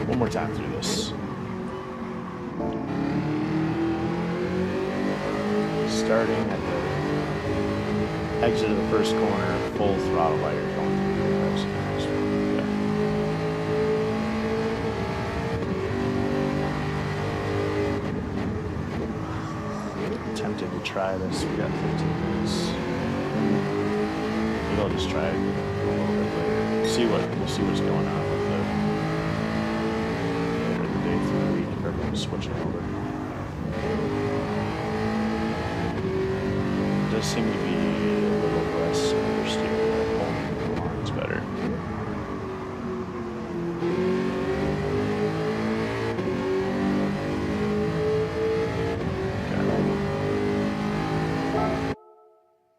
One more time through this. Starting at the exit of the first corner, full throttle while you're going through the rest. Okay. Tempted to try this. We got 15 minutes. Maybe I'll just try it a little bit later. We'll see what's going on with the day through the week. Everyone's switching over. It does seem to be a little less understeer, holding the lines better.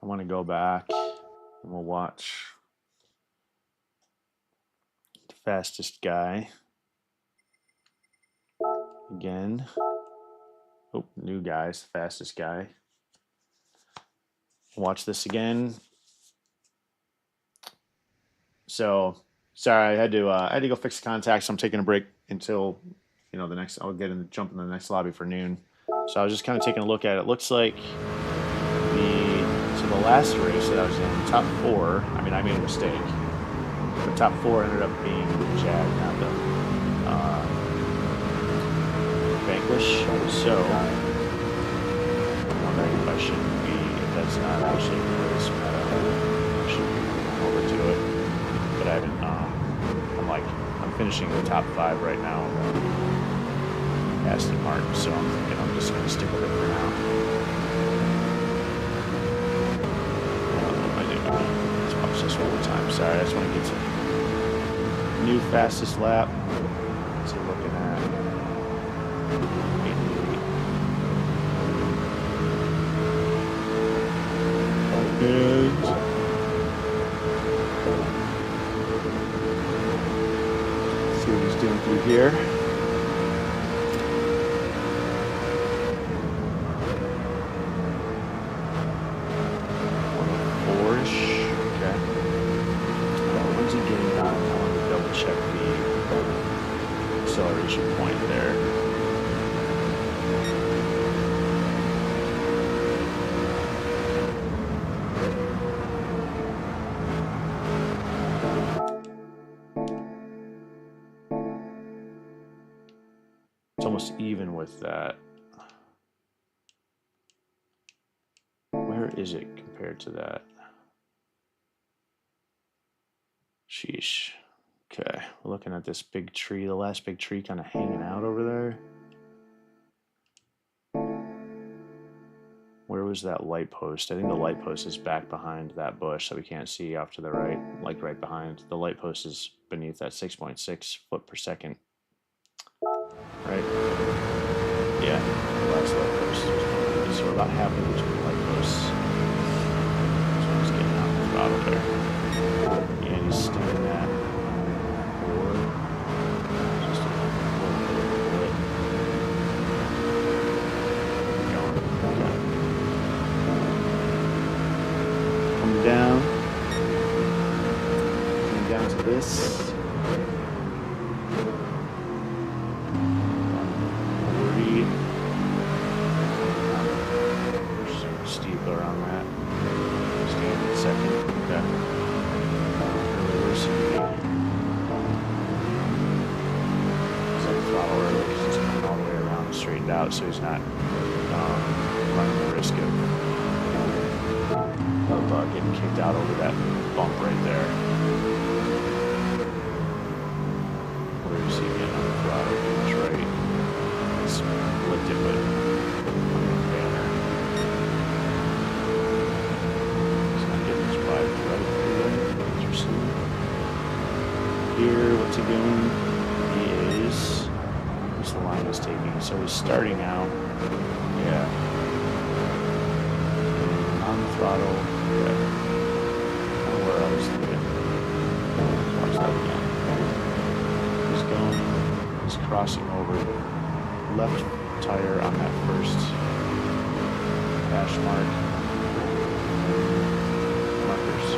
I want to go back and we'll watch the fastest guy again. Oh, new guy's the fastest guy. Watch this again. So sorry, I had to go fix the contacts. I'm taking a break until the next. I'll jump in the next lobby for noon. So I was just kind of taking a look at it. It looks like the last race that I was in, the top 4. I mean, I made a mistake. The top 4 ended up being the Jag, not the Vanquish. So I'm wondering if I should be. If that's not actually the race, I should go over to it. But I haven't. I'm finishing the top 5 right now. Aston Martin, so I'm thinking I'm just going to stick with it for now. Let's watch this one more time. Sorry, I just want to get some new fastest lap. So we're looking at 88. Let's see what he's doing through here. Acceleration point there. It's almost even with that. Where is it compared to that? Sheesh. Okay, we're looking at this big tree, the last big tree kind of hanging out over there. Where was that light post? I think the light post is back behind that bush that we can't see off to the right, like right behind. The light post is beneath that 6.6 foot per second. Right? Yeah, the last light post. So we're about halfway between the light post. close. So he's getting out the throttle there. And he's sticking that. Or just a little bit. Going. Okay. Coming down. Coming down to this. Steepler on that. Stand in second. Okay. He's at the throttle early because he's coming all the way around and straightened out, so he's not running the risk of getting kicked out over that bump right there. Where is he getting on the throttle? That's right. He's flipped it, but here, what's he doing? He is, where's the line he's taking? So he's starting out, yeah, on the throttle, yeah, kind of where I was thinking. Let's watch that again. He's going, he's crossing over left tire on that first hash mark. Markers.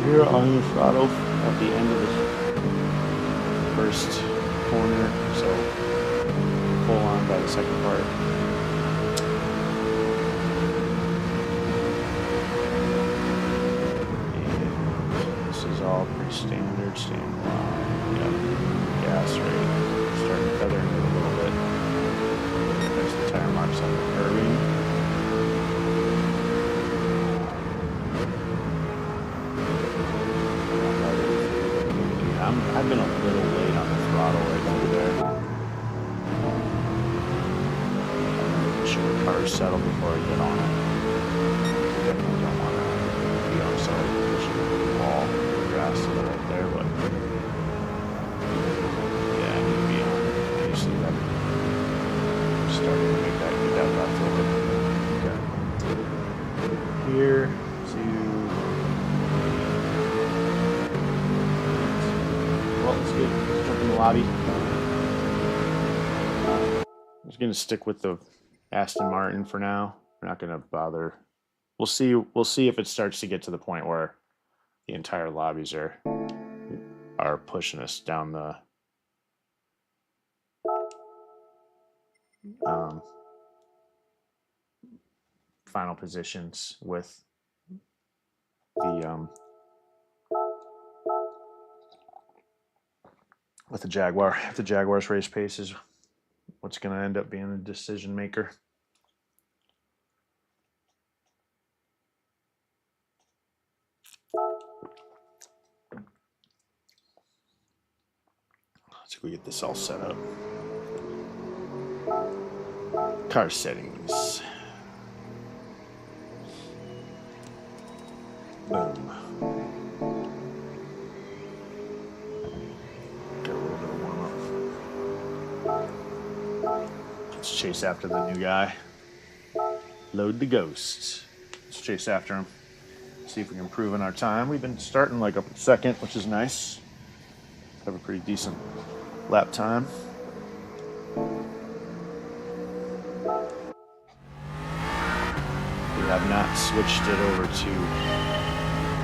Here on the throttle at the end of the first corner, so pull on by the second part. And this is all pretty standard, staying line. Yep. Gas rate. Starting feathering it a little bit. There's the tire marks on the curbing. I've been a little late on the throttle right through there. I'm making sure the car is settled before I get on it. I definitely don't want to be on a settled position with the wall or the grass to the right there, but yeah, I need to be on it. And you see that I'm starting to make that get that left over. Okay. Here to let's jump in the lobby. I'm just gonna stick with the Aston Martin for now. We're not gonna bother. We'll see if it starts to get to the point where the entire lobbies are pushing us down the final positions with the Jaguar. If the Jaguar's race pace is what's going to end up being a decision maker. Let's see if we get this all set up. Car settings. Boom. Let's chase after the new guy. Load the ghost. Let's chase after him. See if we can improve in our time. We've been starting like up at second, which is nice. Have a pretty decent lap time. We have not switched it over to,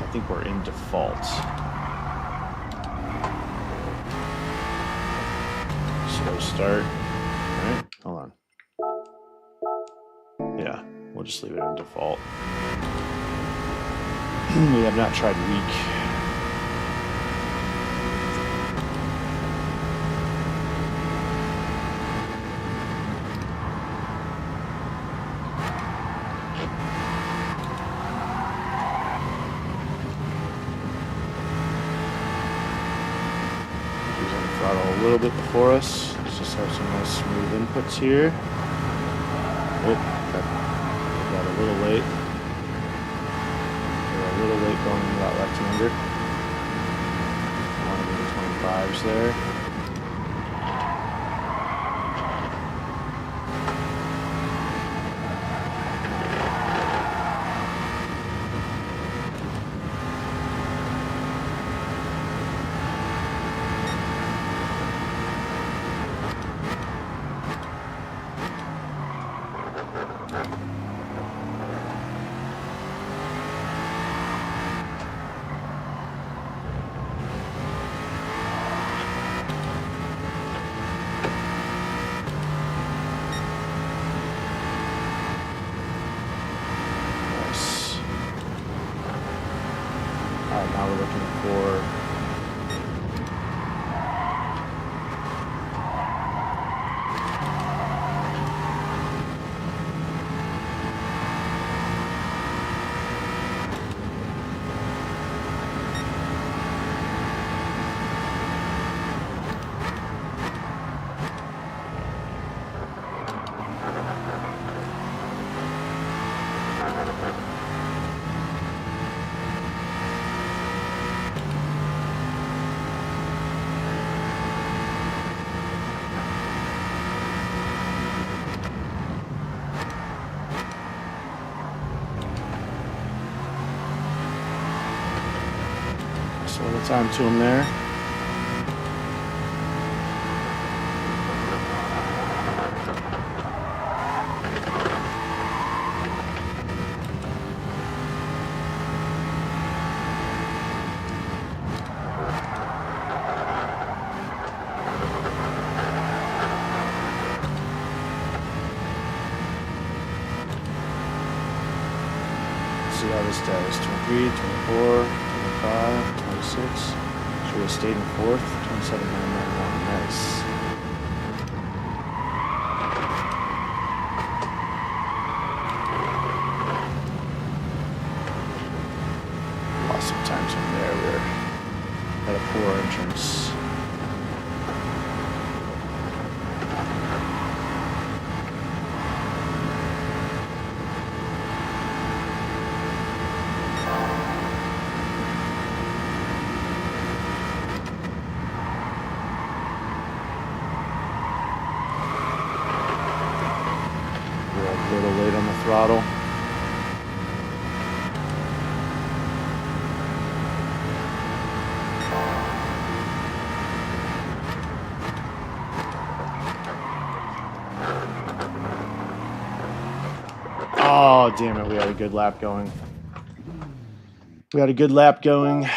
I think we're in default. Slow start. All right, hold on. Yeah, we'll just leave it in default. We have not tried weak. Using the throttle a little bit before us. Let's just have some nice smooth inputs here. Oh, got a little late. A little late going about left-hander. 25s there. Now we're looking for a little time to him there. See how this does. 23, 24, 25, 26. Should have stayed in fourth. 27, 991. Nice. Lost some time to him there. We were at a poor entrance. A little late on the throttle. Oh, damn it. We had a good lap going. We had a good lap going.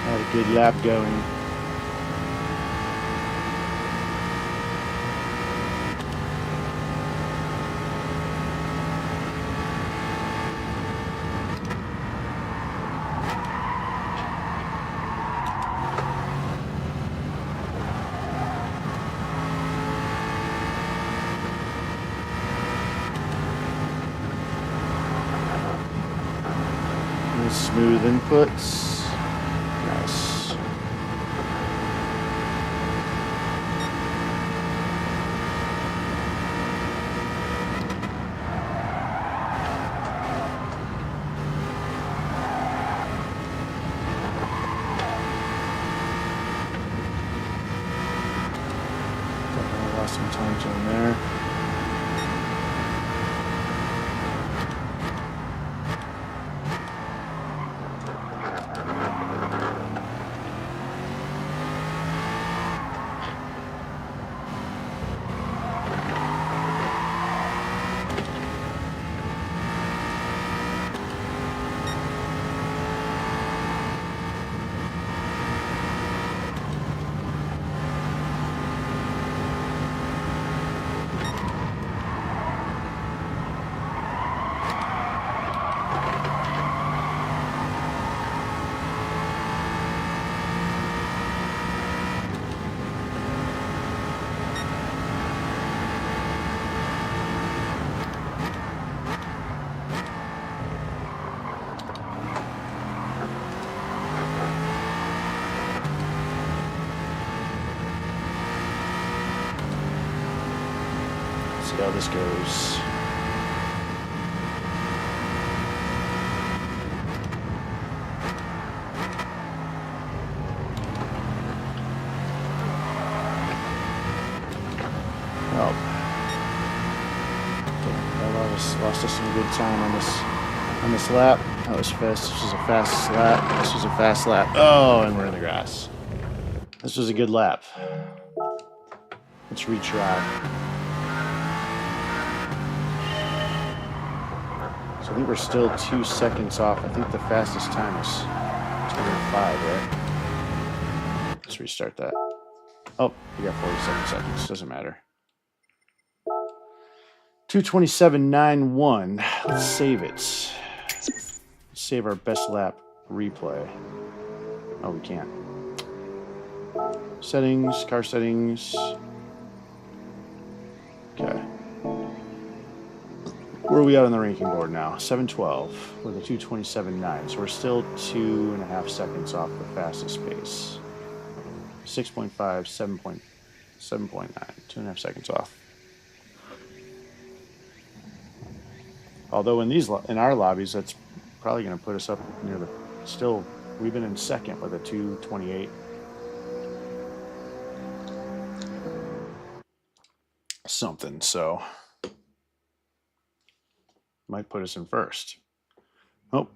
Had a good lap going. Smooth inputs. Nice. Definitely lost some time to him there. see how this goes. Oh. Okay, lost us some good time on this lap. That was fast. This was a fast lap. This was a fast lap. Oh, and we're in the grass. This was a good lap. Let's retry. So I think we're still 2 seconds off. I think the fastest time is 25, right? Let's restart that. Oh, we got 47 seconds. Doesn't matter. 2:27.91. Let's save it. Let's save our best lap replay. Oh, we can't. Settings, car settings. Okay. Where are we at on the ranking board now? 712 with a 2:27.9. So we're still 2.5 seconds off the fastest pace. 6.5, 7.9, 2.5 seconds off. Although in our lobbies, that's probably going to put us up near the. Still, we've been in second with a 2:28. Something, so might put us in first. Oh,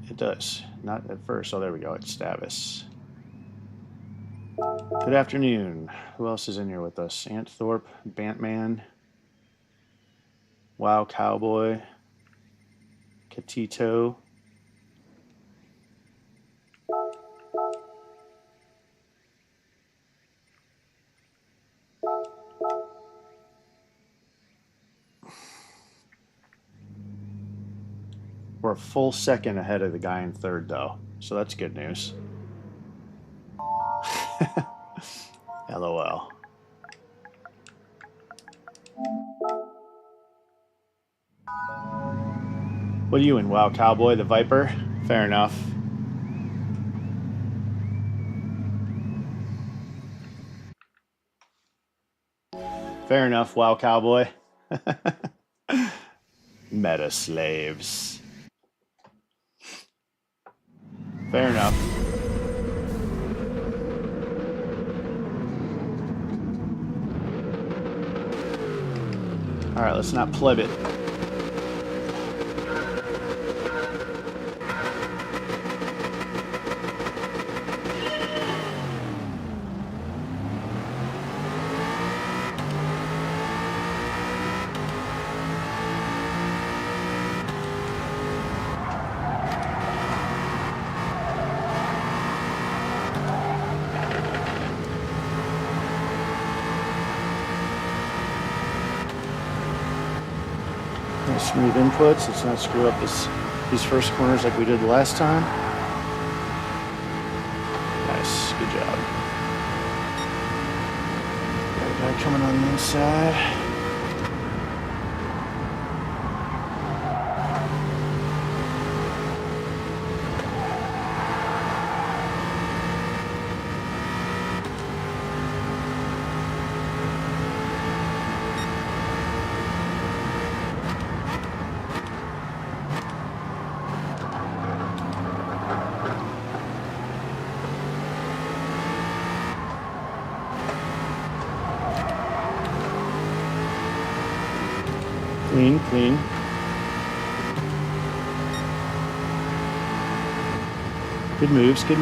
it does. Not at first. Oh, there we go. It's Stavis. Good afternoon. Who else is in here with us? Ant Thorpe, Bantman, Wow Cowboy, Catito. We're a full second ahead of the guy in third, though, so that's good news. LOL. What are you in, Wow Cowboy? The Viper? Fair enough. Fair enough, Wow Cowboy. Meta slaves. Fair enough. All right, let's not pleb it. Smooth inputs. Let's not screw up these first corners like we did last time. Nice, good job. Got a guy coming on the inside. Clean. Good moves. See if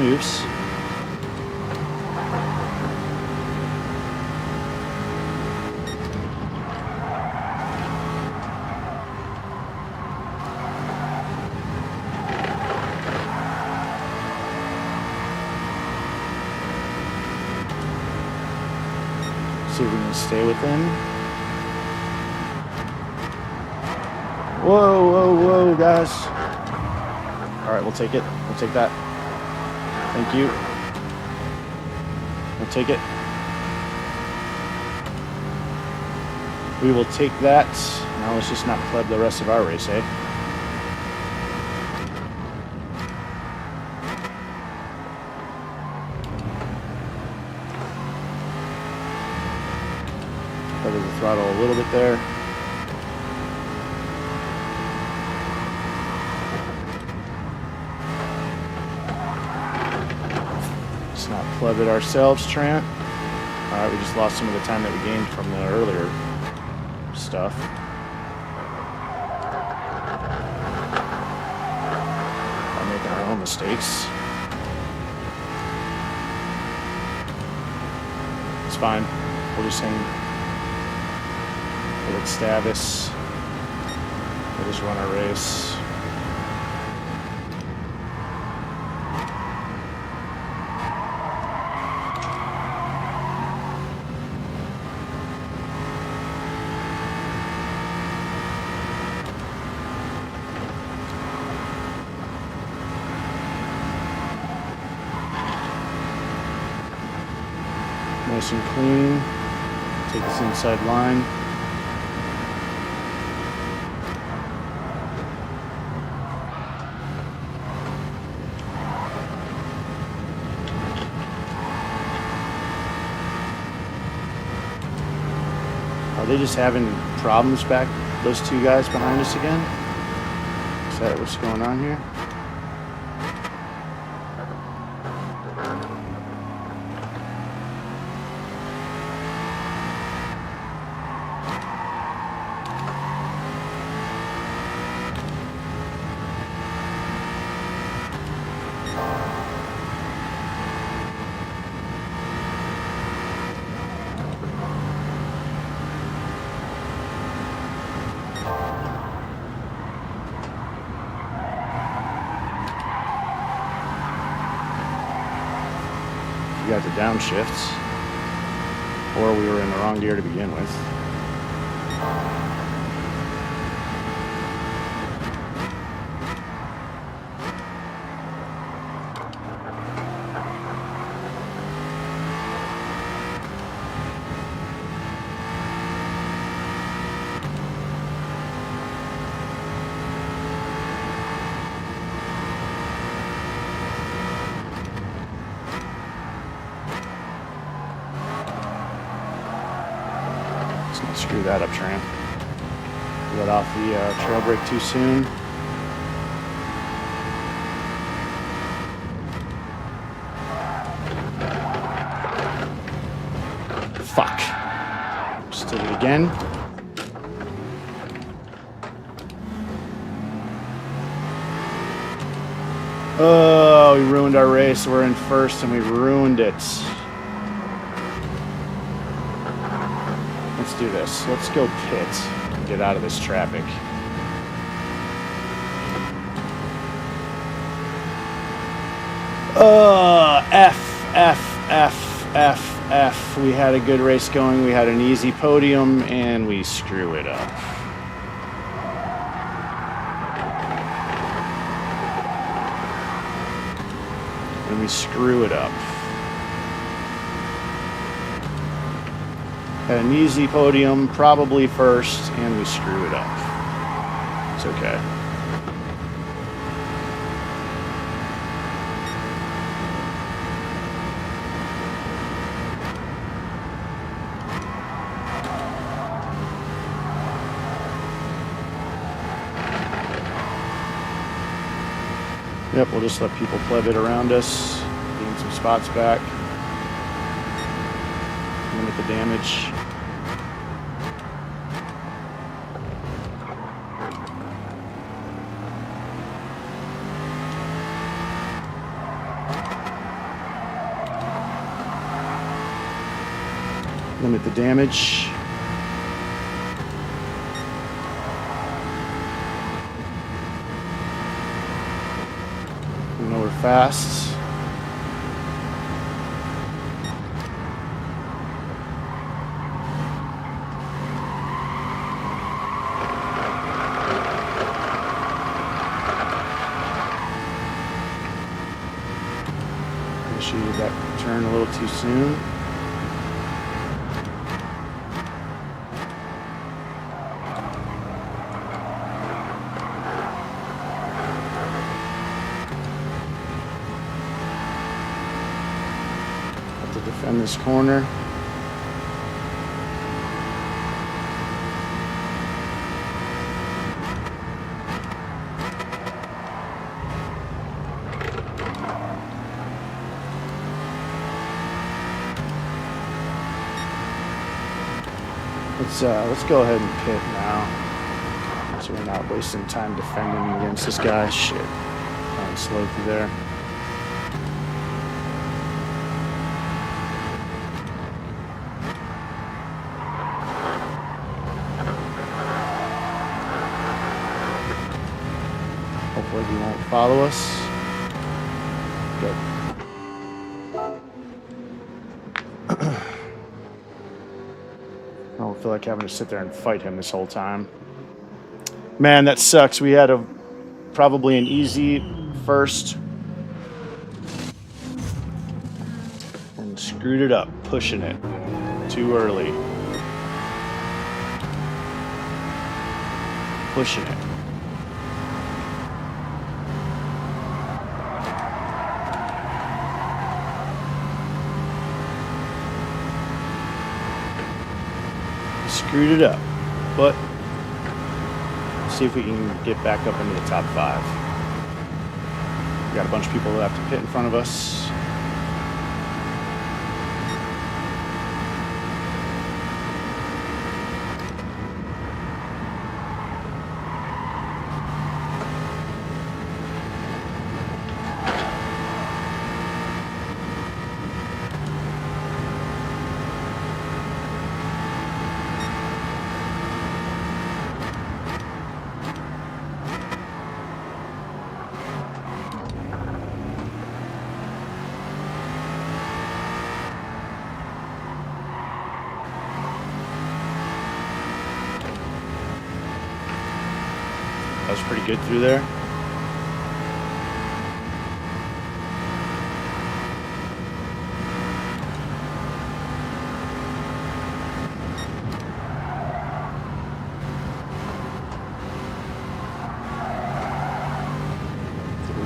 we can stay with him. Whoa, guys. All right, we'll take it. We'll take that. Thank you. We'll take it. We will take that. Now let's just not pleb the rest of our race, eh? little bit there. Let's not pleb it ourselves, Trent. Alright, we just lost some of the time that we gained from the earlier stuff. By making our own mistakes. It's fine. We'll just hang. We'll Stavis. We'll just run our race. Nice and clean. Take this inside line. Are they just having problems back, those two guys behind us again? Is that what's going on here? We got the downshifts, or we were in the wrong gear to begin with. Screw that up, Tramp. Let off the trail brake too soon. Fuck. Just did it again. Oh, we ruined our race. We're in first and we ruined it. Let's do this. Let's go pit and get out of this traffic. F. We had a good race going. We had an easy podium and we screw it up. And we screw it up. Had an easy podium, probably first, and we screw it up. It's okay. Yep, we'll just let people pleb it around us, gain some spots back. Limit the damage. Limit the damage. We know we're fast. Initiated that turn a little too soon. Have to defend this corner. Let's go ahead and pit now, so we're not wasting time defending against this guy. Shit, going slow through there. Hopefully he won't follow us. Good. I don't feel like having to sit there and fight him this whole time. Man, that sucks. We had probably an easy first and screwed it up, pushing it too early. Pushing it. Screwed it up, but let's see if we can get back up into the top 5. We got a bunch of people that have to pit in front of us. That was pretty good through there.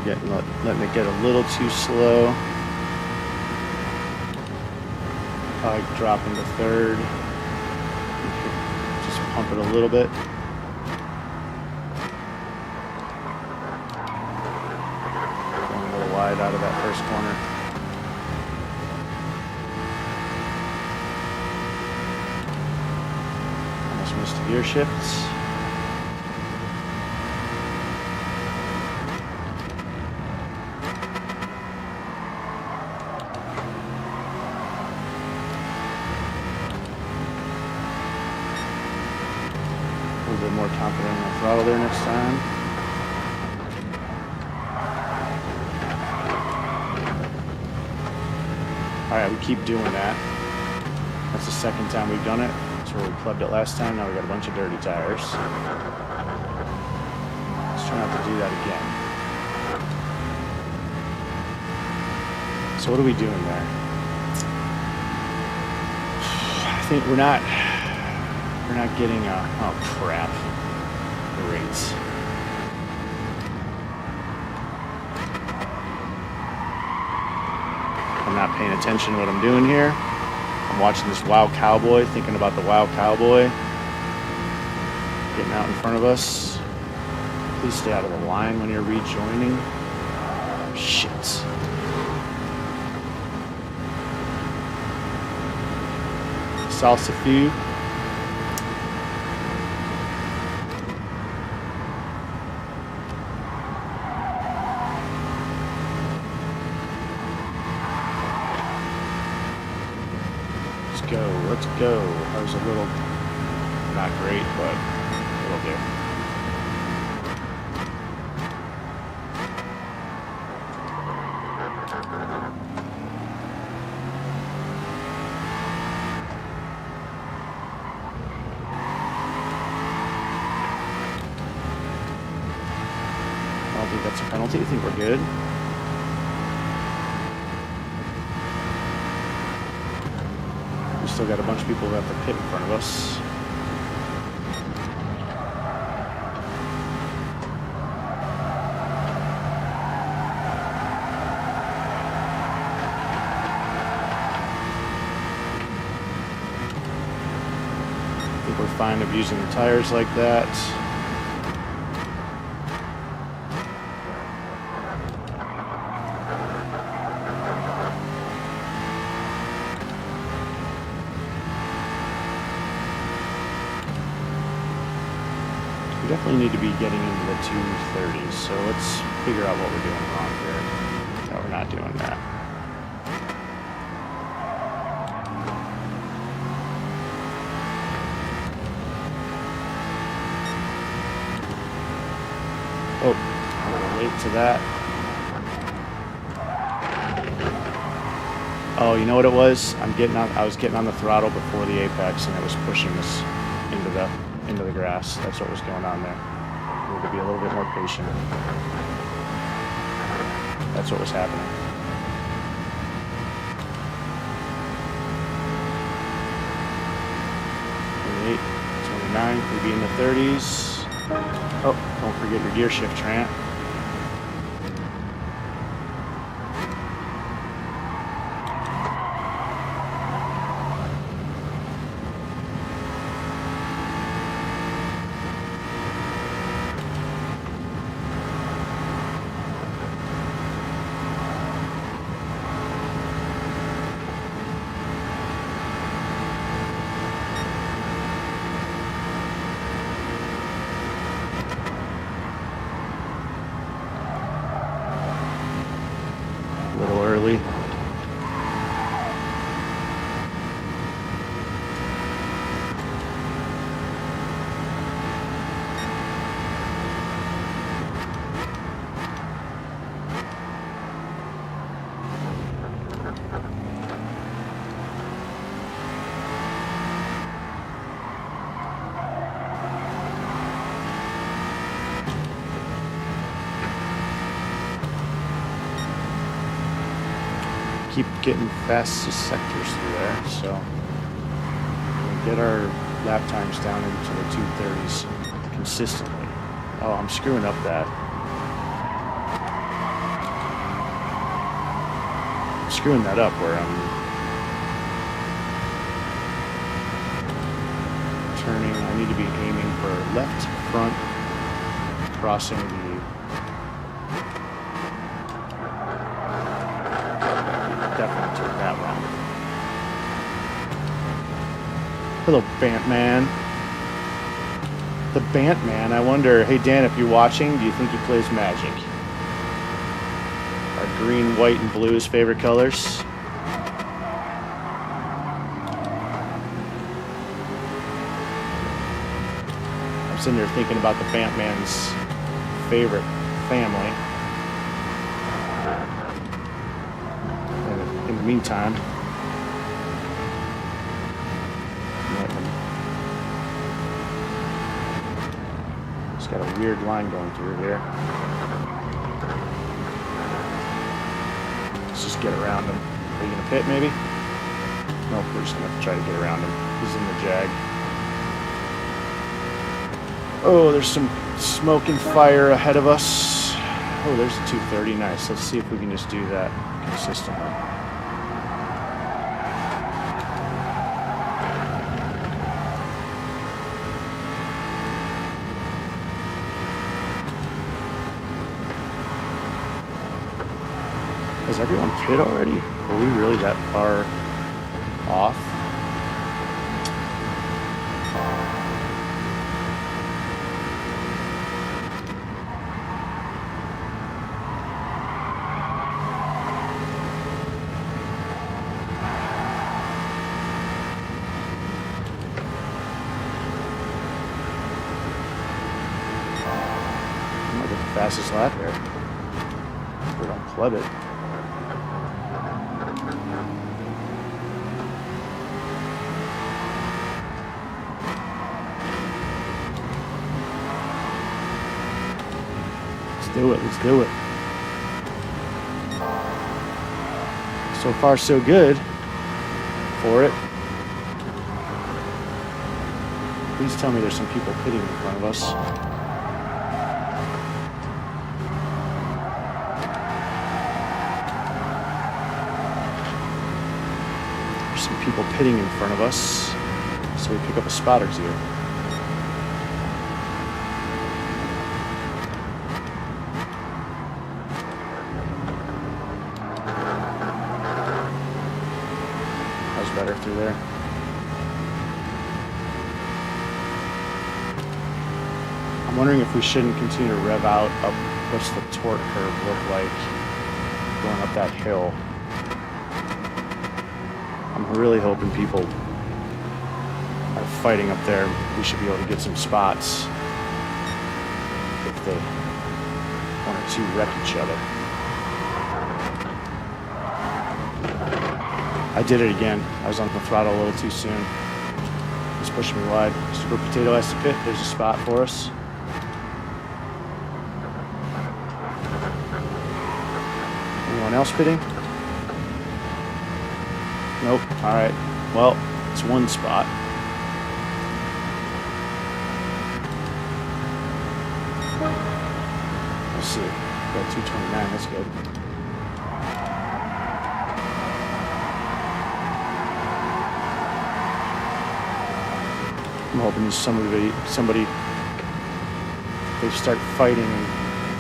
We're letting it get a little too slow. Probably drop into 3rd. Just pump it a little bit. Wide out of that first corner. Almost missed a gear shifts. A little bit more confident on the throttle there next time. Alright, we keep doing that. That's the second time we've done it. That's where we clubbed it last time. Now we got a bunch of dirty tires. Let's try not to do that again. So what are we doing there? I think we're not getting oh crap. Great. I'm not paying attention to what I'm doing here. I'm watching this wild cowboy, thinking about the wild cowboy getting out in front of us. Please stay out of the line when you're rejoining. Shit. Salsa few. Let's go. That was a little not great, but it'll do. I don't think that's a penalty. I think we're good. Still got a bunch of people who have to pit in front of us. I think we're fine of using the tires like that. definitely need to be getting into the 230s, so let's figure out what we're doing wrong here. No, we're not doing that. Oh, a little late to that. Oh, you know what it was? I was getting on the throttle before the apex, and it was pushing us into the grass. That's what was going on there. We need to be a little bit more patient. That's what was happening. '28, '29, could be in the 30s. Oh, don't forget your gear shift, Trant. A little early. Keep getting fastest sectors through there, so we get our lap times down into the 230s consistently. Oh, I'm screwing up that. I'm screwing that up where I'm turning. I need to be aiming for left front, crossing the definitely turn that one. Hello, Bantman. The Bantman, I wonder, hey Dan, if you're watching, do you think he plays Magic? Are green, white, and blue his favorite colors? I'm sitting there thinking about the Bantman's favorite family. In the meantime, it's got a weird line going through here. Let's just get around him. Are you gonna pit maybe? Nope, we're just gonna try to get around him. He's in the Jag. Oh, there's some smoke and fire ahead of us. Oh, there's a 230. Nice. Let's see if we can just do that consistently. Has everyone pit already? Are we really that far off? I might get the fastest lap here. We don't flood it. Do it, let's do it. So far, so good for it. Please tell me there's some people pitting in front of us. There's some people pitting in front of us, so we pick up a spot or two. Better through there. I'm wondering if we shouldn't continue to rev out up. What's the torque curve look like going up that hill? I'm really hoping people are fighting up there. We should be able to get some spots if they one or two wreck each other. I did it again. I was on the throttle a little too soon. It's pushing me wide. Super Potato has to pit. There's a spot for us. Anyone else pitting? Nope. All right. Well, it's one spot. Let's see. Got 229. That's good. I'm hoping somebody, they start fighting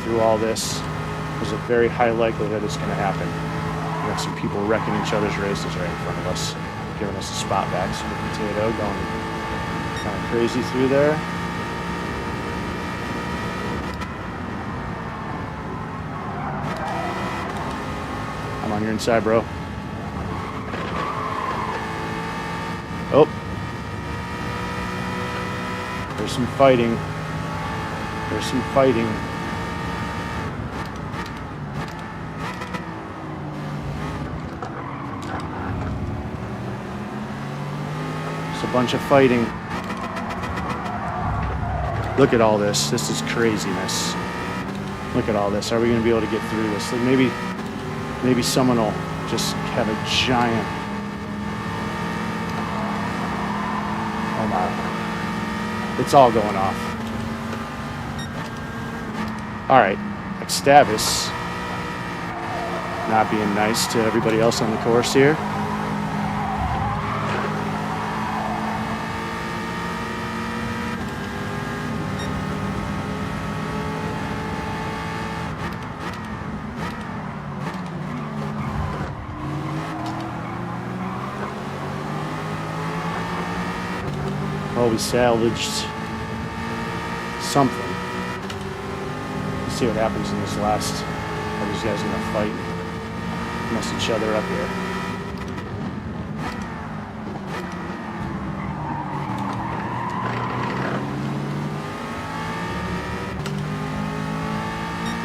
through all this. There's a very high likelihood it's going to happen. We have some people wrecking each other's races right in front of us, giving us a spot back. Super Potato going kind of crazy through there. I'm on your inside, bro. Oh. There's some fighting. There's some fighting. There's a bunch of fighting. Look at all this. This is craziness. Look at all this. Are we going to be able to get through this? Like maybe someone will just have a giant. Oh my. It's all going off. All right. Extavis not being nice to everybody else on the course here. Well, we salvaged something. Let's see what happens in this last. Are these guys gonna fight? Mess each other up here.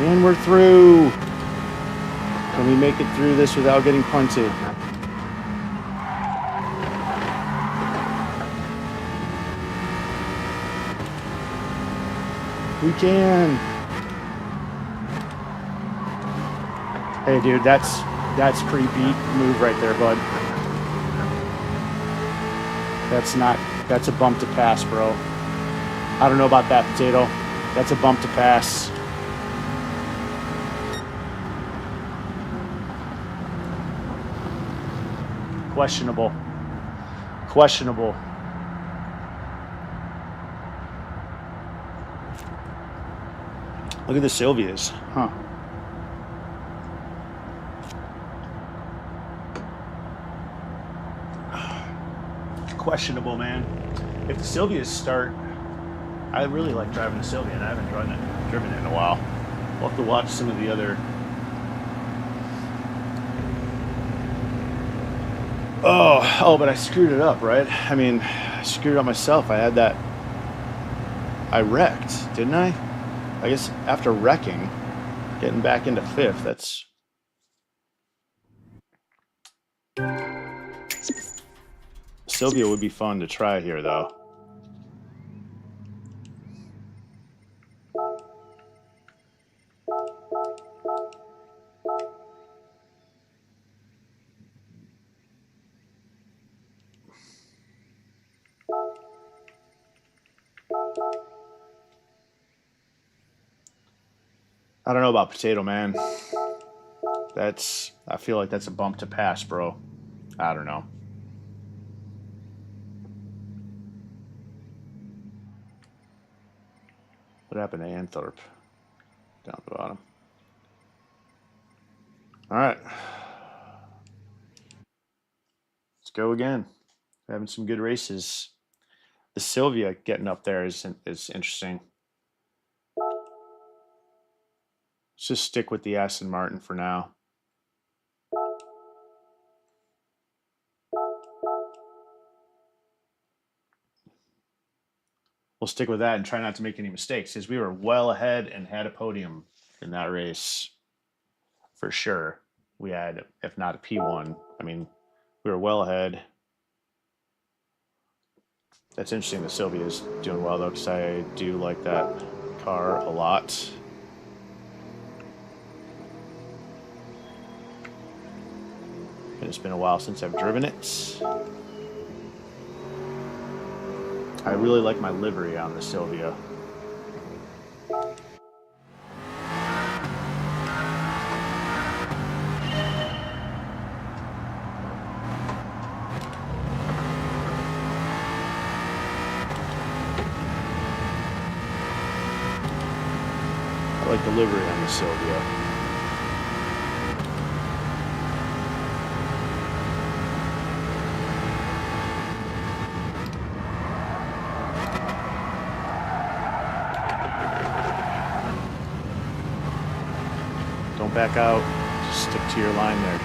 And we're through. Can we make it through this without getting punted? We can. Hey, dude, that's pretty beat move right there, bud. That's a bump to pass, bro. I don't know about that, Potato. That's a bump to pass. Questionable. Questionable. Look at the Sylvias, huh? Questionable, man. If the Sylvias start, I really like driving the Sylvia, and I haven't driven it in a while. We'll have to watch some of the other. Oh, but I screwed it up, right? I mean, I screwed it up myself. I had that. I wrecked, didn't I? I guess after wrecking, getting back into fifth, that's. Sylvia would be fun to try here, though. I don't know about Potato, man. I feel like that's a bump to pass, bro. I don't know. What happened to Anthorpe? Down the bottom. All right. Let's go again. Having some good races. The Sylvia getting up there is interesting. Let's just stick with the Aston Martin for now. We'll stick with that and try not to make any mistakes, because we were well ahead and had a podium in that race for sure. We had, if not a P1, I mean, we were well ahead. That's interesting that Sylvia's doing well, though, because I do like that car a lot. And it's been a while since I've driven it. I really like my livery on the Sylvia. I like the livery on the Sylvia. Don't back out. Just stick to your line there.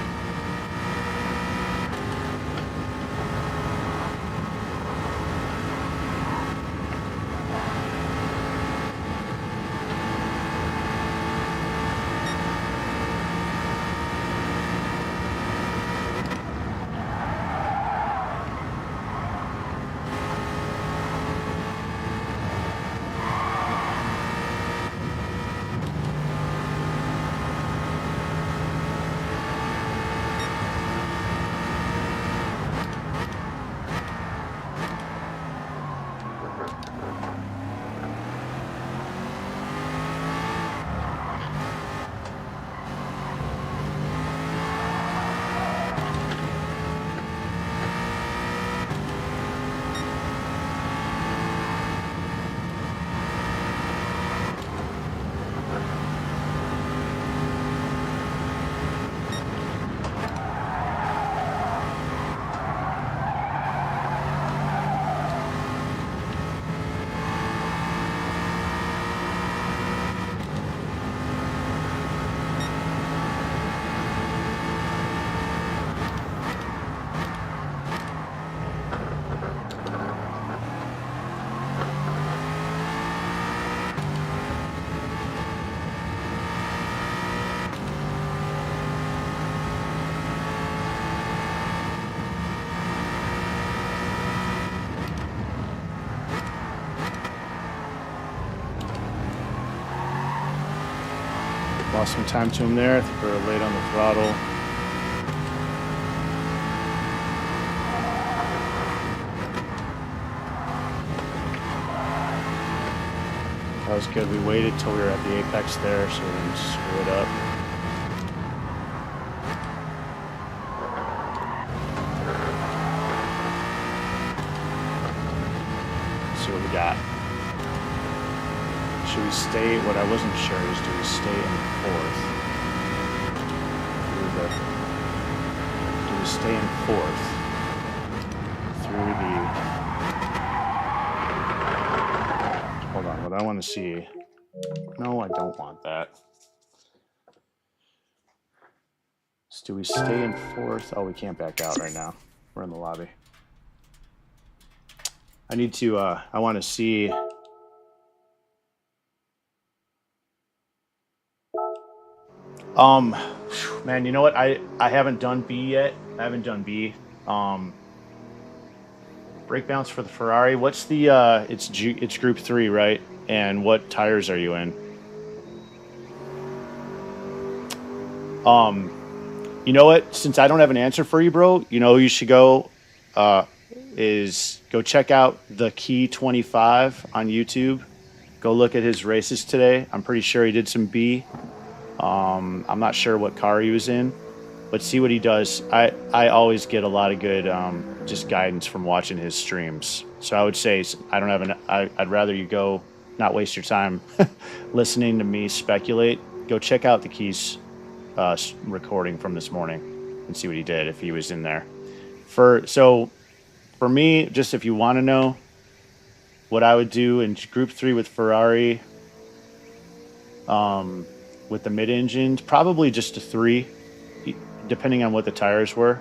Lost some time to him there. I think we were late on the throttle. That was good. We waited till we were at the apex there so we didn't screw it up. Let's see what we got. Should we stay? What I wasn't sure is, do we stay in fourth? Do we stay in fourth through the? Hold on. What I want to see. No, I don't want that. So do we stay in fourth? Oh, we can't back out right now. We're in the lobby. I need to. I want to see. Man, you know what? I haven't done B yet. I haven't done B. Brake balance for the Ferrari. What's the? It's Group 3, right? And what tires are you in? You know what? Since I don't have an answer for you, bro, you know who you should go. Is go check out the Key 25 on YouTube. Go look at his races today. I'm pretty sure he did some B. I'm not sure what car he was in, but see what he does. I always get a lot of good just guidance from watching his streams. So I would say I don't have I'd rather you go not waste your time listening to me speculate. Go check out the Keys recording from this morning and see what he did if he was in there. So for me, just if you want to know what I would do in Group 3 with Ferrari, with the mid-engine, probably just a 3, depending on what the tires were.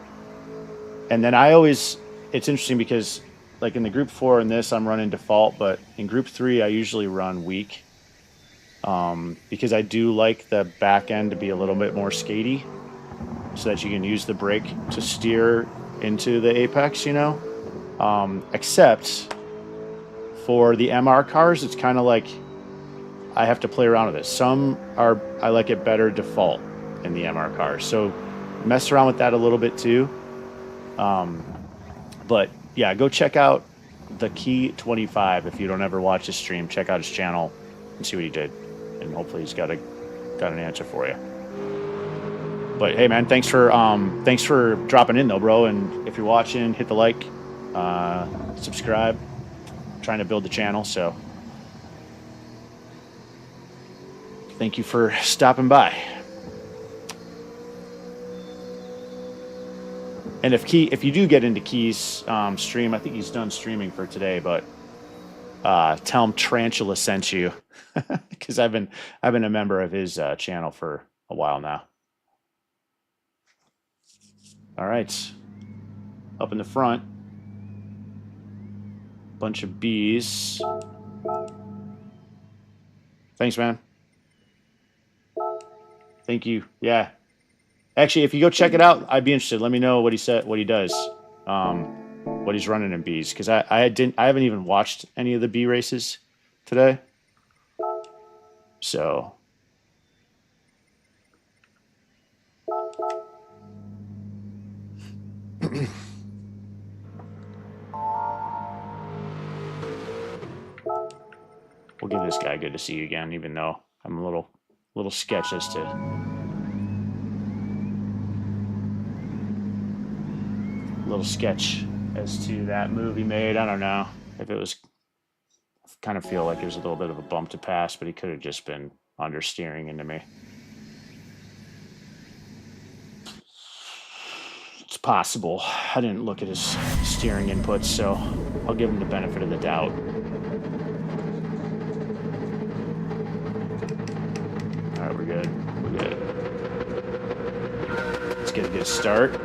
And then it's interesting because like in the Group 4 and this, I'm running default, but in Group 3, I usually run weak because I do like the back end to be a little bit more skatey so that you can use the brake to steer into the apex, you know? Except for the MR cars, it's kind of like I have to play around with it. I like it better default in the MR cars. So mess around with that a little bit too. But yeah, go check out the Key 25 if you don't ever watch his stream. Check out his channel and see what he did, and hopefully he's got an answer for you. But hey, man, thanks for dropping in though, bro. And if you're watching, hit the like, subscribe. I'm trying to build the channel, so thank you for stopping by. And if you do get into Key's stream, I think he's done streaming for today, but tell him Tarantula sent you, because I've been a member of his channel for a while now. All right, up in the front, bunch of bees. Thanks, man. Thank you. Yeah. Actually, if you go check it out, I'd be interested. Let me know what he said, what he does, what he's running in bees, because I haven't even watched any of the bee races today. So we'll give this guy good to see you again, even though I'm a little sketched as to. Little sketch as to that move he made. I don't know if it was. I kind of feel like it was a little bit of a bump to pass, but he could have just been understeering into me. It's possible. I didn't look at his steering inputs, so I'll give him the benefit of the doubt. All right, we're good. We're good. Let's get a good start.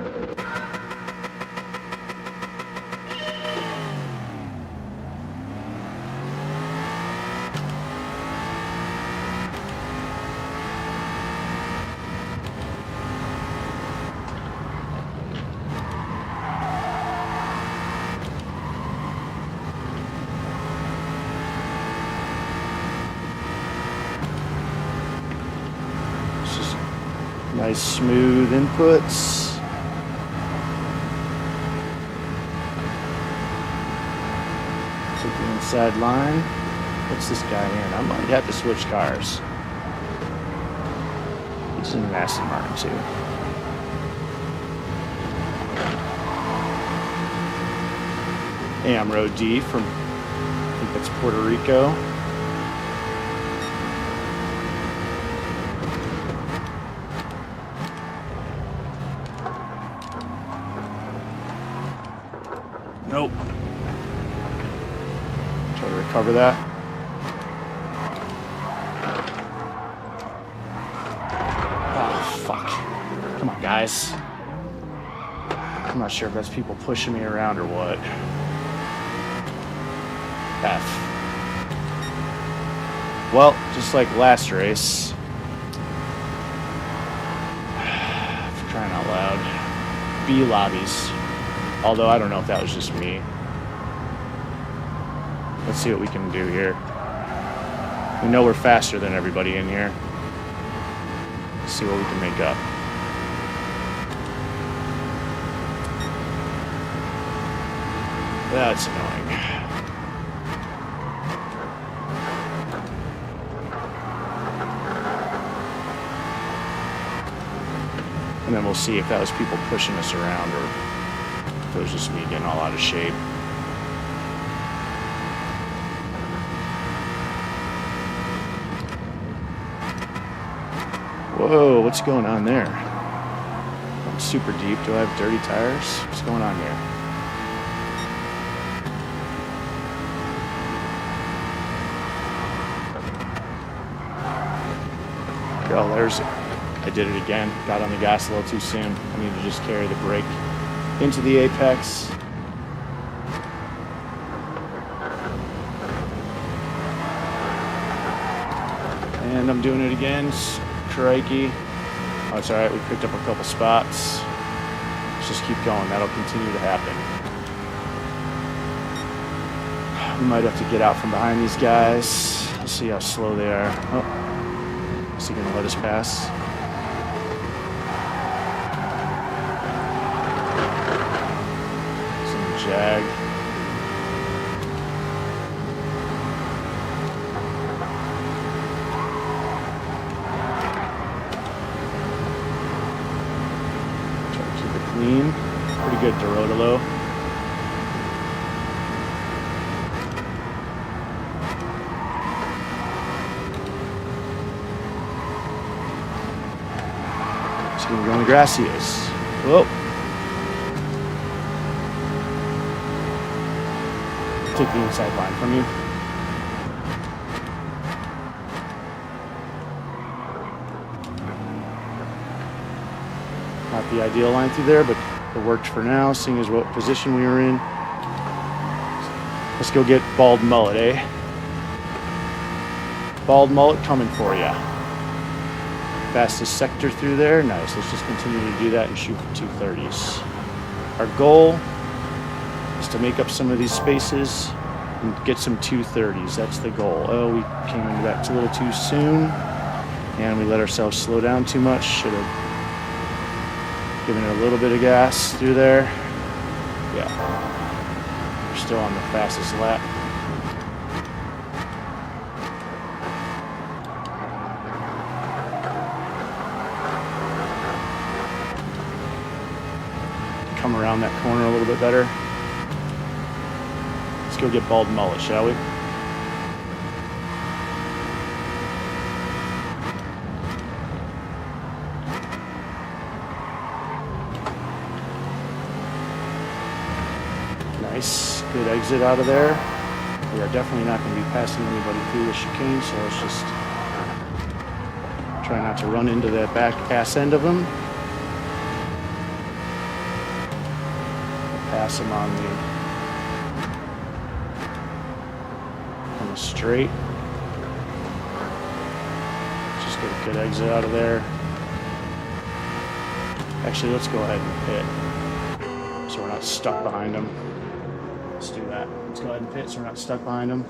Nice smooth inputs. Take the inside line. What's this guy in? I might have to switch cars. He's in an Aston Martin too. Amro D from, I think that's Puerto Rico. Nope. Try to recover that. Oh, fuck. Come on, guys. I'm not sure if that's people pushing me around or what. F. Well, just like last race. For crying out loud. B lobbies. Although I don't know if that was just me. Let's see what we can do here. We know we're faster than everybody in here. Let's see what we can make up. That's annoying. And then we'll see if that was people pushing us around or if it was just me getting all out of shape. Whoa, what's going on there? I'm super deep. Do I have dirty tires? What's going on here? Oh, there's it. I did it again. Got on the gas a little too soon. I need to just carry the brake into the apex. And I'm doing it again. Crikey. Oh, it's alright. We picked up a couple spots. Let's just keep going. That'll continue to happen. We might have to get out from behind these guys. Let's see how slow they are. Oh, is he going to let us pass? Some Jag. Try to keep it clean. Pretty good Dorotolo. Gonna go on the grass he is. Whoa. Take the inside line from you. Not the ideal line through there, but it worked for now, seeing as what position we were in. Let's go get Bald Mullet, eh? Bald Mullet coming for ya. Fastest sector through there. Nice. Let's just continue to do that and shoot for 230s. Our goal is to make up some of these spaces and get some 230s. That's the goal. Oh, we came into that a little too soon. And we let ourselves slow down too much. Should have given it a little bit of gas through there. Yeah. We're still on the fastest lap. Come around that corner a little bit better. Let's go get Bald Mullet, shall we? Nice, good exit out of there. We are definitely not going to be passing anybody through the chicane, so let's just try not to run into that back ass end of them. Pass him on the straight. Just get a good exit out of there. Actually, let's go ahead and pit so we're not stuck behind them. Let's do that. Let's go ahead and pit so we're not stuck behind them.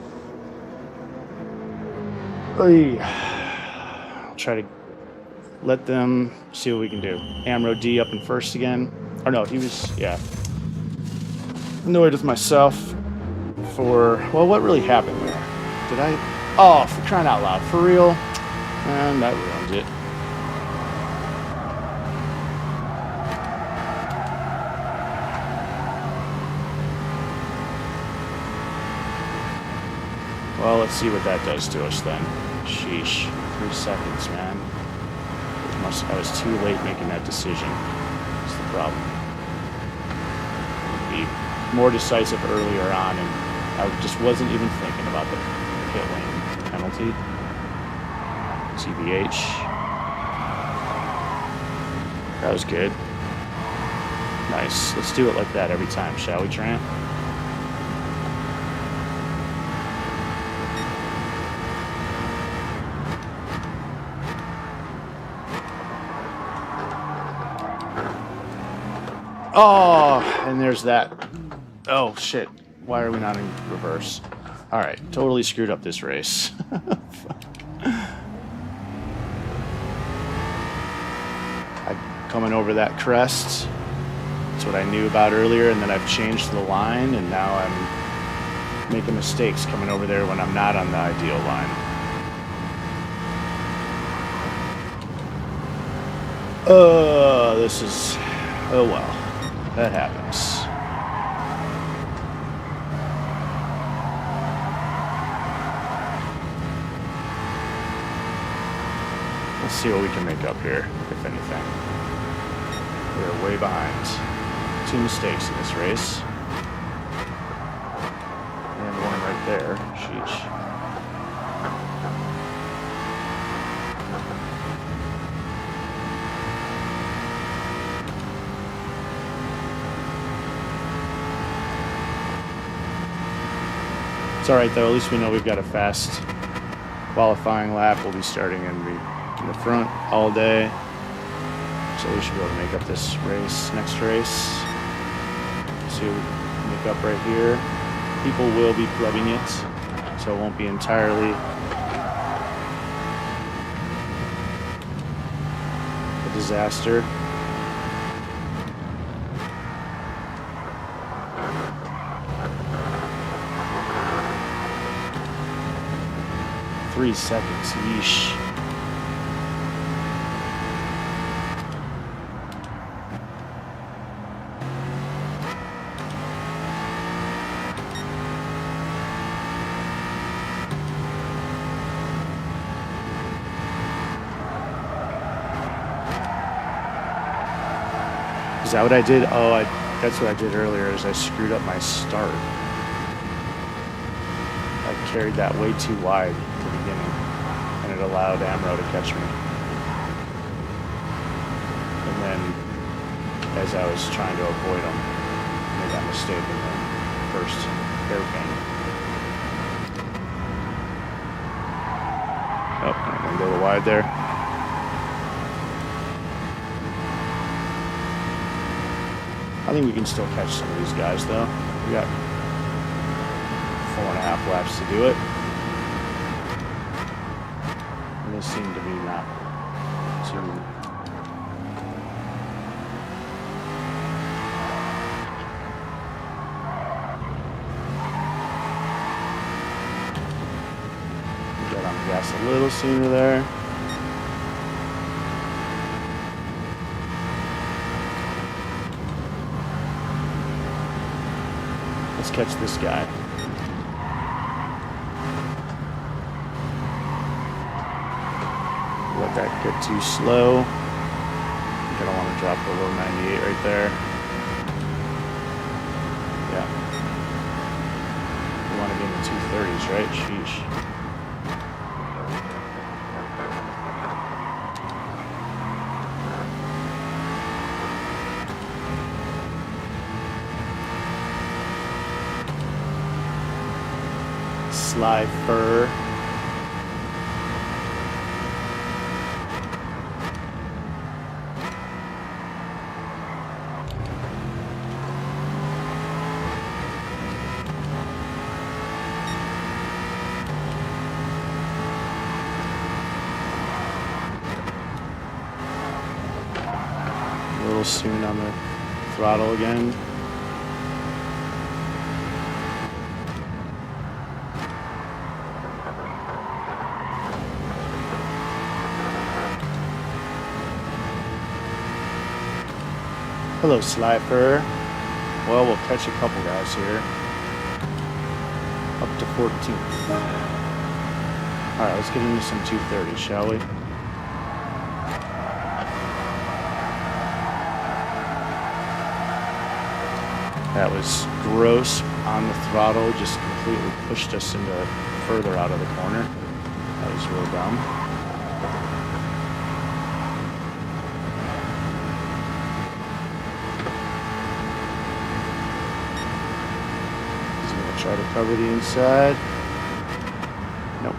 I'll try to let them see what we can do. Amro D up in first again. Or no, he was, yeah. Annoyed with myself for, well, what really happened there? Did I? Oh, for crying out loud. For real? And that ruined it. Well, let's see what that does to us then. Sheesh. 3 seconds, man. I was too late making that decision. That's the problem. Be more decisive earlier on, and I just wasn't even thinking about the pit lane penalty. TBH. That was good. Nice. Let's do it like that every time, shall we, Trant? Oh, and there's that. Oh, shit. Why are we not in reverse? All right. Totally screwed up this race. I'm coming over that crest. That's what I knew about earlier, and then I've changed the line, and now I'm making mistakes coming over there when I'm not on the ideal line. This is... oh, well. That happens. Let's see what we can make up here, if anything. We're way behind. 2 mistakes in this race. And one right there. Sheesh. It's all right though. At least we know we've got a fast qualifying lap. We'll be starting in the front all day, so we should be able to make up this race. Next race, see what we can make up right here. People will be clubbing it, so it won't be entirely a disaster. Three seconds, yeesh. Is that what I did? Oh, that's what I did earlier, is I screwed up my start. I carried that way too wide at the beginning, and it allowed Amro to catch me. And then, as I was trying to avoid him, I made that mistake in the first hairpin. Oh, I'm going to go a little wide there. I think we can still catch some of these guys, though. We got 4.5 laps to do it. And they seem to be not too... Get on the gas a little sooner there. Let's catch this guy. Let that get too slow. I don't want to drop below 98 right there. Yeah. We want to be in the 230s, right? Sheesh. Sly fur. A little soon on the throttle again. Hello, Slifer. Well, we'll catch a couple guys here. Up to 14th. Alright, let's get into some 230, shall we? That was gross on the throttle, just completely pushed us into further out of the corner. That was real dumb. Try to cover the inside. Nope.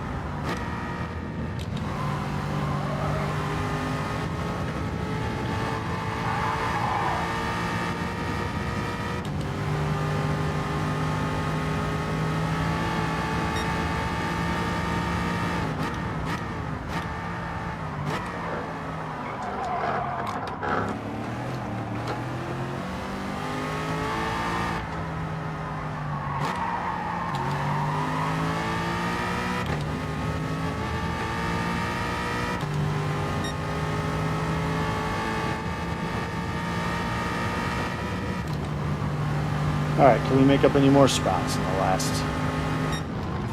All right, can we make up any more spots in the last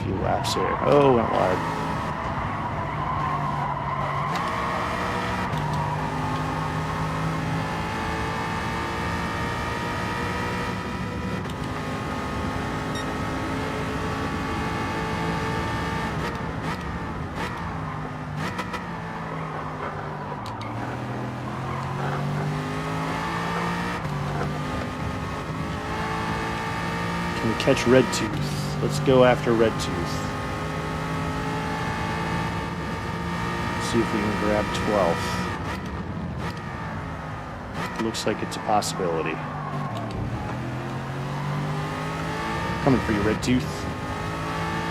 few laps here? Oh, went wide. Can we catch Red Tooth? Let's go after Red Tooth. See if we can grab 12th. Looks like it's a possibility. Coming for you, Red Tooth.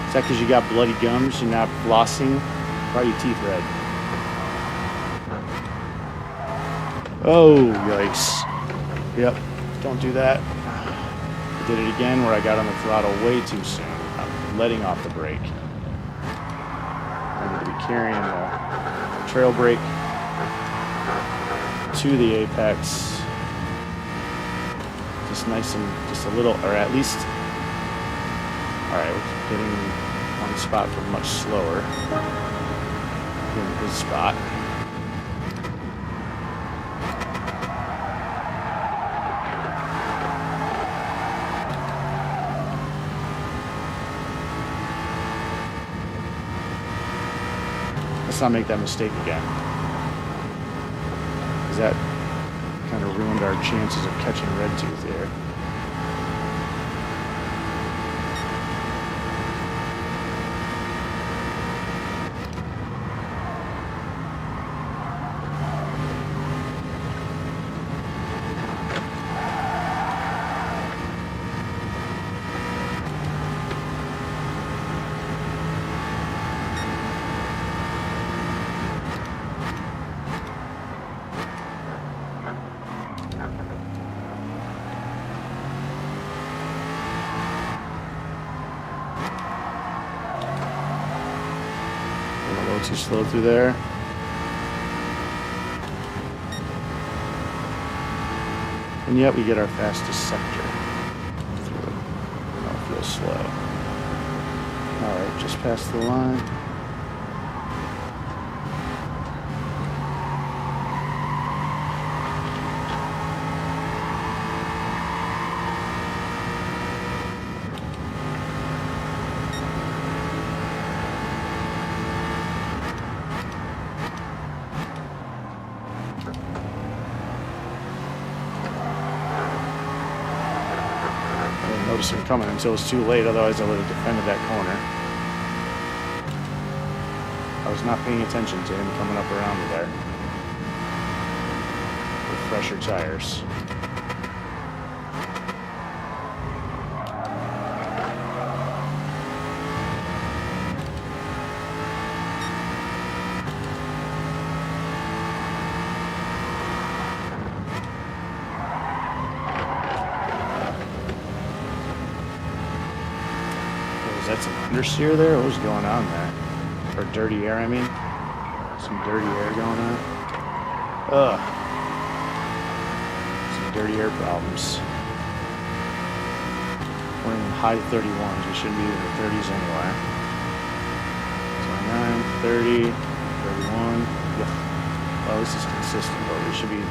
Is that because you got bloody gums? You're not flossing? Why are your teeth red? Oh, yikes. Yep, don't do that. I did it again where I got on the throttle way too soon. I'm letting off the brake. I need to be carrying the trail brake to the apex. Just nice and just a little, or at least, alright, we're getting one spot for much slower. Getting a good spot. Let's not make that mistake again. Because that kind of ruined our chances of catching Red Tooth there. Too slow through there. And yet we get our fastest sector through. Don't feel slow. Alright, just past the line. Notice him coming until it's too late, otherwise I would have defended that corner. I was not paying attention to him coming up around me there. With fresher tires. Is that some understeer there? What was going on there? Or dirty air, I mean. Some dirty air going on. Ugh. Some dirty air problems. We're in high 31s. We shouldn't be in the 30s anyway. 29, 30, 31. Ugh. Well, this is consistent, but we should be...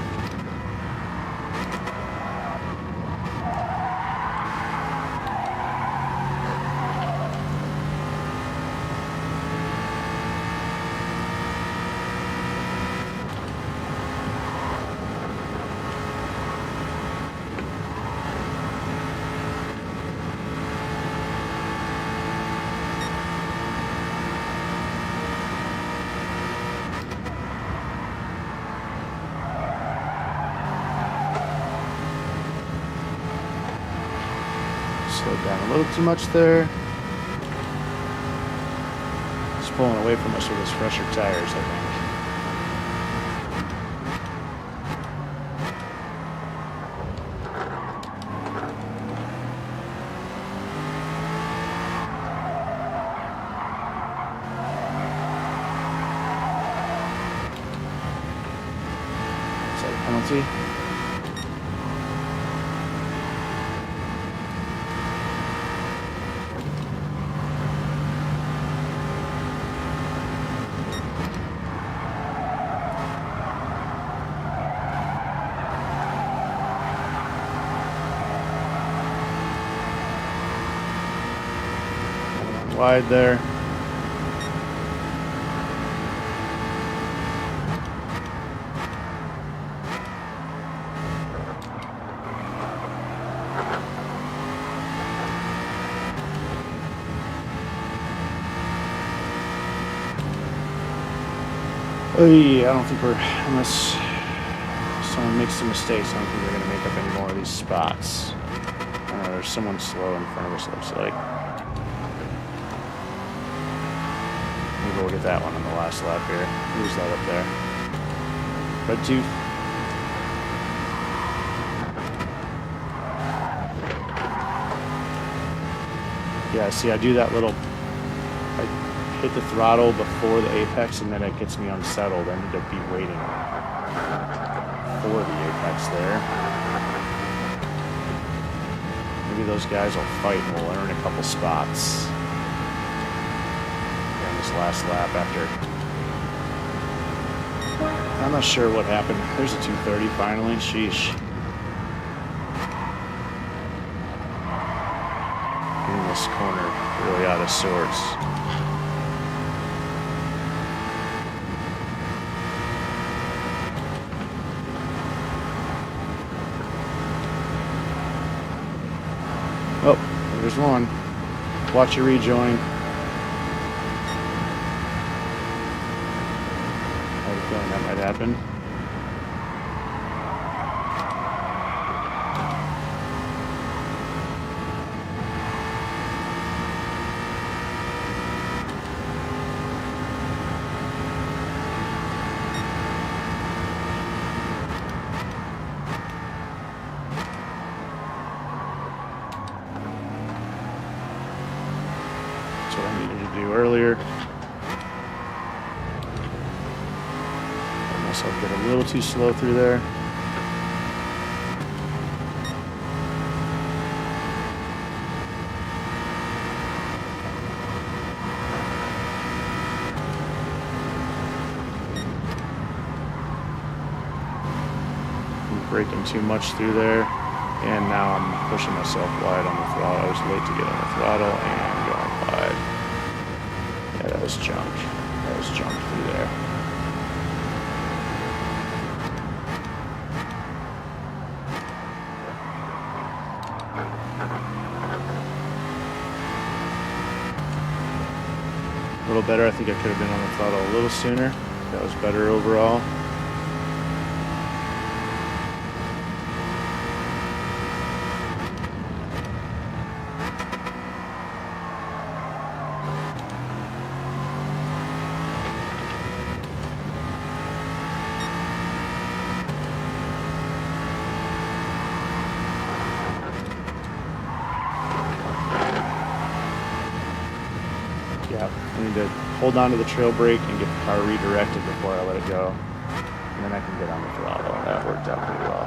Slowed down a little too much there. It's pulling away from us with his fresher tires, I think. Is that a penalty? Wide there. I don't think we're, unless someone makes some mistakes, I don't think we're going to make up any more of these spots. There's someone slow in front of us, looks like. Maybe we'll get that one on the last lap here. Who's that up there? Red Tooth. Yeah, see, I do that little, I hit the throttle before the apex, and then it gets me unsettled. I need to be waiting for the apex there. Maybe those guys will fight and we'll earn a couple spots on this last lap after. I'm not sure what happened. There's a 230 finally. Sheesh. Getting this corner really out of sorts. Oh, there's one. Watch your rejoin. I have a feeling that might happen. That's what I needed to do earlier. Let myself get a little too slow through there. Braking too much through there, and now I'm pushing myself wide on the throttle. I was late to get on the throttle and going wide. Yeah, that was junk. That was junk through there. A little better. I think I could have been on the throttle a little sooner. That was better overall. Yeah, I need to hold on to the trail brake and get the car redirected before I let it go. And then I can get on the throttle. That worked out pretty well.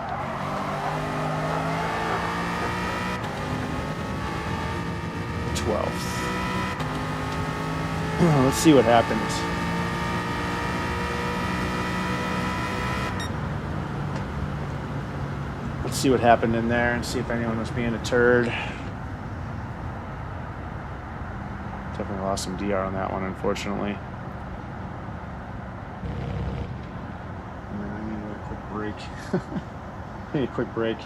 '12th. Let's see what happens. Let's see what happened in there and see if anyone was being a turd. Definitely lost some DR on that one, unfortunately. And then I need a quick break. I need a quick break.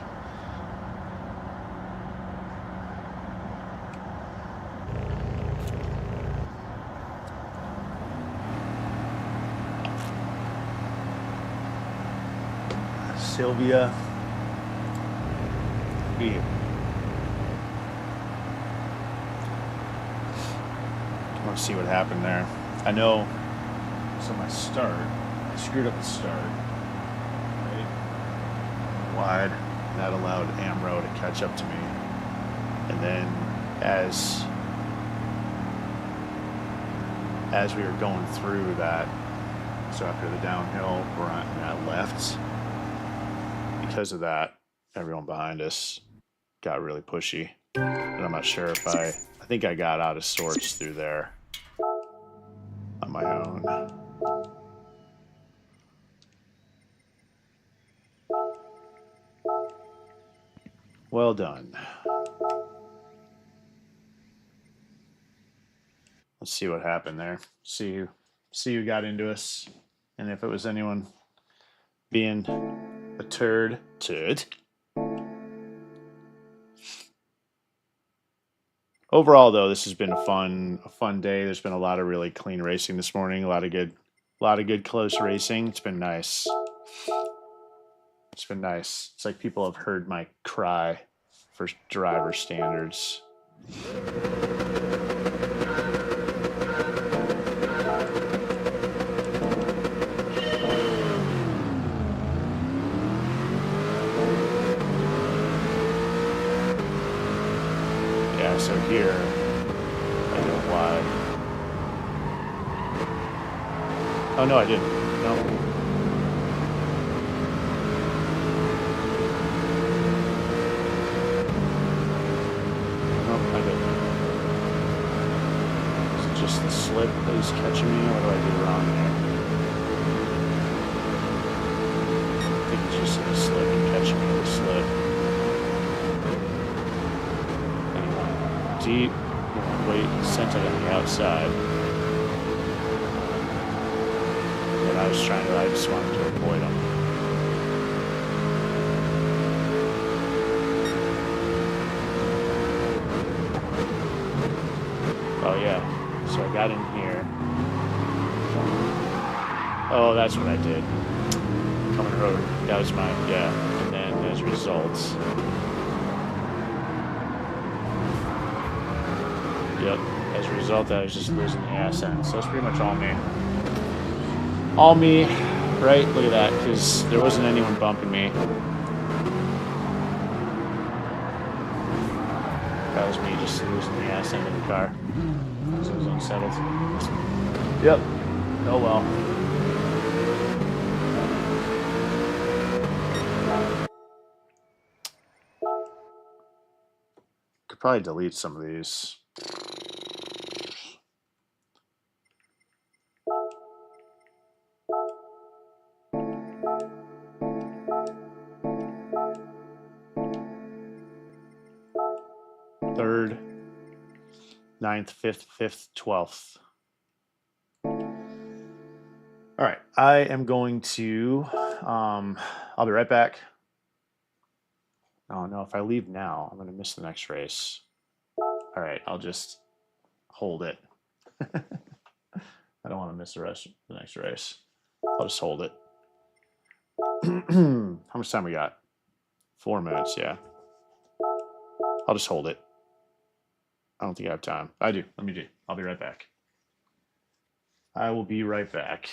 Sylvia. I want to see what happened there. I know. So my start, I screwed up the start. Right? Wide. That allowed Amro to catch up to me. And then as we were going through that, so after the downhill, we're on that left. Because of that, everyone behind us got really pushy. And I'm not sure if I think I got out of sorts through there on my own. Well done. Let's see what happened there. See who got into us, and if it was anyone being a turd. Overall, though, this has been a fun day. There's been a lot of really clean racing this morning. A lot of A lot of good close racing. It's been nice. It's been nice. It's like people have heard my cry for driver standards. Yeah, so here, I don't know why. Oh, no, I didn't. No. Nope, I didn't. Is it just the slip that he's catching me, or what do I do wrong there? I think it's just the slip and catching me with the slip. Anyway, deep, weight sent it on the outside. And I just wanted to avoid him. Oh yeah, so I got in here. Oh, that's what I did. Coming over, that was my, yeah. And then as a result, yep, as a result, I was just losing the ass end. So it's pretty much all me. All me, right? Look at that, because there wasn't anyone bumping me. That was me just losing the ass end of the car. Because it was unsettled. Yep. Oh well. Could probably delete some of these. Third, 9th, 5th, 12th. All right, I am going to, I'll be right back. Oh no, if I leave now, I'm going to miss the next race. All right, I'll just hold it. I don't want to miss the next race. I'll just hold it. How much time we got? 4 minutes, yeah. I'll just hold it. I don't think I have time. I do. Let me do. I'll be right back. I will be right back.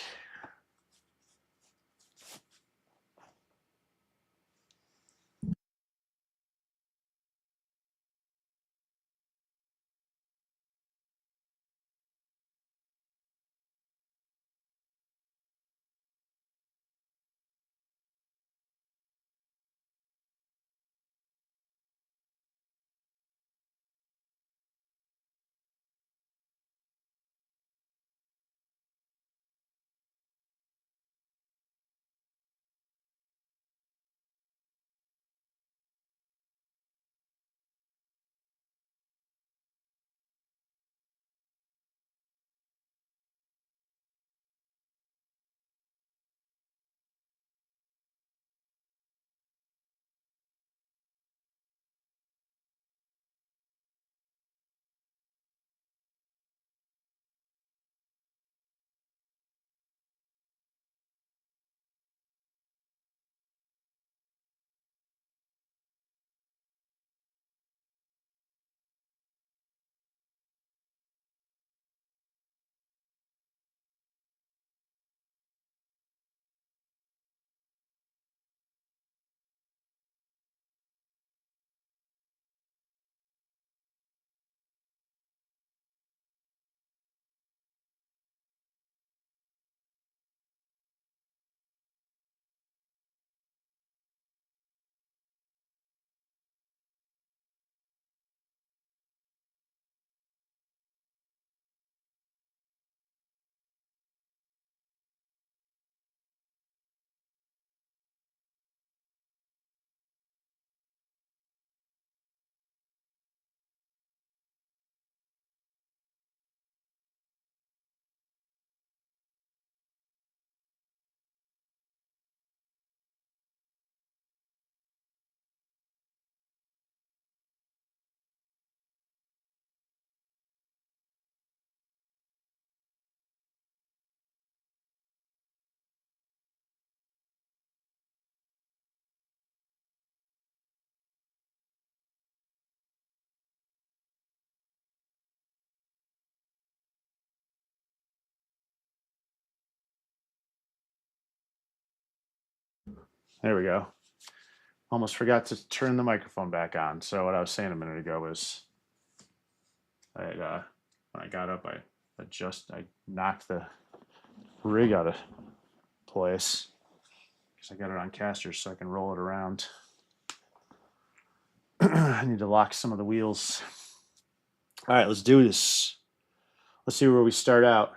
There we go. Almost forgot to turn the microphone back on. So what I was saying a minute ago was, when I got up, I knocked the rig out of place because I got it on casters so I can roll it around. I need to lock some of the wheels. All right, let's do this. Let's see where we start out.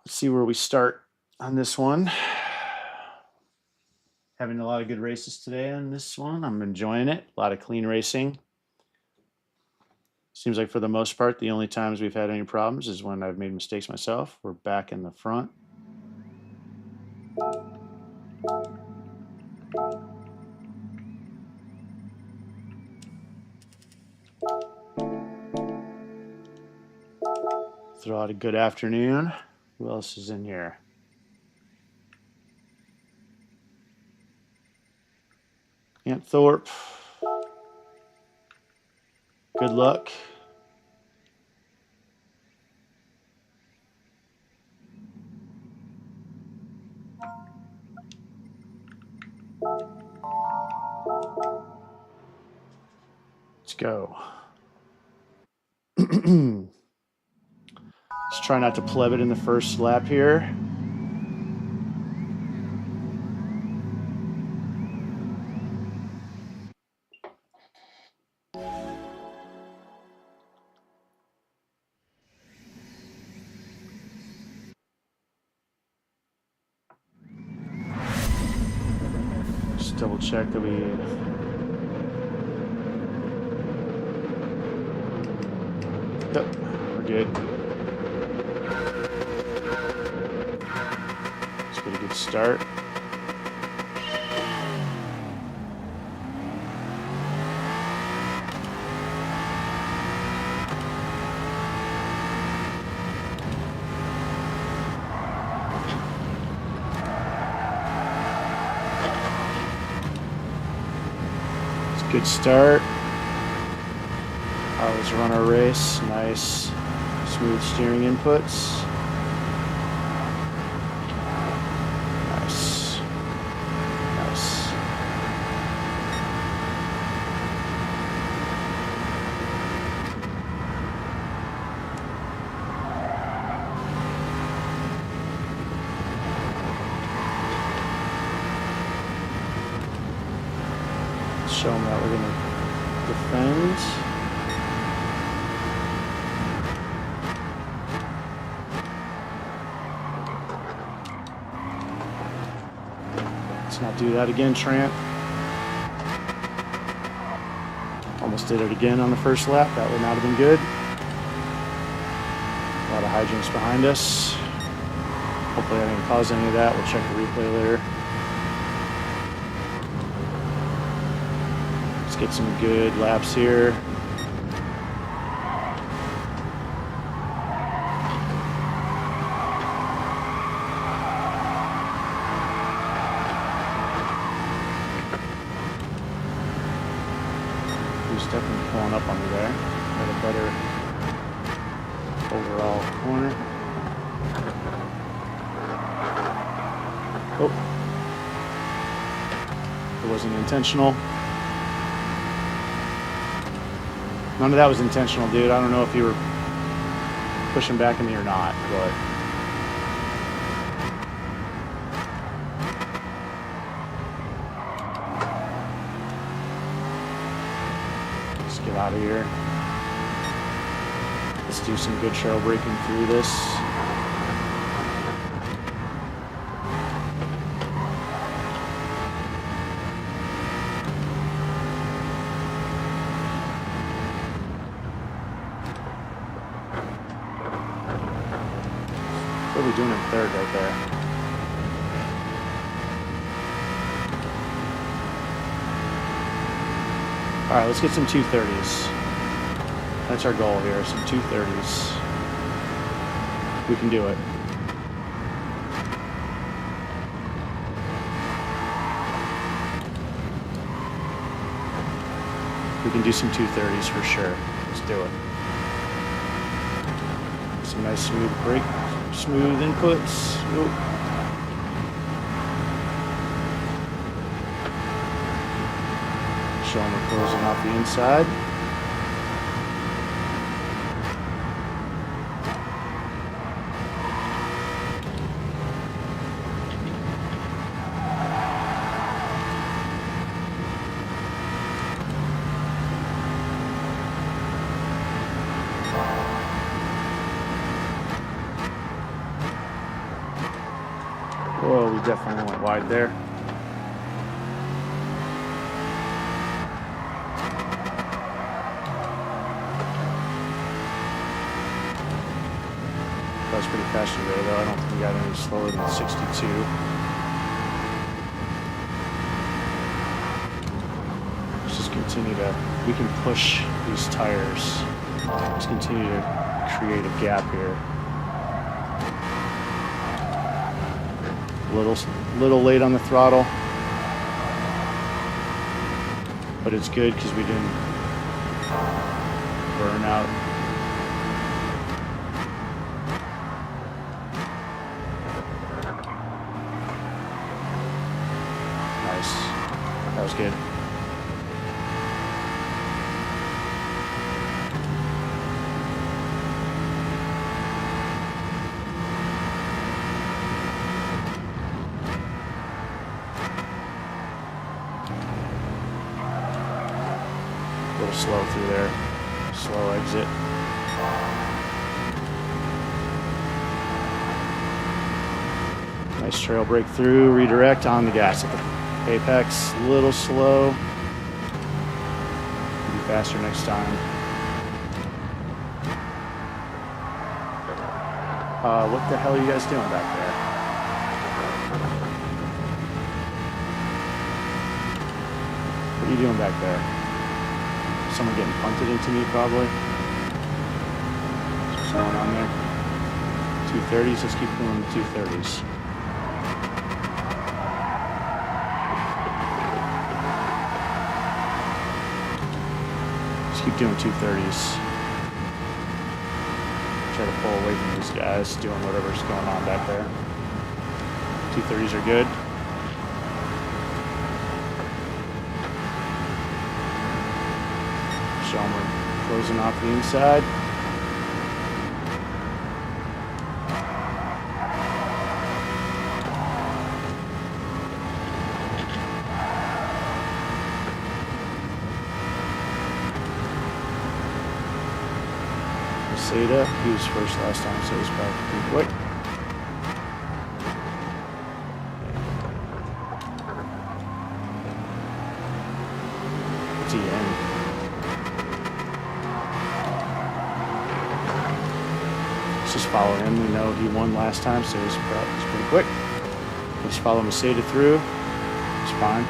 Let's see where we start on this one. Having a lot of good races today on this one. I'm enjoying it. A lot of clean racing. Seems like for the most part, the only times we've had any problems is when I've made mistakes myself. We're back in the front. Throw out a good afternoon. Who else is in here? Aunt Thorpe. Good luck. Let's go. Let's try not to pleb it in the first lap here. Just double check that we... Yep, we're good. Let's get a good start. Good start. Always run our race. Nice, smooth steering inputs. Nice. Nice. Show them that we're going to defend. Let's not do that again, Trant. Almost did it again on the first lap. That would not have been good. A lot of hijinks behind us. Hopefully I didn't cause any of that. We'll check the replay later. Let's get some good laps here. Who's definitely pulling up on me there. Got a better overall corner. Oh. It wasn't intentional. None of that was intentional, dude. I don't know if you were pushing back at me or not, but... Let's get out of here. Let's do some good trail braking through this. What are we doing in third right there? All right, let's get some 230s. That's our goal here, some 230s. We can do it. We can do some 230s for sure. Let's do it. Some nice smooth brake. Smooth inputs. Nope. Show them we're closing off the inside. Whoa, we definitely went wide there. That was pretty fast today, though. I don't think we got any slower than 62. Let's just continue to, we can push these tires. Let's continue to create a gap here. Little late on the throttle, but it's good because we didn't burn out. Nice. That was good. A little slow through there. Slow exit. Nice trail breakthrough. Redirect on the gas at the apex. A little slow. Be faster next time. What the hell are you guys doing back there? What are you doing back there? Someone getting punted into me, probably. What's going on there? 230s. Let's keep doing the 230s. Let's keep doing 230s. Try to pull away from these guys doing whatever's going on back there. 230s are good. Show them we're closing off the inside. Seda, he was first last time, so he's probably pretty quick. What's he in? Let's just follow him. We know he won last time, so he's pretty quick. Let's follow Maseda through. It's fine.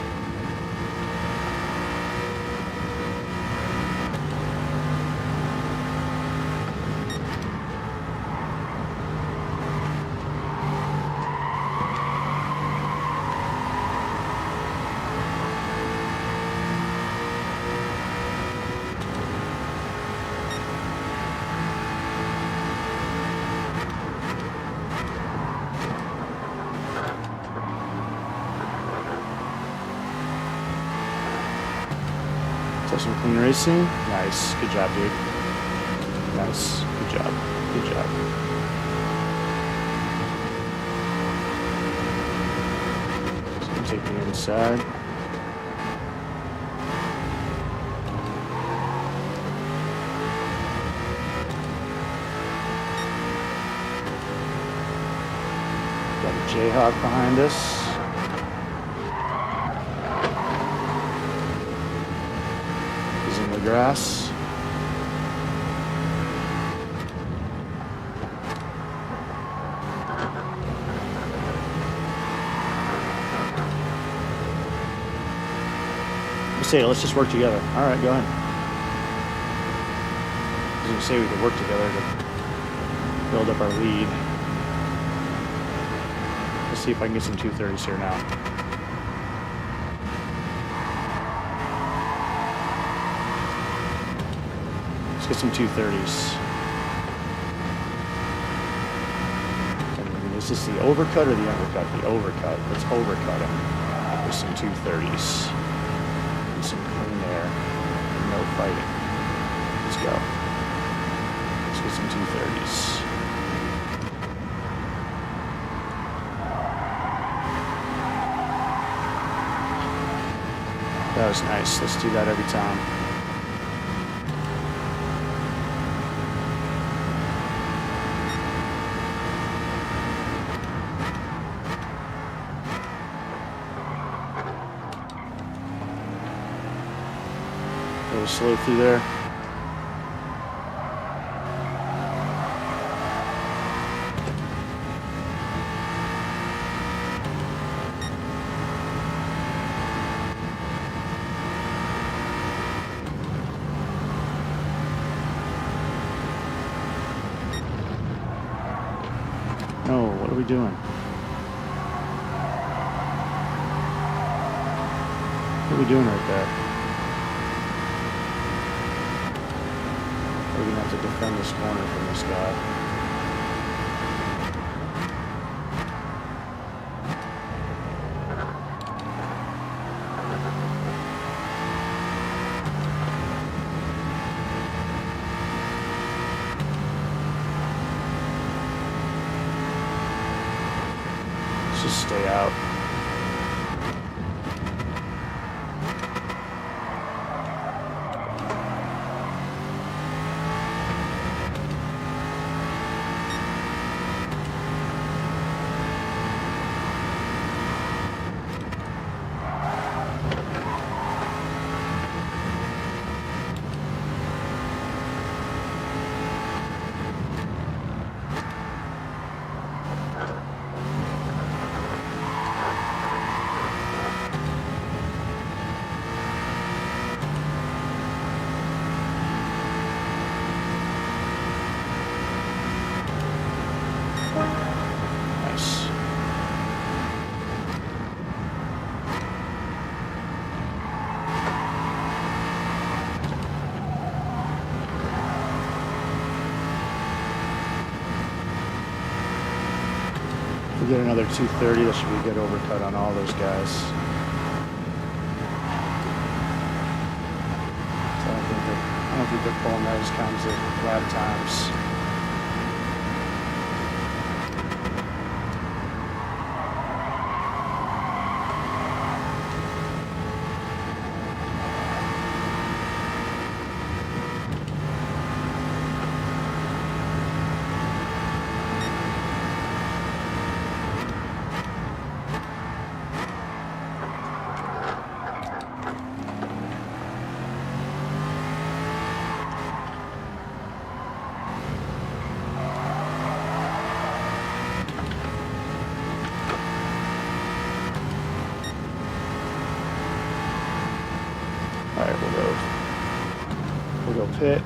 Some clean racing. Nice. Good job, dude. Nice. Good job. Good job. So I'm taking the inside. Got a Jayhawk behind us. Grass. Let's just work together. All right, go ahead. I was going to say we could work together to build up our lead. Let's see if I can get some 230s here now. Let's get some 230s. And is this the overcut or the undercut? The overcut. Let's overcut him with some 230s. and some clean air. No fighting. Let's go. Let's get some 230s. That was nice. Let's do that every time. Go slow through there. No, what are we doing? What are we doing right there? We're going to have to defend this corner from this guy. Let's just stay out. Nice. If we get another 230, that should be a good overcut on all those guys. So I don't think they're pulling those kinds of lap times. Alright, we'll go pit,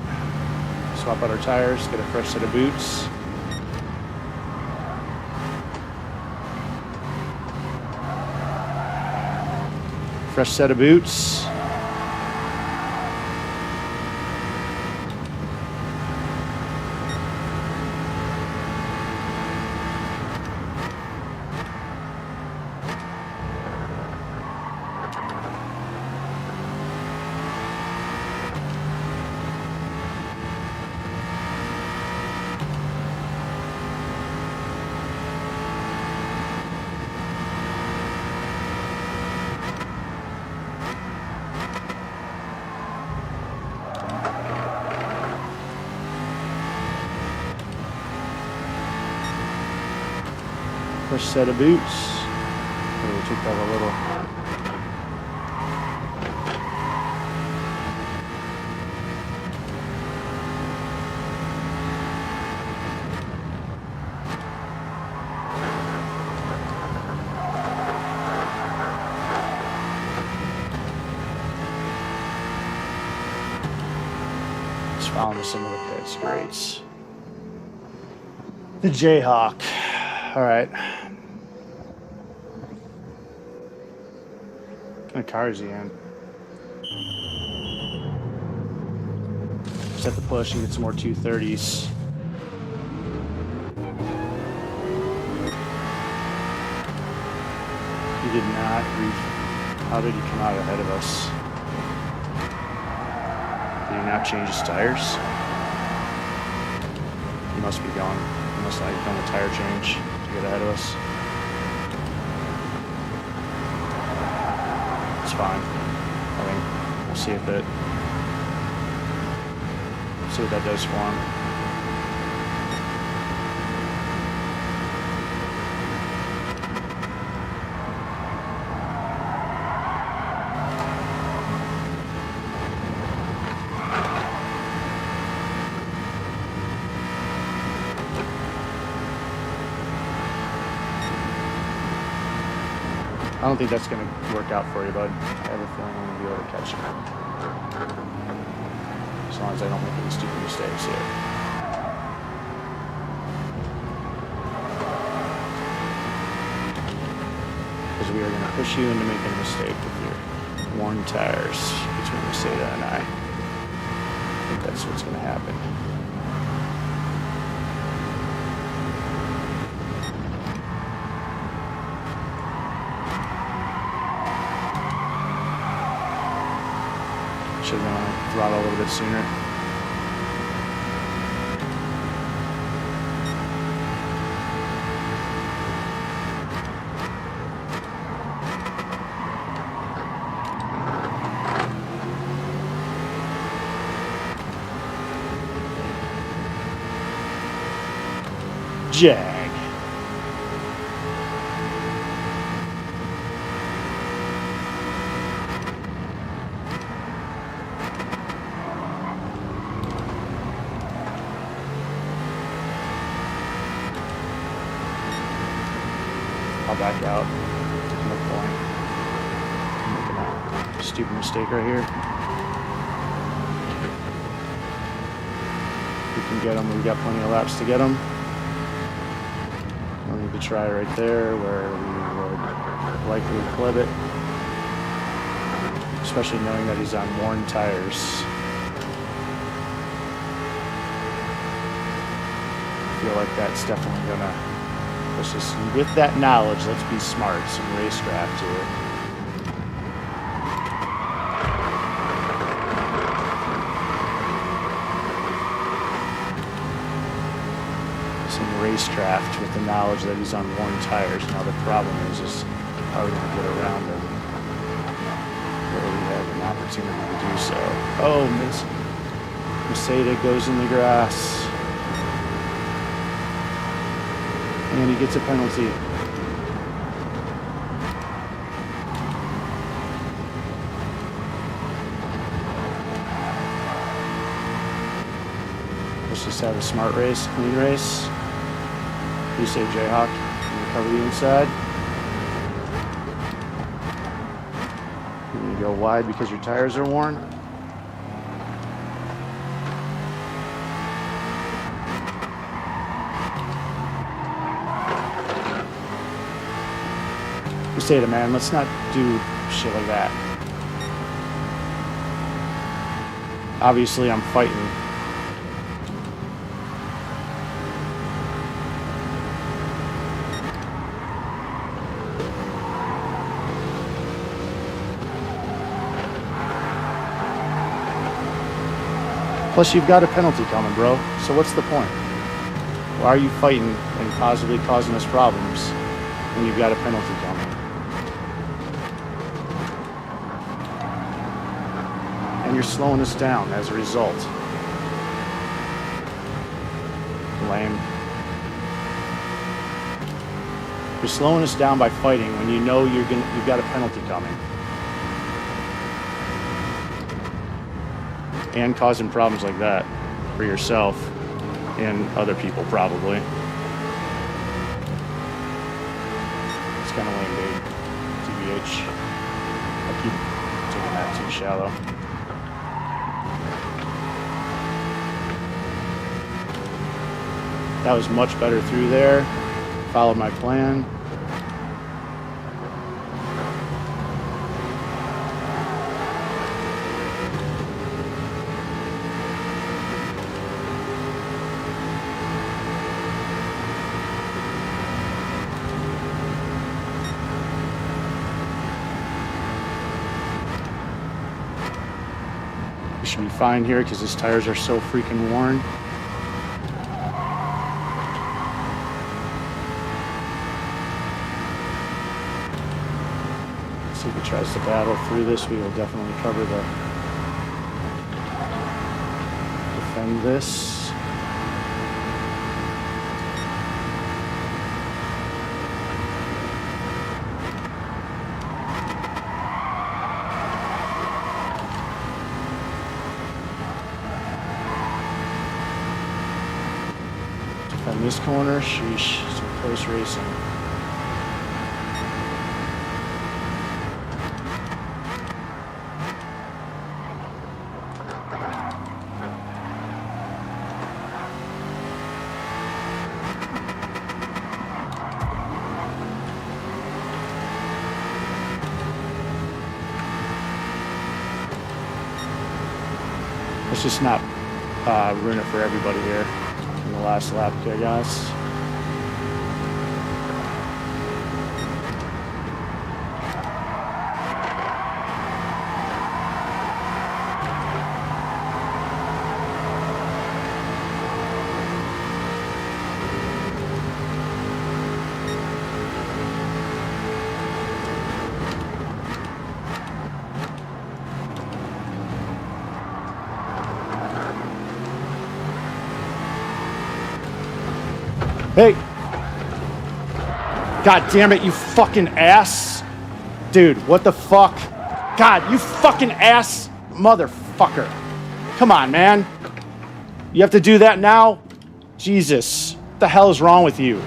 swap out our tires, get a fresh set of boots. Fresh set of boots. Fresh set of boots. Oh, we took that a little. Just following some of the pits. Great. The Jayhawk. All right. What kind of car is he in? Set the push and get some more 230s. He did not reach. How did he come out ahead of us? not change his tires? He must be gone. He must not have done the tire change to get ahead of us. It's fine. I think we'll see if it. See what that does for him. I don't think that's going to work out for you, bud. I have a feeling I'm going to be able to catch him. As long as I don't make any stupid mistakes here. Because we are going to push you into making a mistake with your worn tires between Maseda and I. I think that's what's going to happen. Should have been on the throttle a little bit sooner. Jag. I'll back out. No point. I'm making a stupid mistake right here. We can get him. We've got plenty of laps to get him. We'll need to try right there where we would likely clip it. Especially knowing that he's on worn tires. I feel like that's definitely gonna. Let's just, with that knowledge, let's be smart. Some racecraft here. Some racecraft with the knowledge that he's on worn tires. Now the problem is how we're going to get around him where we have an opportunity to do so. Oh, Maseda goes in the grass. And he gets a penalty. Let's just have a smart race, clean race. You say Jayhawk, you cover the inside. And you go wide because your tires are worn. Say to man, let's not do shit like that. Obviously, I'm fighting. Plus, you've got a penalty coming, bro. So what's the point? Why are you fighting and possibly causing us problems when you've got a penalty coming? And you're slowing us down as a result. Lame. You're slowing us down by fighting when you know you've got a penalty coming. And causing problems like that for yourself and other people probably. It's kind of lame, dude. TBH. I keep taking that too shallow. That was much better through there. Followed my plan. should be fine here because his tires are so freaking worn. See if he tries to battle through this. We will definitely cover the defend this. Defend this corner. Sheesh, some close racing. Let's just not ruin it for everybody here in the last lap, okay, guys? Hey! God damn it, you fucking ass! Dude, what the fuck? God, you fucking ass motherfucker. Come on, man. You have to do that now? Jesus. What the hell is wrong with you?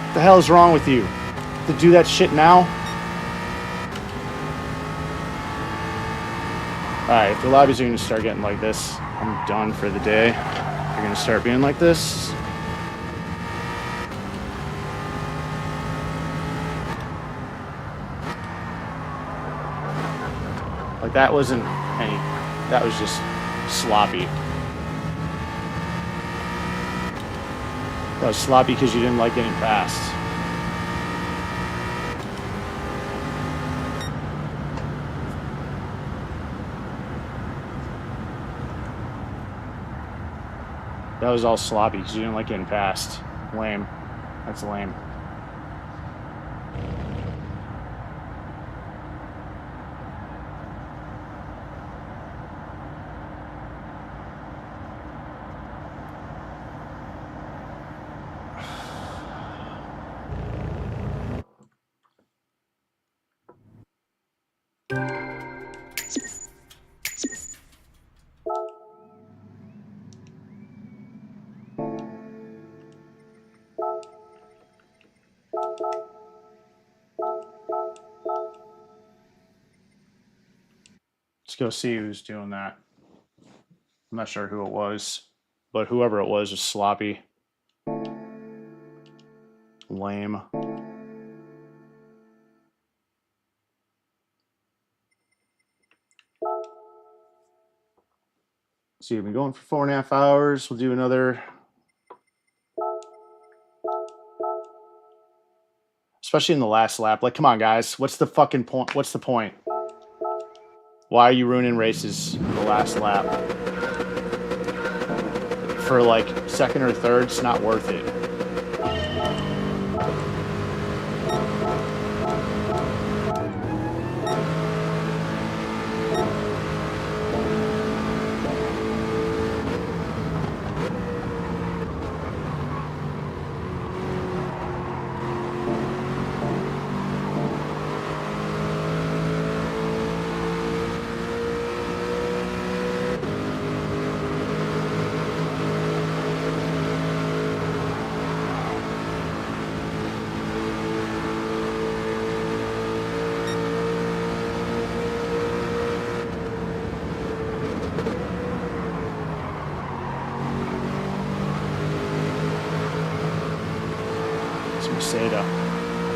What the hell is wrong with you? To do that shit now? Alright, if the lobbies are going to start getting like this, I'm done for the day. They're going to start being like this. Like that wasn't any, that was just sloppy. That was sloppy because you didn't like getting fast. That was all sloppy because you didn't like getting past. Lame. That's lame. Let's go see who's doing that. I'm not sure who it was, but whoever it was sloppy. Lame. See, we've been going for 4.5 hours. We'll do another. Especially in the last lap. Like, come on, guys. What's the fucking point? What's the point? Why are you ruining races in the last lap? For like second or third, it's not worth it. Seda, I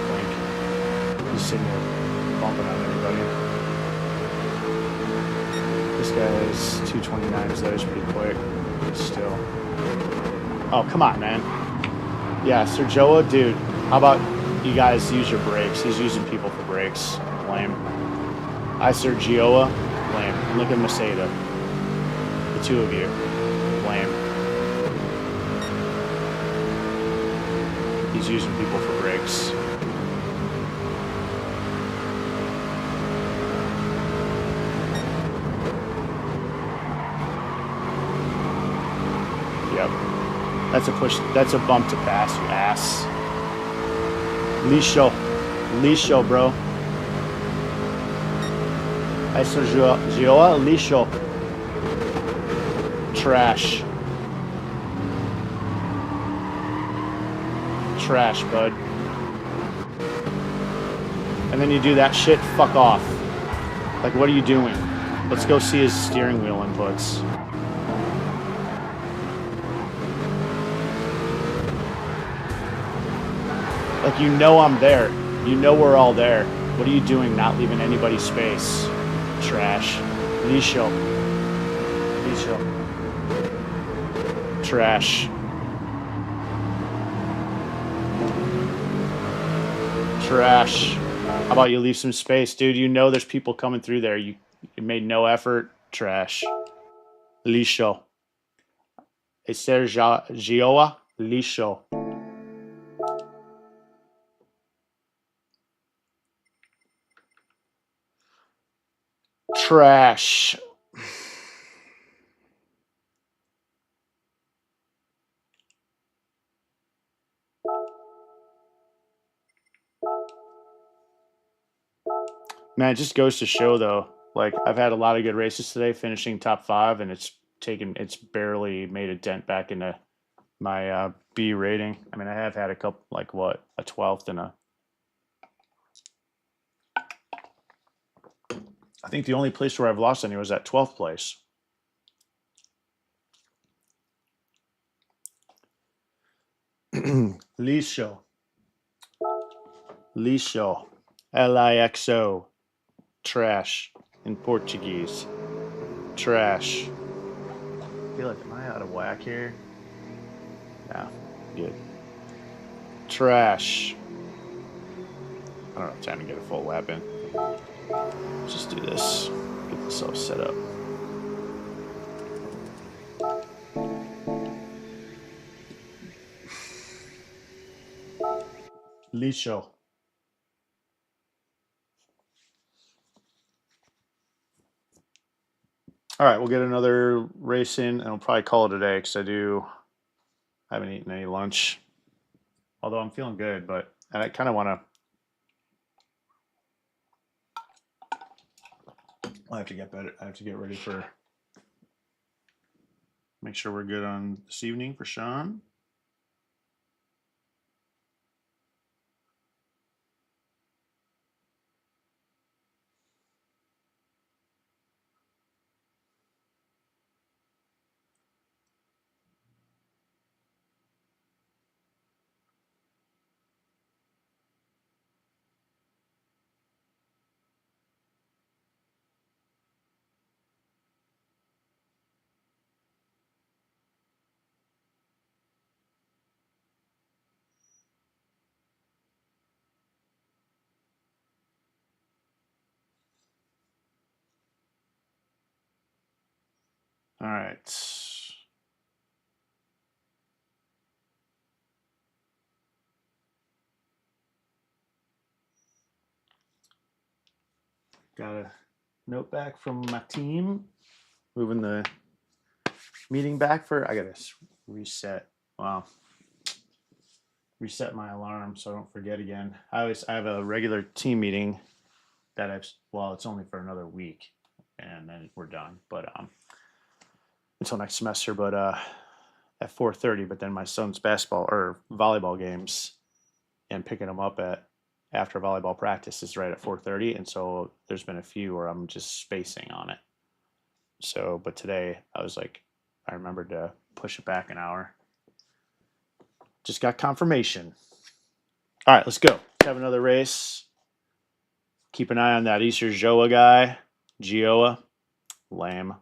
think. He's sitting there bumping on everybody. This guy's 229s, though. He's pretty quick. Still. Oh, come on, man. Yeah, Sergioa, dude. How about you guys use your brakes? He's using people for brakes. Lame. I Sergioa. Lame. And look at Maseda. The two of you. Lame. He's using people for brakes. Yep. That's a push. That's a bump to pass, you ass. Lisho, bro. I Sergioa, Lisho. Trash. Trash, bud. And then you do that shit, fuck off. Like, what are you doing? Let's go see his steering wheel inputs. Like, you know I'm there. You know we're all there. What are you doing not leaving anybody space? Trash. Lisho. Trash. Trash. How about you leave some space, dude? You know there's people coming through there. You made no effort. Trash. Lisho. Sergioa. Lisho. Trash. Man, it just goes to show, though. Like, I've had a lot of good races today, finishing top 5, and it's barely made a dent back into my B rating. I mean, I have had a couple, like, what, a 12th and a... I think the only place where I've lost any was at 12th place. Lixo. Lixo. Lixo. Trash in Portuguese. Trash. I feel like, am I out of whack here? No. Good. Trash. I don't have time to get a full lap in. Let's just do this. Get this all set up. Lixo. All right, we'll get another race in, and I'll probably call it a day because I haven't eaten any lunch. Although I'm feeling good, but I kind of want to. I have to get better. I have to get ready for. Make sure we're good on this evening for Sean. All right. Got a note back from my team. Moving the meeting back for. I gotta reset. Wow. Reset my alarm so I don't forget again. I have a regular team meeting that it's only for another week, and then we're done. But until next semester. But at 4:30. But then my son's basketball or volleyball games, and picking him up after volleyball practice is right at 4:30, and so there's been a few where I'm just spacing on it. So, but today I was like, I remembered to push it back an hour. Just got confirmation. All right, let's go. Let's have another race. Keep an eye on that Easter Joa guy. Gioa. Lamb.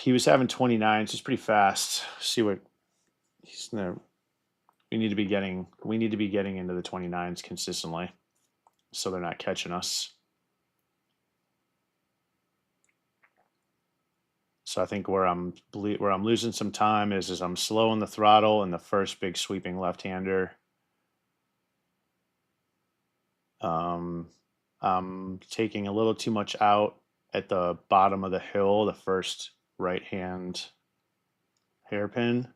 he was having 29s. He's pretty fast. See what he's gonna. We need to be getting into the 29s consistently, so they're not catching us. So I think where I'm losing some time is I'm slowing the throttle in the first big sweeping left-hander. I'm taking a little too much out at the bottom of the hill, the first right-hand hairpin,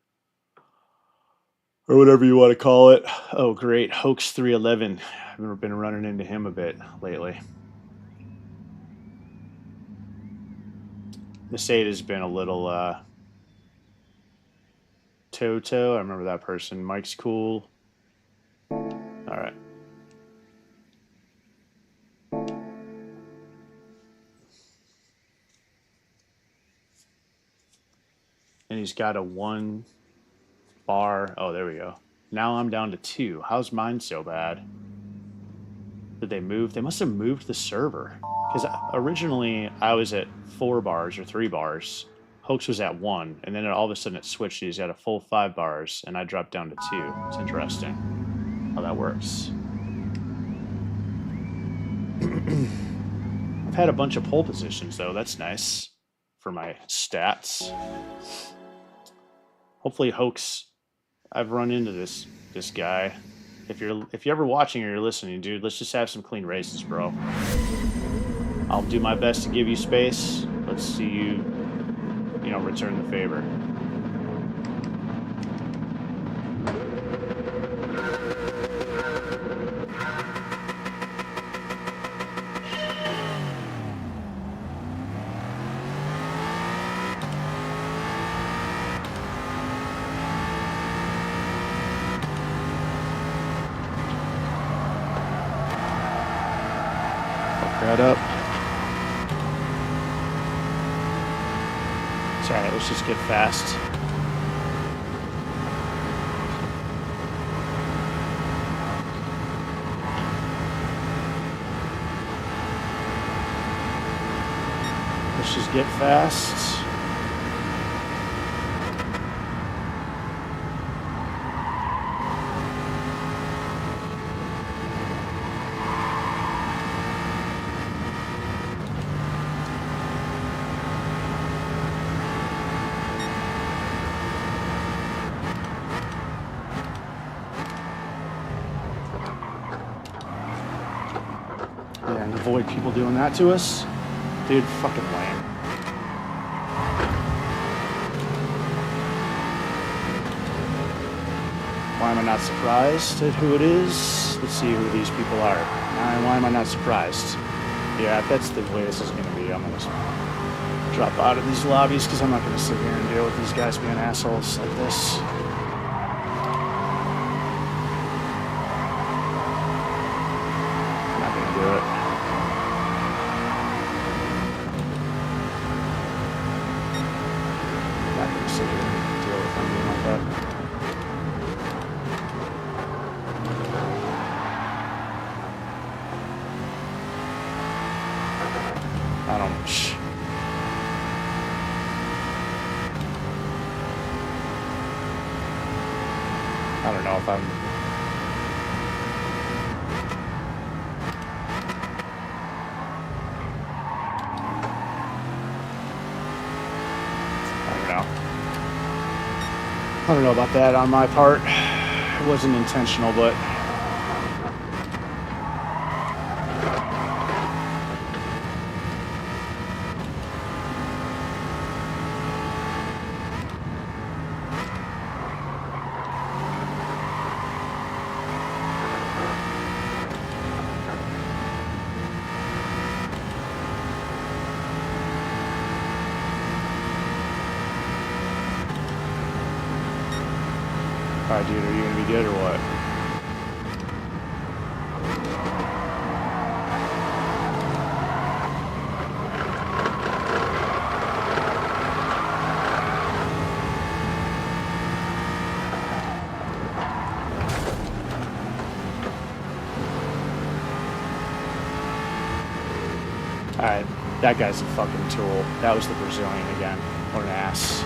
or whatever you want to call it. Oh, great. Hoax 311. I've been running into him a bit lately. Mercedes has been a little Toto. I remember that person. Mike's cool. All right. And he's got a 1 bar. Oh, there we go. Now I'm down to 2. How's mine so bad? Did they move? They must have moved the server. Because originally I was at 4 bars or 3 bars. Hoax was at 1. And then all of a sudden it switched. He's at a full 5 bars. And I dropped down to 2. It's interesting how that works. I've had a bunch of pole positions, though. That's nice for my stats. Hopefully Hoax, I've run into this guy. If you're ever watching or you're listening, dude, let's just have some clean races, bro. I'll do my best to give you space. Let's see you return the favor. That up. It's alright, let's just get fast. Let's just get fast. And avoid people doing that to us. Dude, fucking lame. Why am I not surprised at who it is? Let's see who these people are. Why am I not surprised? Yeah, if that's the way this is going to be, I'm going to drop out of these lobbies because I'm not going to sit here and deal with these guys being assholes like this. Do it. Not gonna sit here and deal with something like that. I don't know if I'm. I don't know about that on my part. It wasn't intentional, but alright, dude, are you gonna be good or what? Alright, that guy's a fucking tool. That was the Brazilian again. What an ass.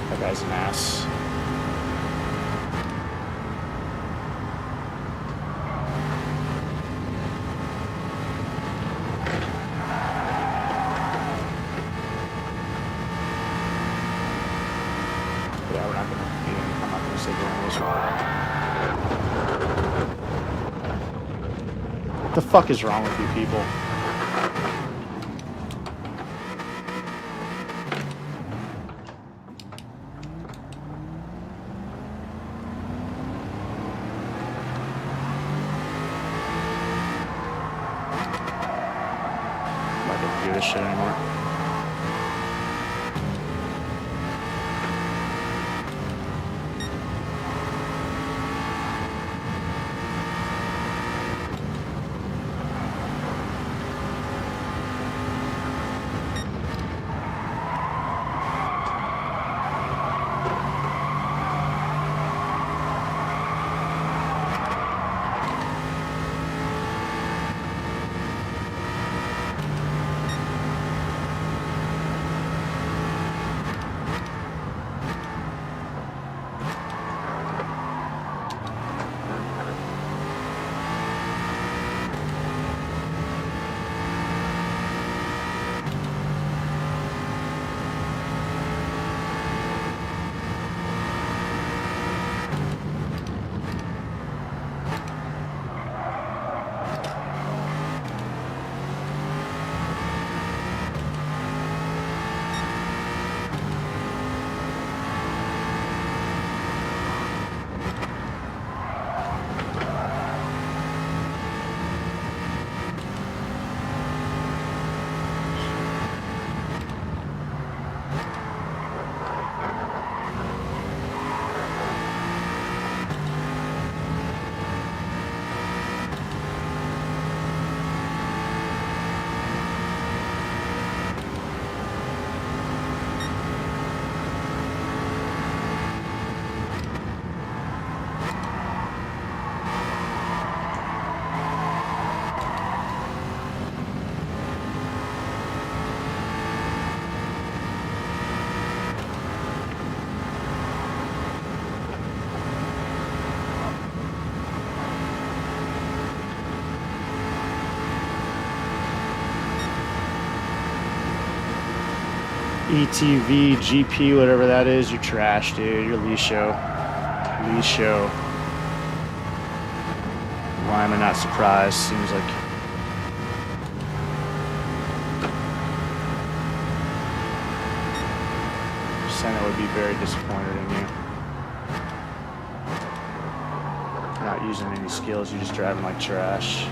That guy's an ass. Yeah, we're not gonna. I'm not gonna sit here and listen. What the fuck is wrong with you people? I'm not gonna do this shit anymore. ETV, GP, whatever that is, you're trash, dude. You're Lisho. Lisho. Why am I not surprised? Seems like... Senna would be very disappointed in you. You're not using any skills, you're just driving like trash.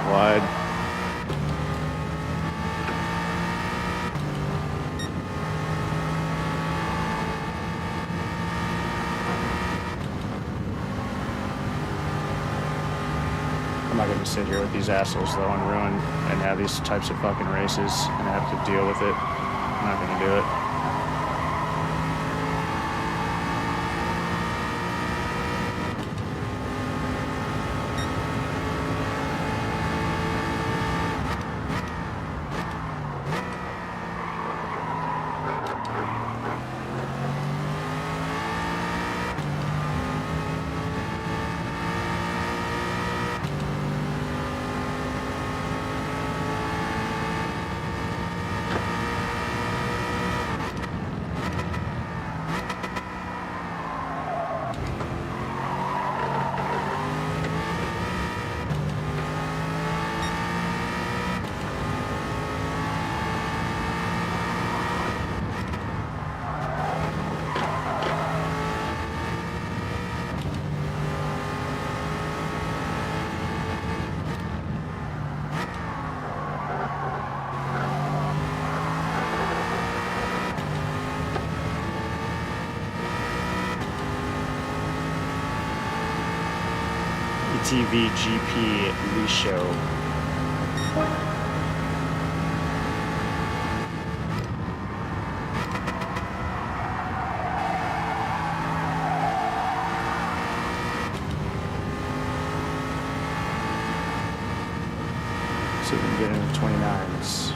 Wide. I'm not going to sit here with these assholes though and ruin and have these types of fucking races and have to deal with it. I'm not going to do it. ETV GP Lisho. 29s.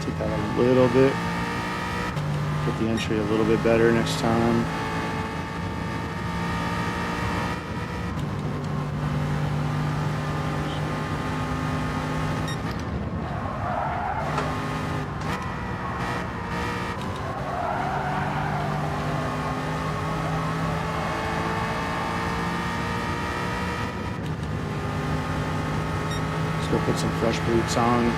Take that a little bit. Get the entry a little bit better next time. Let's go put some fresh boots on.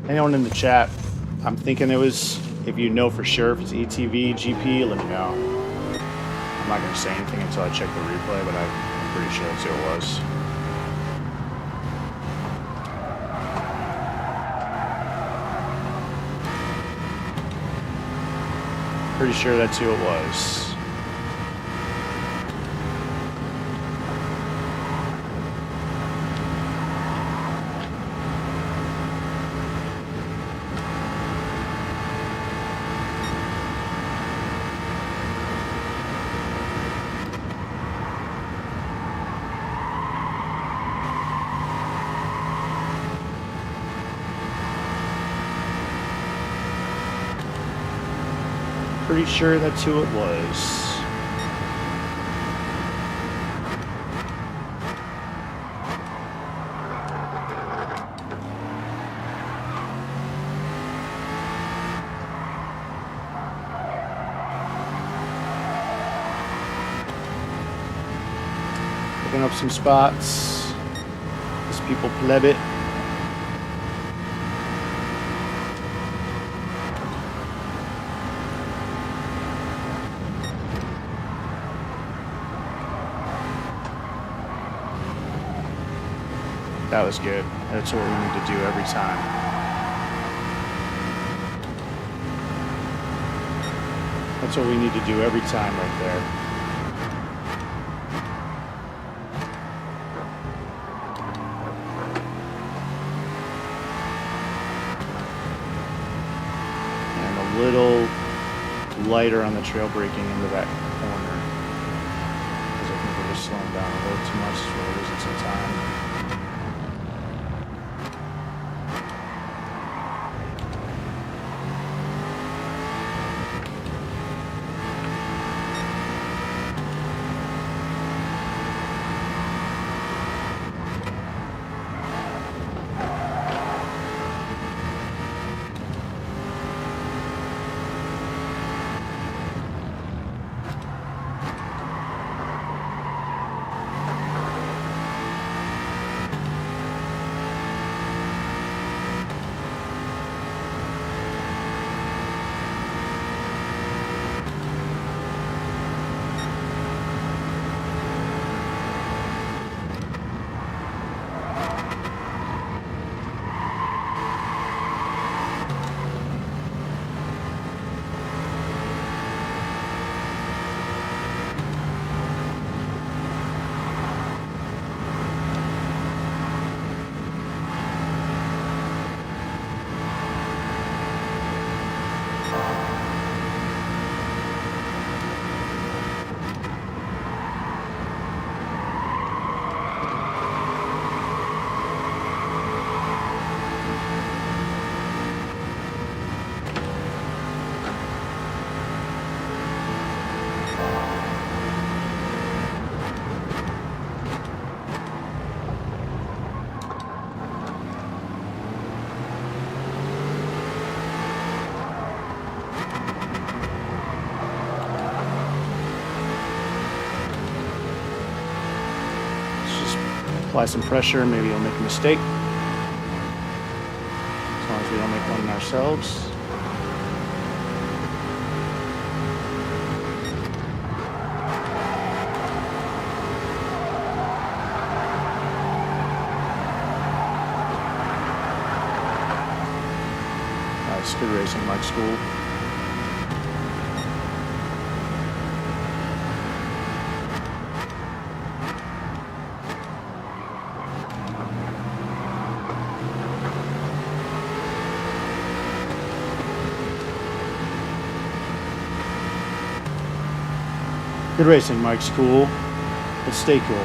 Anyone in the chat, I'm thinking it was, if you know for sure if it's ETV, GP, let me know. I'm not going to say anything until I check the replay, but I'm pretty sure that's who it was. Pretty sure that's who it was. Pretty sure that's who it was. Picking up some spots as people pleb it. That was good. That's what we need to do every time. That's what we need to do every time right there. And a little lighter on the trail braking into that corner. Because I think we're just slowing down a little too much, so we're losing some time. Apply some pressure, maybe you'll make a mistake. As long as we don't make one ourselves. Nice, good racing, Mike School. Good racing, Mike School. Let's stay cool.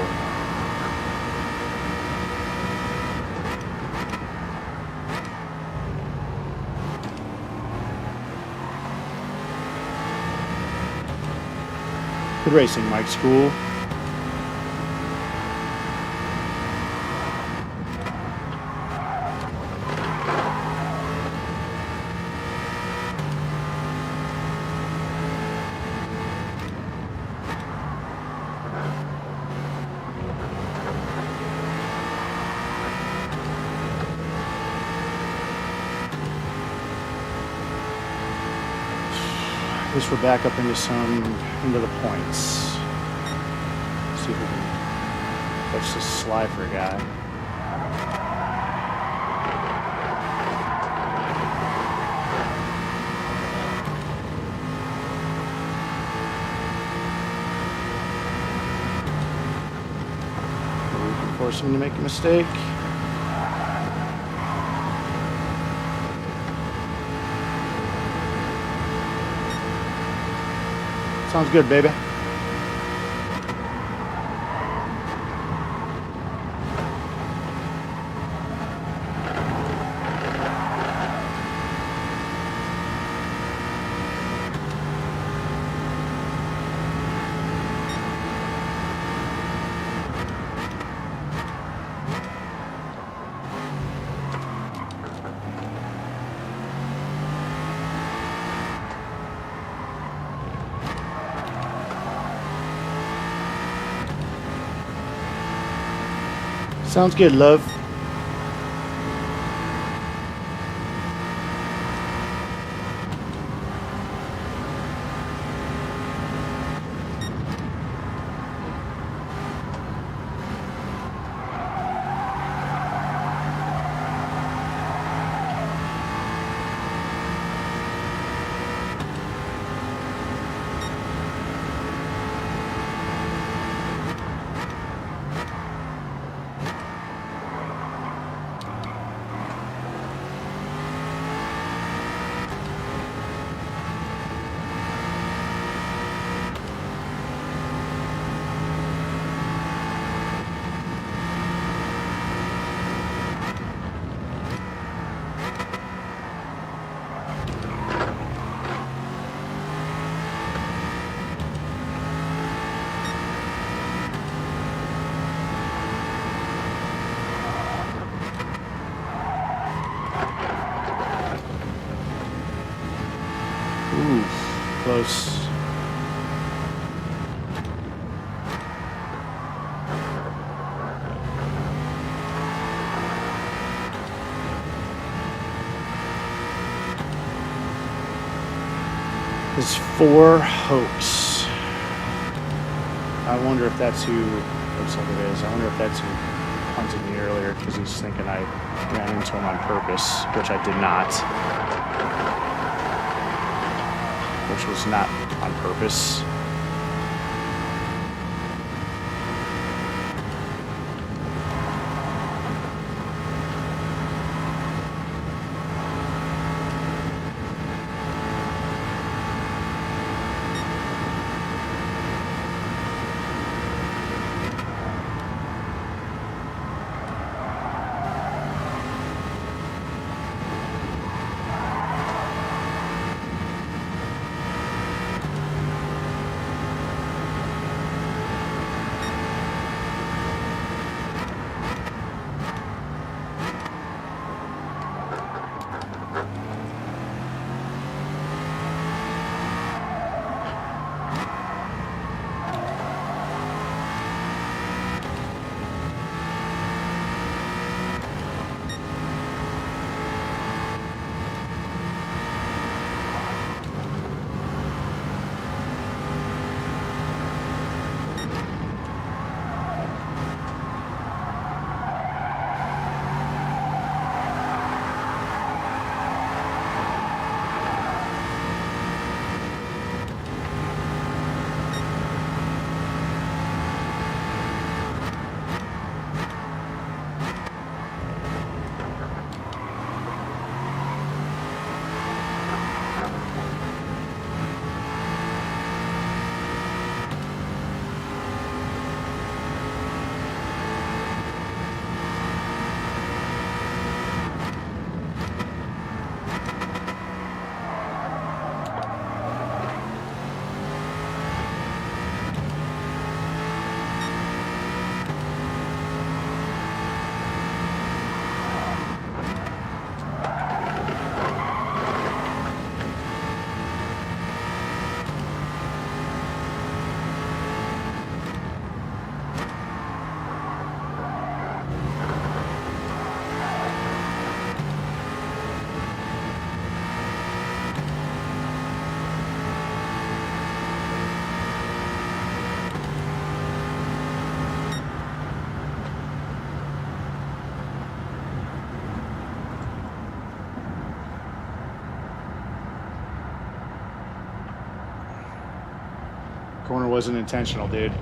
Good racing, Mike School. At least we're back up into the points. See if we can catch this slifer guy. Maybe we can force him to make a mistake. Sounds good, baby. Sounds good, love. Ooh, close. Is 4 hoax. I wonder if that's who looks like it is. I wonder if that's who hunted me earlier because he's thinking I ran into him on purpose, which I did not. Which was not on purpose. corner wasn't intentional, dude.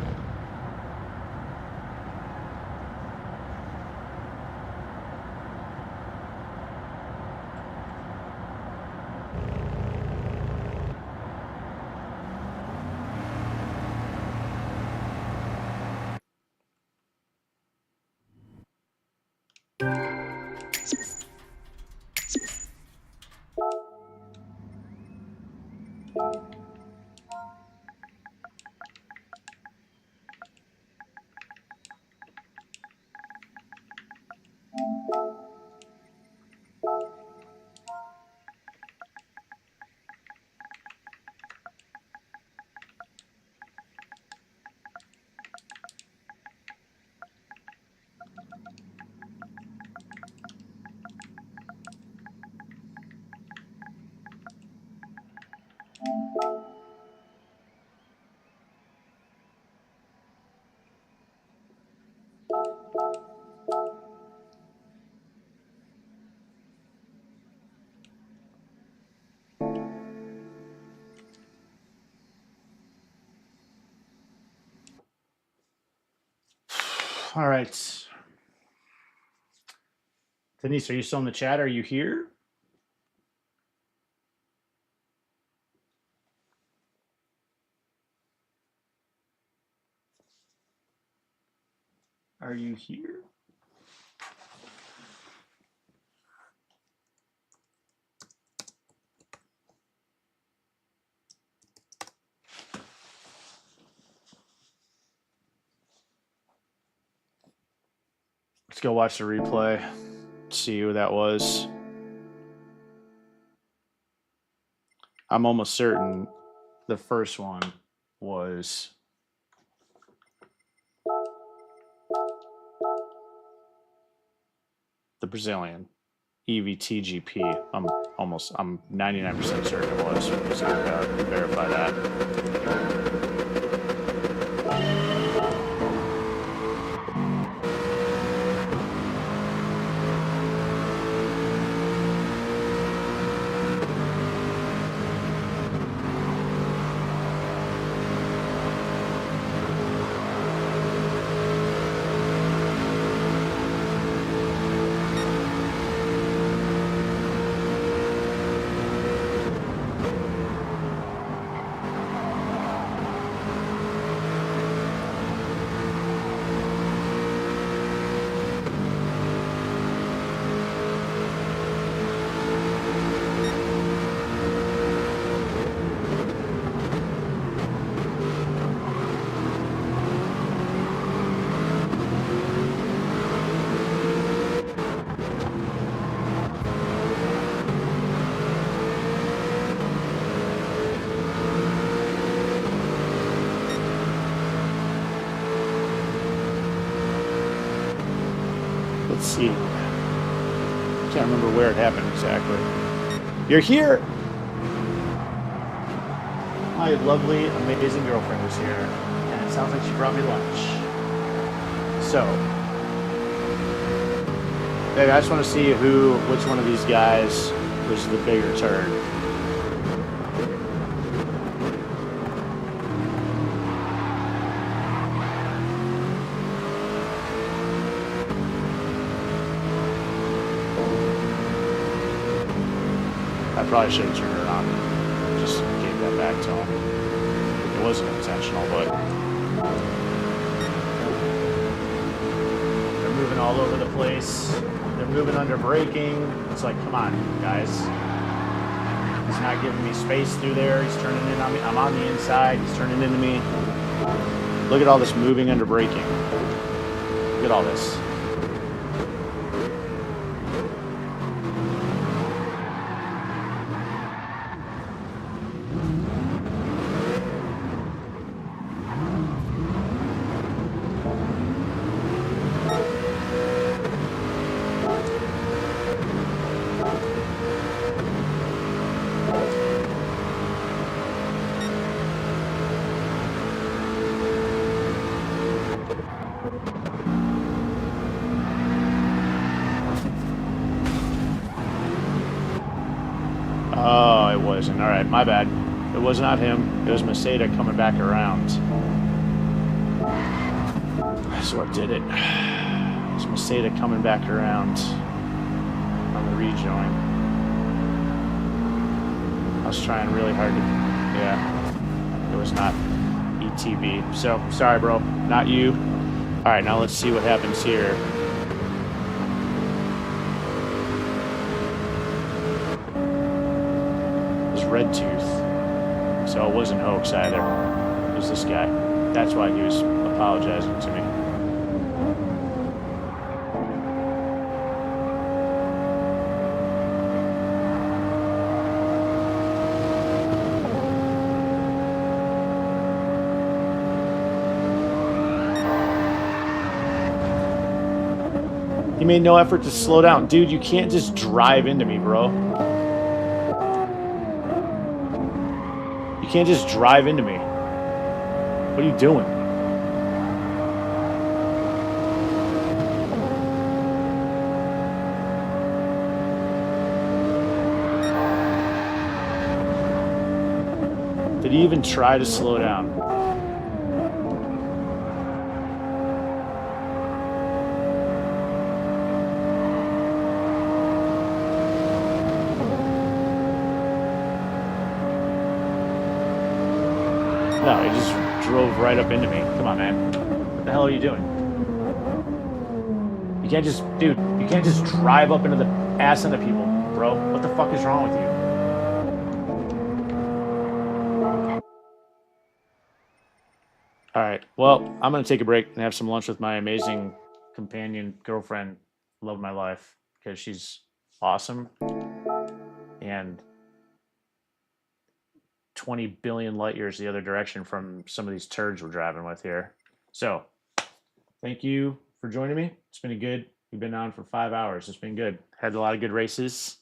All right. Denise, are you still in the chat? Are you here? Are you here? Let's go watch the replay. See who that was. I'm almost certain the first one was the Brazilian EVTGP. I'm 99% certain it was. Just gonna verify that. Let's see. Can't remember where it happened exactly. You're here! My lovely, amazing girlfriend is here. And it sounds like she brought me lunch. So, baby, I just want to see which one of these guys was the bigger turd. I probably should have turned it on and just gave that back to him. It wasn't intentional, but they're moving all over the place. They're moving under braking. It's like, come on, guys. He's not giving me space through there. He's turning in on me. I'm on the inside. He's turning into me. Look at all this moving under braking. Look at all this. Oh, it wasn't. All right, my bad. It It was not him. It was Maseda coming back around. That's what did it. It was Maseda coming back around on the rejoin. I was trying really hard to, yeah, it was not ETB. So, sorry, bro, not you. All right, now let's see what happens here. It was Red Tooth. So it wasn't Hoax either. It was this guy. That's why he was apologizing to me. He made no effort to slow down. Dude, you can't just drive into me, bro. You can't just drive into me. What are you doing? Did he even try to slow down? No, he just drove right up into me. Come on, man. What the hell are you doing? You can't just, dude, you can't just drive up into the ass end of people, bro. What the fuck is wrong with you? All right, well, I'm going to take a break and have some lunch with my amazing companion, girlfriend, love of my life, because she's awesome. And 20 billion light years the other direction from some of these turds we're driving with here. So, thank you for joining me. It's been we've been on for 5 hours. It's been good. Had a lot of good races.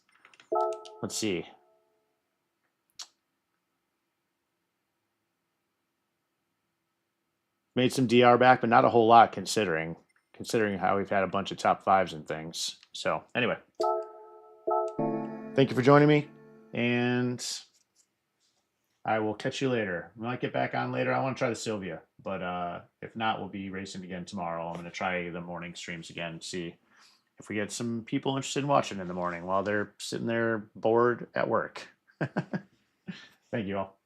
Let's see. Made some DR back, but not a whole lot considering how we've had a bunch of top fives and things. So, anyway, thank you for joining me, and I will catch you later. We might get back on later. I want to try the Sylvia, but if not, we'll be racing again tomorrow. I'm going to try the morning streams again, see if we get some people interested in watching in the morning while they're sitting there bored at work. Thank you all.